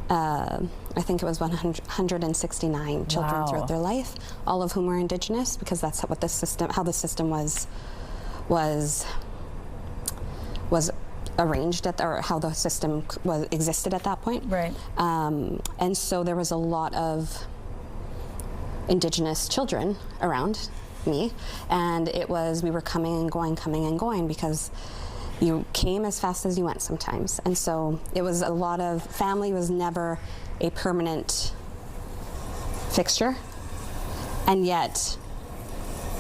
I think it was 169 children throughout their life, all of whom were Indigenous, because that's how the system was arranged or how the system existed at that point. Right. And so there was a lot of Indigenous children around me, and we were coming and going because you came as fast as you went sometimes. And so it was a lot of, family was never a permanent fixture. And yet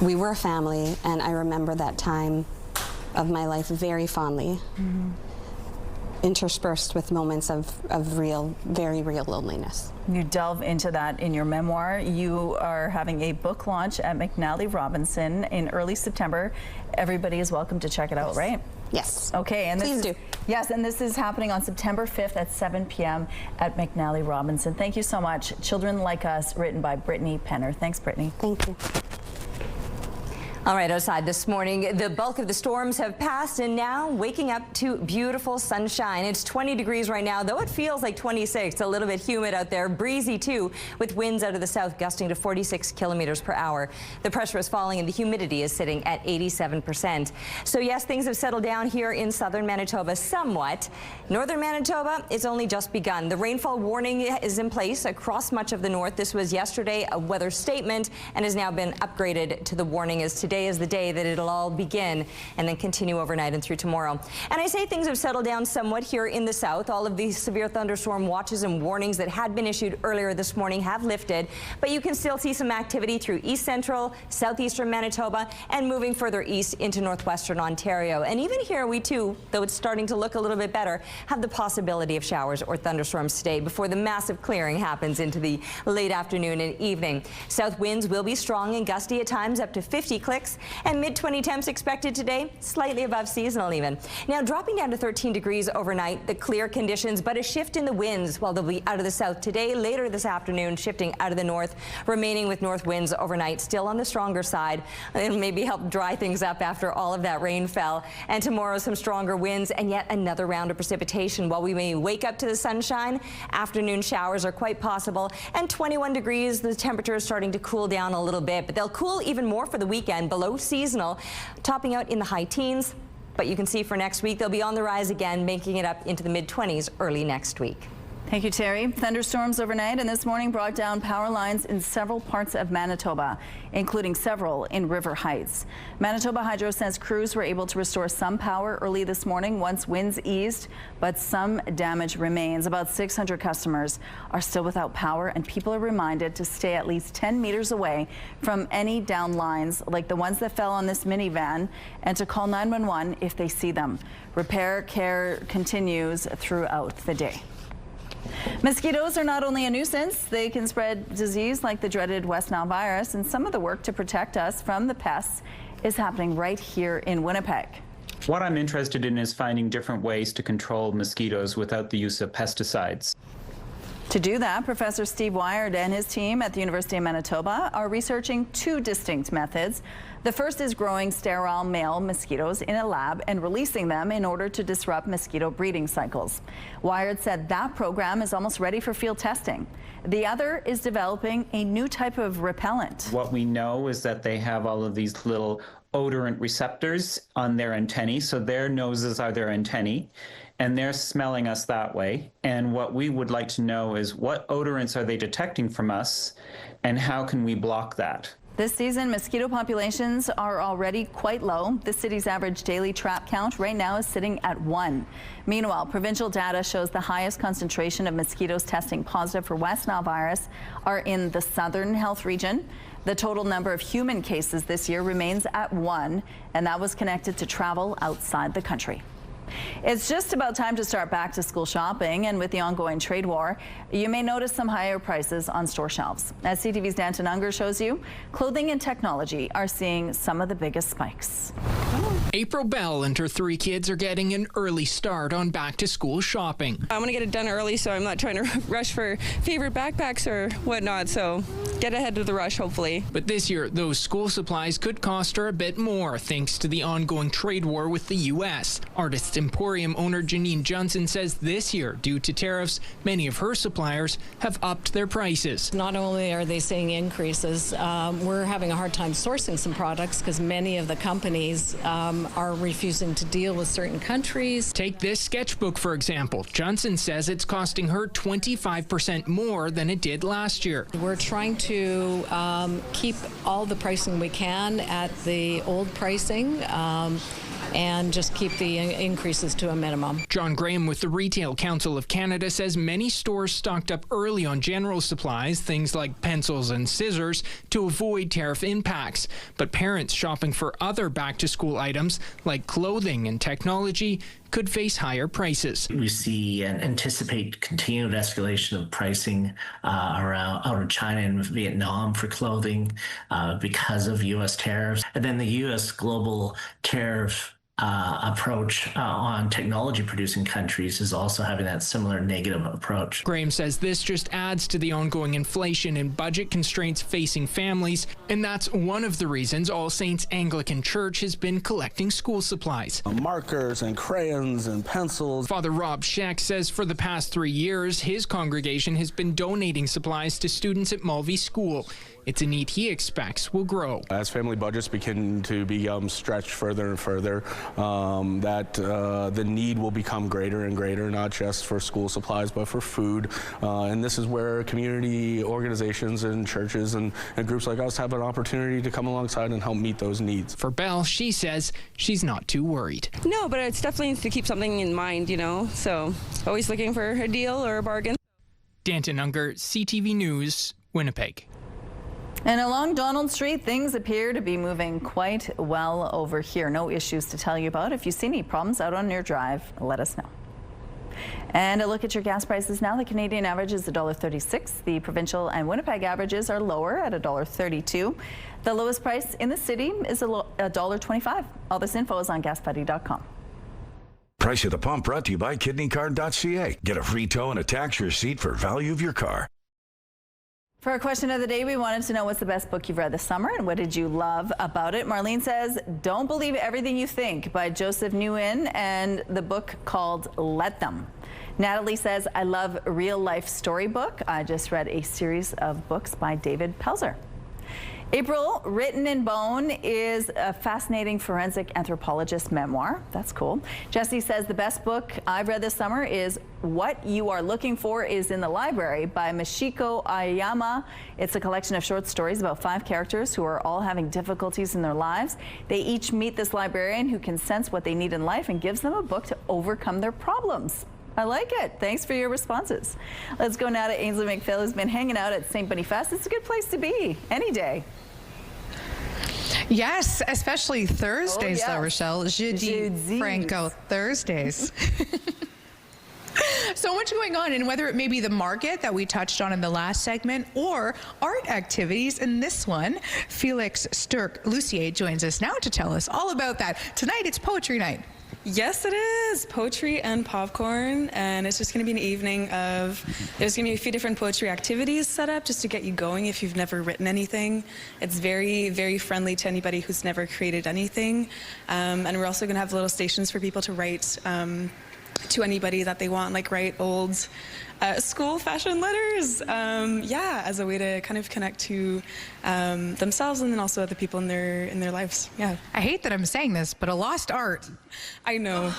we were a family, and I remember that time of my life very fondly, interspersed with moments of very real loneliness. You delve into that in your memoir. You are having a book launch at McNally Robinson in early September. Everybody is welcome to check it out, right? Yes. Okay, and please do. Yes, and this is happening on September 5th at 7 p.m. at McNally Robinson. Thank you so much. Children Like Us, written by Brittany Penner. Thanks, Brittany. Thank you. All right, outside this morning, the bulk of the storms have passed, and now waking up to beautiful sunshine. It's 20 degrees right now, though it feels like 26. A little bit humid out there, breezy too, with winds out of the south gusting to 46 kilometers per hour. The pressure is falling and the humidity is sitting at 87%. So yes, things have settled down here in southern Manitoba somewhat. Northern Manitoba, it's only just begun. The rainfall warning is in place across much of the north. This was yesterday a weather statement and has now been upgraded to the warning as today is the day that it'll all begin and then continue overnight and through tomorrow. And I say things have settled down somewhat here in the south. All of these severe thunderstorm watches and warnings that had been issued earlier this morning have lifted, but you can still see some activity through east central, southeastern Manitoba, and moving further east into northwestern Ontario. And even here we too, though it's starting to look a little bit better, have the possibility of showers or thunderstorms today before the massive clearing happens into the late afternoon and evening. South winds will be strong and gusty at times, up to 50 clicks. And mid-20 temps expected today, slightly above seasonal even. Now dropping down to 13 degrees overnight, the clear conditions, but a shift in the winds while they'll be out of the south today, later this afternoon, shifting out of the north, remaining with north winds overnight, still on the stronger side. It'll maybe help dry things up after all of that rain fell. And tomorrow, some stronger winds and yet another round of precipitation. While we may wake up to the sunshine, afternoon showers are quite possible. And 21 degrees, the temperature is starting to cool down a little bit, but they'll cool even more for the weekend, below seasonal, topping out in the high teens. But you can see for next week, they'll be on the rise again, making it up into the mid-20s early next week. Thank you, Terry. Thunderstorms overnight and this morning brought down power lines in several parts of Manitoba, including several in River Heights. Manitoba Hydro says crews were able to restore some power early this morning once winds eased, but some damage remains. About 600 customers are still without power, and people are reminded to stay at least 10 meters away from any down lines like the ones that fell on this minivan, and to call 911 if they see them. Repair care continues throughout the day. Mosquitoes are not only a nuisance, they can spread disease like the dreaded West Nile virus, and some of the work to protect us from the pests is happening right here in Winnipeg. What I'm interested in is finding different ways to control mosquitoes without the use of pesticides. To do that, Professor Steve Wiard and his team at the University of Manitoba are researching two distinct methods. The first is growing sterile male mosquitoes in a lab and releasing them in order to disrupt mosquito breeding cycles. Wiard said that program is almost ready for field testing. The other is developing a new type of repellent. What we know is that they have all of these little odorant receptors on their antennae, so their noses are their antennae, and they're smelling us that way. And what we would like to know is what odorants are they detecting from us, and how can we block that? This season, mosquito populations are already quite low. The city's average daily trap count right now is sitting at 1. Meanwhile, provincial data shows the highest concentration of mosquitoes testing positive for West Nile virus are in the Southern Health region. The total number of human cases this year remains at 1, and that was connected to travel outside the country. It's just about time to start back to school shopping, and with the ongoing trade war, you may notice some higher prices on store shelves. As CTV's Danton Unger shows you, clothing and technology are seeing some of the biggest spikes. April Bell and her 3 kids are getting an early start on back-to-school shopping. I want to get it done early, so I'm not trying to rush for favorite backpacks or whatnot, so get ahead of the rush, hopefully. But this year, those school supplies could cost her a bit more, thanks to the ongoing trade war with the U.S. Artist Emporium owner Janine Johnson says this year, due to tariffs, many of her suppliers have upped their prices. Not only are they seeing increases, we're having a hard time sourcing some products because many of the companies are refusing to deal with certain countries. Take this sketchbook, for example. Johnson says it's costing her 25% more than it did last year. We're trying to keep all the pricing we can at the old pricing. And just keep the increases to a minimum. John Graham with the Retail Council of Canada says many stores stocked up early on general supplies, things like pencils and scissors, to avoid tariff impacts. But parents shopping for other back-to-school items like clothing and technology could face higher prices. We see and anticipate continued escalation of pricing out of China and Vietnam for clothing because of U.S. tariffs. And then the U.S. global tariff approach on technology producing countries is also having that similar negative approach. Graham says this just adds to the ongoing inflation and budget constraints facing families, and that's one of the reasons All Saints Anglican Church has been collecting school supplies. Markers and crayons and pencils. Father Rob Scheck says for the past 3 years, his congregation has been donating supplies to students at Mulvey School. It's a need he expects will grow. As family budgets begin to be stretched further and further, the need will become greater and greater, not just for school supplies, but for food. And this is where community organizations and churches and groups like us have an opportunity to come alongside and help meet those needs. For Belle, she says she's not too worried. No, but it's definitely to keep something in mind, so always looking for a deal or a bargain. Danton Unger, CTV News, Winnipeg. And along Donald Street, things appear to be moving quite well over here. No issues to tell you about. If you see any problems out on your drive, let us know. And a look at your gas prices now. The Canadian average is $1.36. The provincial and Winnipeg averages are lower at $1.32. The lowest price in the city is $1.25. All this info is on gasbuddy.com. Price at the Pump brought to you by kidneycard.ca. Get a free tow and a tax receipt for value of your car. For our question of the day, we wanted to know what's the best book you've read this summer and what did you love about it. Marlene says, Don't Believe Everything You Think by Joseph Nguyen and the book called Let Them. Natalie says, I love Real Life Storybook. I just read a series of books by David Pelzer. April, Written in Bone is a fascinating forensic anthropologist memoir. That's cool. Jesse says the best book I've read this summer is What You Are Looking For Is in the Library by Mosquito Ayama. It's a collection of short stories about 5 characters who are all having difficulties in their lives. They each meet this librarian who can sense what they need in life and gives them a book to overcome their problems. I like it. Thanks for your responses. Let's go now to Ainsley McPhail, who's been hanging out at St. Boniface. It's a good place to be any day. Yes, especially Thursdays, though, Rochelle. Jeudi Franco Thursdays. So much going on, and whether it may be the market that we touched on in the last segment or art activities in this one, Felix Sturck-Lucier joins us now to tell us all about that. Tonight, it's Poetry Night. Yes, it is. Poetry and popcorn, and it's just going to be an evening of, there's going to be a few different poetry activities set up just to get you going if you've never written anything. It's very, very friendly to anybody who's never created anything. And we're also going to have little stations for people to write to anybody that they want, like write old school fashion letters, as a way to kind of connect to themselves and then also other people in their lives. Yeah. I hate that I'm saying this, but a lost art. I know,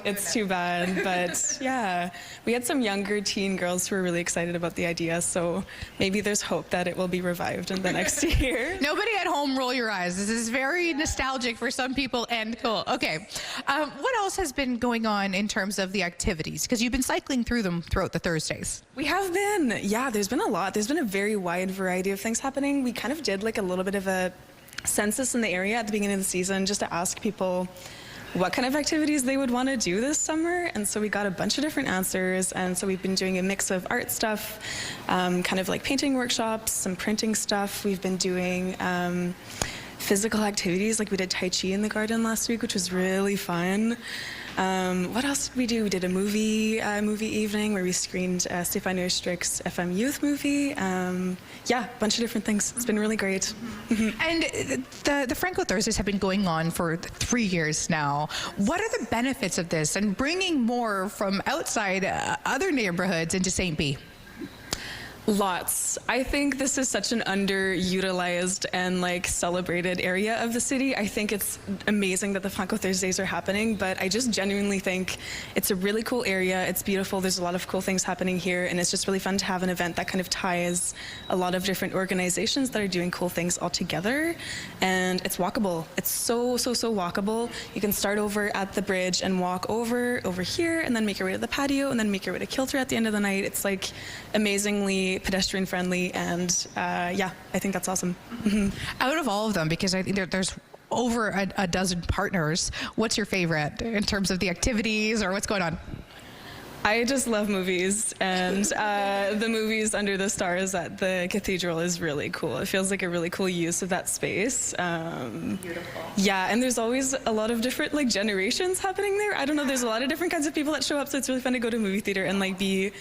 it's too bad, but yeah, we had some younger teen girls who were really excited about the idea, so maybe there's hope that it will be revived in the next year. Nobody at home roll your eyes. This is very nostalgic for some people and cool. Okay, what else has been going on in terms of the activities? Because you've been cycling through them throughout the Thursdays. We have been, yeah, there's been a lot. There's been a very wide variety of things happening. We kind of did like a little bit of a census in the area at the beginning of the season just to ask people what kind of activities they would want to do this summer, and so we got a bunch of different answers, and so we've been doing a mix of art stuff, kind of like painting workshops, some printing stuff. We've been doing physical activities, like we did Tai Chi in the garden last week, which was really fun. What else did we do? We did a movie evening where we screened Stefan Oestrich's FM Youth movie. A bunch of different things. It's been really great. And the Franco Thursdays have been going on for 3 years now. What are the benefits of this and bringing more from outside other neighborhoods into St. B? Lots. I think this is such an underutilized and like celebrated area of the city. I think it's amazing that the Franco Thursdays are happening, but I just genuinely think it's a really cool area. It's beautiful. There's a lot of cool things happening here, and it's just really fun to have an event that kind of ties a lot of different organizations that are doing cool things all together. And it's walkable. It's so walkable. You can start over at the bridge and walk over here, and then make your way to the patio, and then make your way to Kilter at the end of the night. It's like amazingly pedestrian friendly, and I think that's awesome. Out of all of them, because I think there's over a dozen partners, what's your favorite in terms of the activities or what's going on? I just love movies, and the movies under the stars at the cathedral is really cool. It feels like a really cool use of that space. Beautiful. Yeah, and there's always a lot of different like generations happening there. I don't know, there's a lot of different kinds of people that show up, so it's really fun to go to a movie theater and like be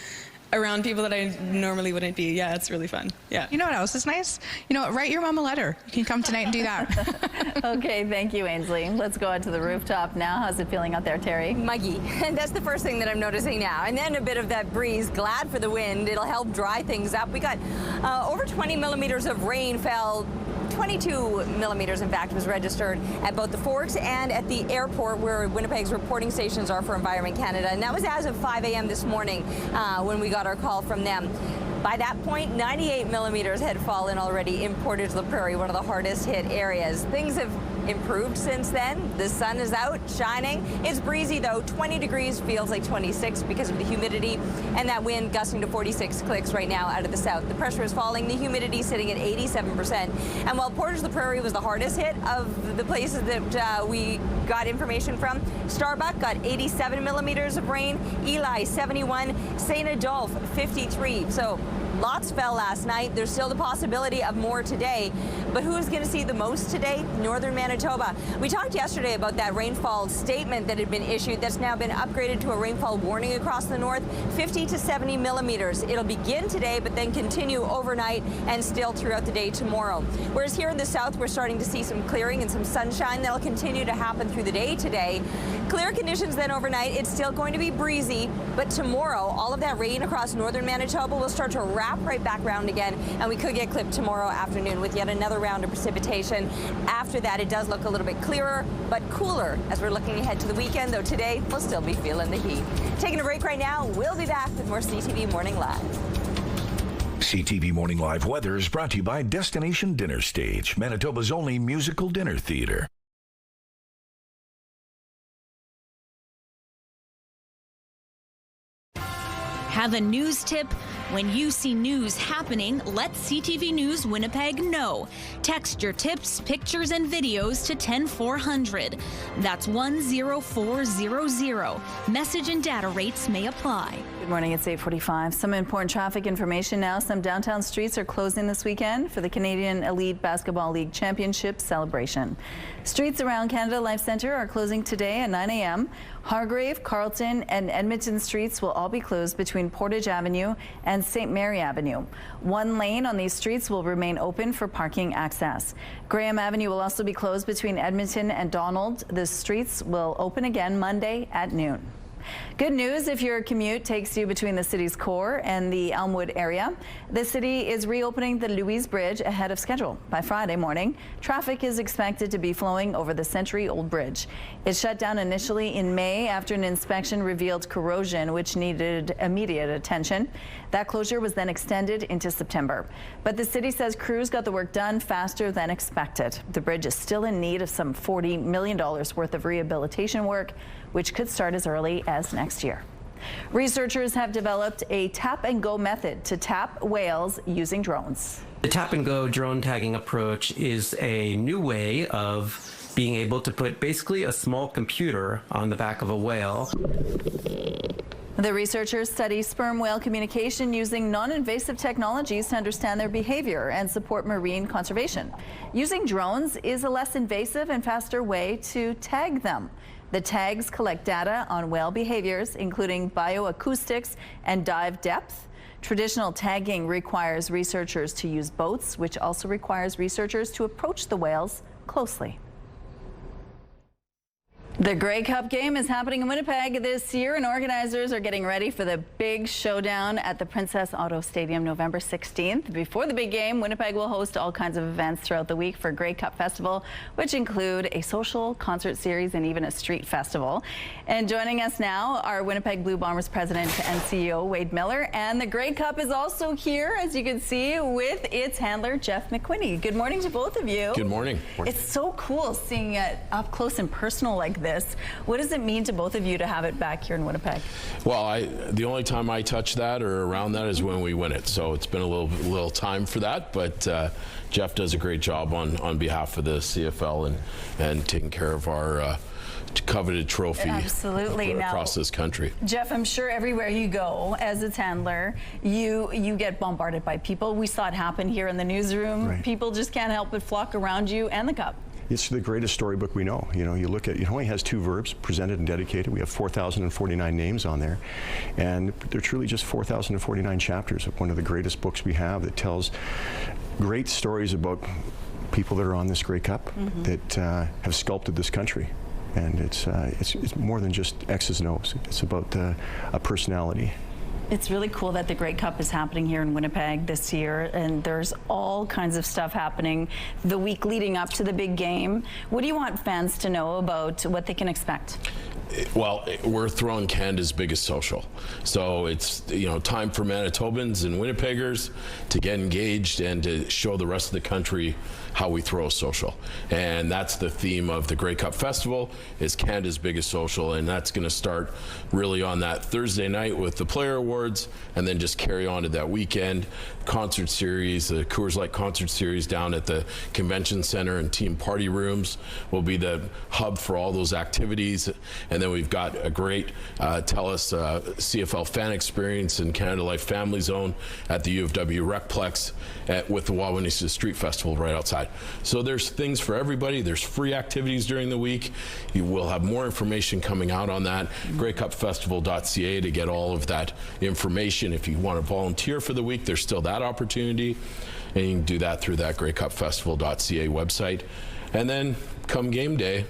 around people that I normally wouldn't be. Yeah, it's really fun. Yeah. You know what else is nice? Write your mom a letter. You can come tonight and do that. Okay, thank you, Ainsley. Let's go out to the rooftop now. How's it feeling out there, Terry? Muggy. And that's the first thing that I'm noticing now. And then a bit of that breeze. Glad for the wind. It'll help dry things up. We got over 20 millimeters of rain fell. 22 millimeters, in fact, was registered at both the Forks and at the airport where Winnipeg's reporting stations are for Environment Canada. And that was as of 5 a.m. this morning when we got our call from them. By that point, 98 millimeters had fallen already in Portage la Prairie, one of the hardest hit areas. Things have improved since then. The sun is out, shining. It's breezy though, 20 degrees, feels like 26 because of the humidity, and that wind gusting to 46 clicks right now out of the south. The pressure is falling, the humidity sitting at 87%. And while Portage la Prairie was the hardest hit of the places that we got information from, Starbuck got 87 millimeters of rain, Eli 71, St. Adolphe 53. So lots fell last night. There's still the possibility of more today. But who is going to see the most today? Northern Manitoba. We talked yesterday about that rainfall statement that had been issued that's now been upgraded to a rainfall warning across the north, 50 to 70 millimeters. It'll begin today, but then continue overnight and still throughout the day tomorrow. Whereas here in the south, we're starting to see some clearing and some sunshine that'll continue to happen through the day today. Clear conditions then overnight. It's still going to be breezy, but tomorrow, all of that rain across northern Manitoba will start to wrap right back around again, and we could get clipped tomorrow afternoon with yet another round of precipitation. After that, it does look a little bit clearer, but cooler as we're looking ahead to the weekend, though today we'll still be feeling the heat. Taking a break right now. We'll be back with more CTV Morning Live. CTV Morning Live weather is brought to you by Destination Dinner Stage, Manitoba's only musical dinner theater. Have a news tip? When you see news happening, let CTV News Winnipeg know. Text your tips, pictures, and videos to 10400. That's 10400. Message and data rates may apply. Good morning, it's 8:45. Some important traffic information now. Some downtown streets are closing this weekend for the Canadian Elite Basketball League Championship celebration. Streets around Canada Life Centre are closing today at 9 a.m. Hargrave, Carleton, and Edmonton streets will all be closed between Portage Avenue and St. Mary Avenue. One lane on these streets will remain open for parking access. Graham Avenue will also be closed between Edmonton and Donald. The streets will open again Monday at noon. Good news if your commute takes you between the city's core and the Elmwood area. The city is reopening the Louise Bridge ahead of schedule. By Friday morning, traffic is expected to be flowing over the century-old bridge. It shut down initially in May after an inspection revealed corrosion, which needed immediate attention. That closure was then extended into September. But the city says crews got the work done faster than expected. The bridge is still in need of some $40 million worth of rehabilitation work, which could start as early as next year. Researchers have developed a tap-and-go method to tap whales using drones. The tap-and-go drone tagging approach is a new way of being able to put basically a small computer on the back of a whale. The researchers study sperm whale communication using non-invasive technologies to understand their behavior and support marine conservation. Using drones is a less invasive and faster way to tag them. The tags collect data on whale behaviors, including bioacoustics and dive depth. Traditional tagging requires researchers to use boats, which also requires researchers to approach the whales closely. The Grey Cup game is happening in Winnipeg this year, and organizers are getting ready for the big showdown at the Princess Auto Stadium November 16th. Before the big game, Winnipeg will host all kinds of events throughout the week for Grey Cup Festival, which include a social concert series and even a street festival. And joining us now are Winnipeg Blue Bombers President and CEO Wade Miller, and the Grey Cup is also here, as you can see, with its handler Jeff McQuinney. Good morning to both of you. Good morning. It's so cool seeing it up close and personal like this. What does it mean to both of you to have it back here in Winnipeg? Well, the only time I touch that or around that is when we win it. So it's been a little time for that, but Jeff does a great job on behalf of the CFL and taking care of our coveted trophy. Absolutely. Across this country. Jeff, I'm sure everywhere you go as its handler, you get bombarded by people. We saw it happen here in the newsroom. Right. People just can't help but flock around you and the cup. It's the greatest storybook we know. You know, you look at, it only has 2 verbs, presented and dedicated. We have 4,049 names on there. And they're truly just 4,049 chapters of one of the greatest books we have that tells great stories about people that are on this Grey Cup that have sculpted this country. And it's more than just X's and O's. It's about a personality. It's really cool that the Grey Cup is happening here in Winnipeg this year, and there's all kinds of stuff happening the week leading up to the big game. What do you want fans to know about what they can expect? Well, we're throwing Canada's biggest social. So it's, you know, time for Manitobans and Winnipeggers to get engaged and to show the rest of the country how we throw a social. And that's the theme of the Grey Cup Festival, is Canada's biggest social, and that's going to start really on that Thursday night with the Player Awards, and then just carry on to that weekend. Concert series, the Coors Light concert series down at the Convention Center and Team Party Rooms will be the hub for all those activities. And then we've got a great TELUS CFL fan experience in Canada Life Family Zone at the U of W Recplex with the Wawinishi Street Festival right outside. So there's things for everybody. There's free activities during the week. You will have more information coming out on that. GreyCupFestival.ca to get all of that information. If you want to volunteer for the week, there's still that opportunity, and you can do that through that GreyCupFestival.ca website. And then come game day,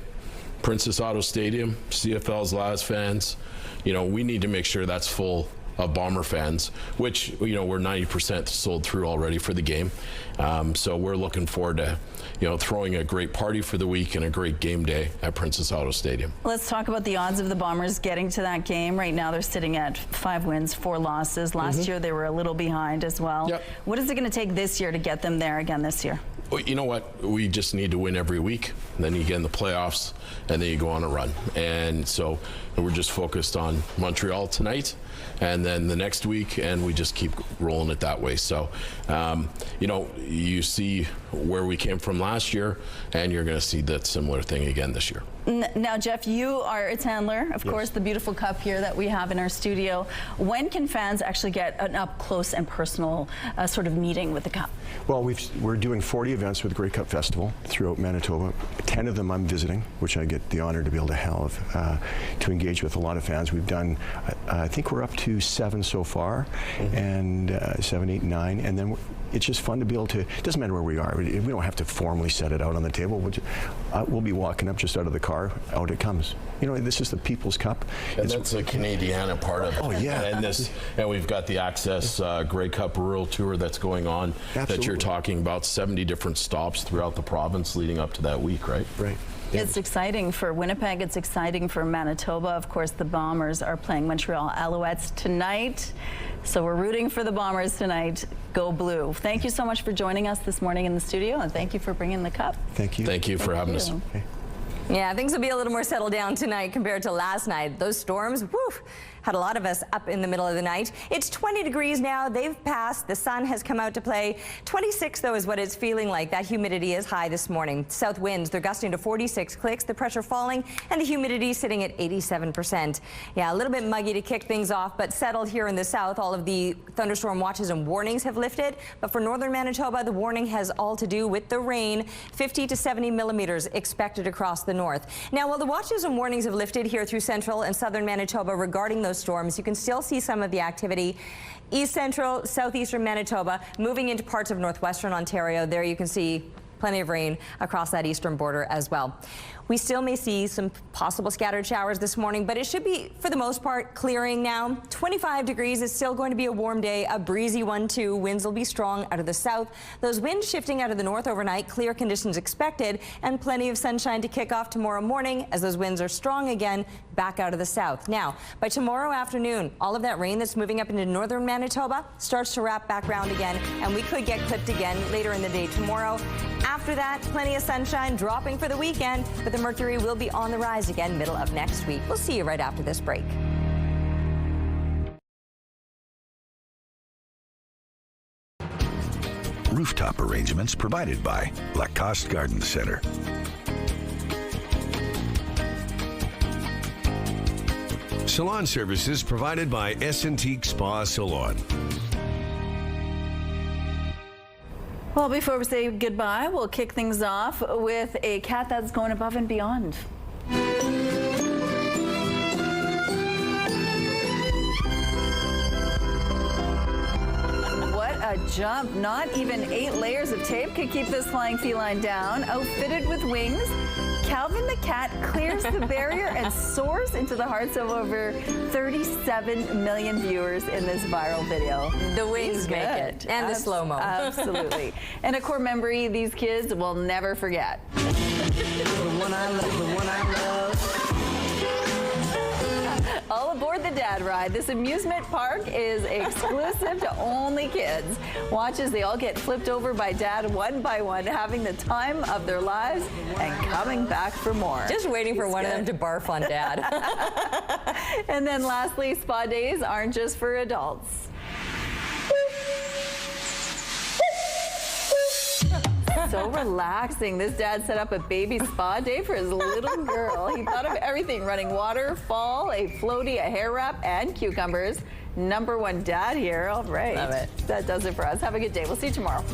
Princess Auto Stadium, CFL's last fans, you know, we need to make sure that's full of Bomber fans, which, you know, we're 90% sold through already for the game. So we're looking forward to, you know, throwing a great party for the week and a great game day at Princess Auto Stadium. Let's talk about the odds of the Bombers getting to that game. Right now they're sitting at 5 wins, 4 losses. Last year they were a little behind as well. Yep. What is it going to take this year to get them there again this year? Well, you know what? We just need to win every week. Then you get in the playoffs, and then you go on a run. And so we're just focused on Montreal tonight, and then the next week, and we just keep rolling it that way. So, you know, you see where we came from last year, and you're going to see that similar thing again this year. Now, Jeff, you are its handler, of course, the beautiful cup here that we have in our studio. When can fans actually get an up close and personal sort of meeting with the cup? Well, we're doing 40 events with the Grey Cup Festival throughout Manitoba. 10 of them I'm visiting, which I get the honor to be able to have, to engage with a lot of fans. We've done, I think we're up to 7 so far, and 7, 8, 9, and then it's just fun to be able to, it doesn't matter where we are, we don't have to formally set it out on the table. We'll be walking up just out of the car, out it comes. You know, this is the People's Cup. And that's the Canadiana part of it. Oh, yeah. And we've got the Access Grey Cup Rural Tour that's going on. Absolutely. That you're talking about, 70 different stops throughout the province leading up to that week, right? Right. It's exciting for Winnipeg. It's exciting for Manitoba. Of course, the Bombers are playing Montreal Alouettes tonight. So we're rooting for the Bombers tonight. Go Blue. Thank you so much for joining us this morning in the studio, and thank you for bringing the cup. Thank you. Thank you for having us. Okay. Yeah, things will be a little more settled down tonight compared to last night. Those storms, whew, had a lot of us up in the middle of the night. It's 20 degrees now. They've passed. The sun has come out to play. 26, though, is what it's feeling like. That humidity is high this morning. South winds, they're gusting to 46 clicks. The pressure falling, and the humidity sitting at 87%. Yeah, a little bit muggy to kick things off, but settled here in the south. All of the thunderstorm watches and warnings have lifted. But for northern Manitoba, the warning has all to do with the rain. 50 to 70 millimeters expected across the north. Now, while the watches and warnings have lifted here through central and southern Manitoba regarding those storms, you can still see some of the activity east central, southeastern Manitoba, moving into parts of northwestern Ontario. There you can see plenty of rain across that eastern border as well. We still may see some possible scattered showers this morning, but it should be, for the most part, clearing now. 25 degrees is still going to be a warm day, a breezy one too. Winds will be strong out of the south. Those winds shifting out of the north overnight, clear conditions expected, and plenty of sunshine to kick off tomorrow morning as those winds are strong again back out of the south. Now, by tomorrow afternoon, all of that rain that's moving up into northern Manitoba starts to wrap back around again, and we could get clipped again later in the day tomorrow. After that, plenty of sunshine dropping for the weekend, but the mercury will be on the rise again middle of next week. We'll see you right after this break. Rooftop arrangements provided by Lacoste Garden Center. Salon services provided by S&Teak Spa Salon. Well, before we say goodbye, we'll kick things off with a cat that's going above and beyond. What a jump. Not even 8 layers of tape could keep this flying feline down. Outfitted with wings, Calvin the cat clears the barrier and soars into the hearts of over 37 million viewers in this viral video. The wings make it, and the slow-mo. Absolutely. And a core memory these kids will never forget. The one I love, the one I love. All aboard the Dad Ride. This amusement park is exclusive to only kids. Watch as they all get flipped over by Dad one by one, having the time of their lives and coming back for more. Just waiting for one of them to barf on Dad. And then lastly, spa days aren't just for adults. So relaxing. This dad set up a baby spa day for his little girl. He thought of everything: running water, fall, a floaty, a hair wrap, and cucumbers. #1 dad here. All right. Love it. That does it for us. Have a good day. We'll see you tomorrow.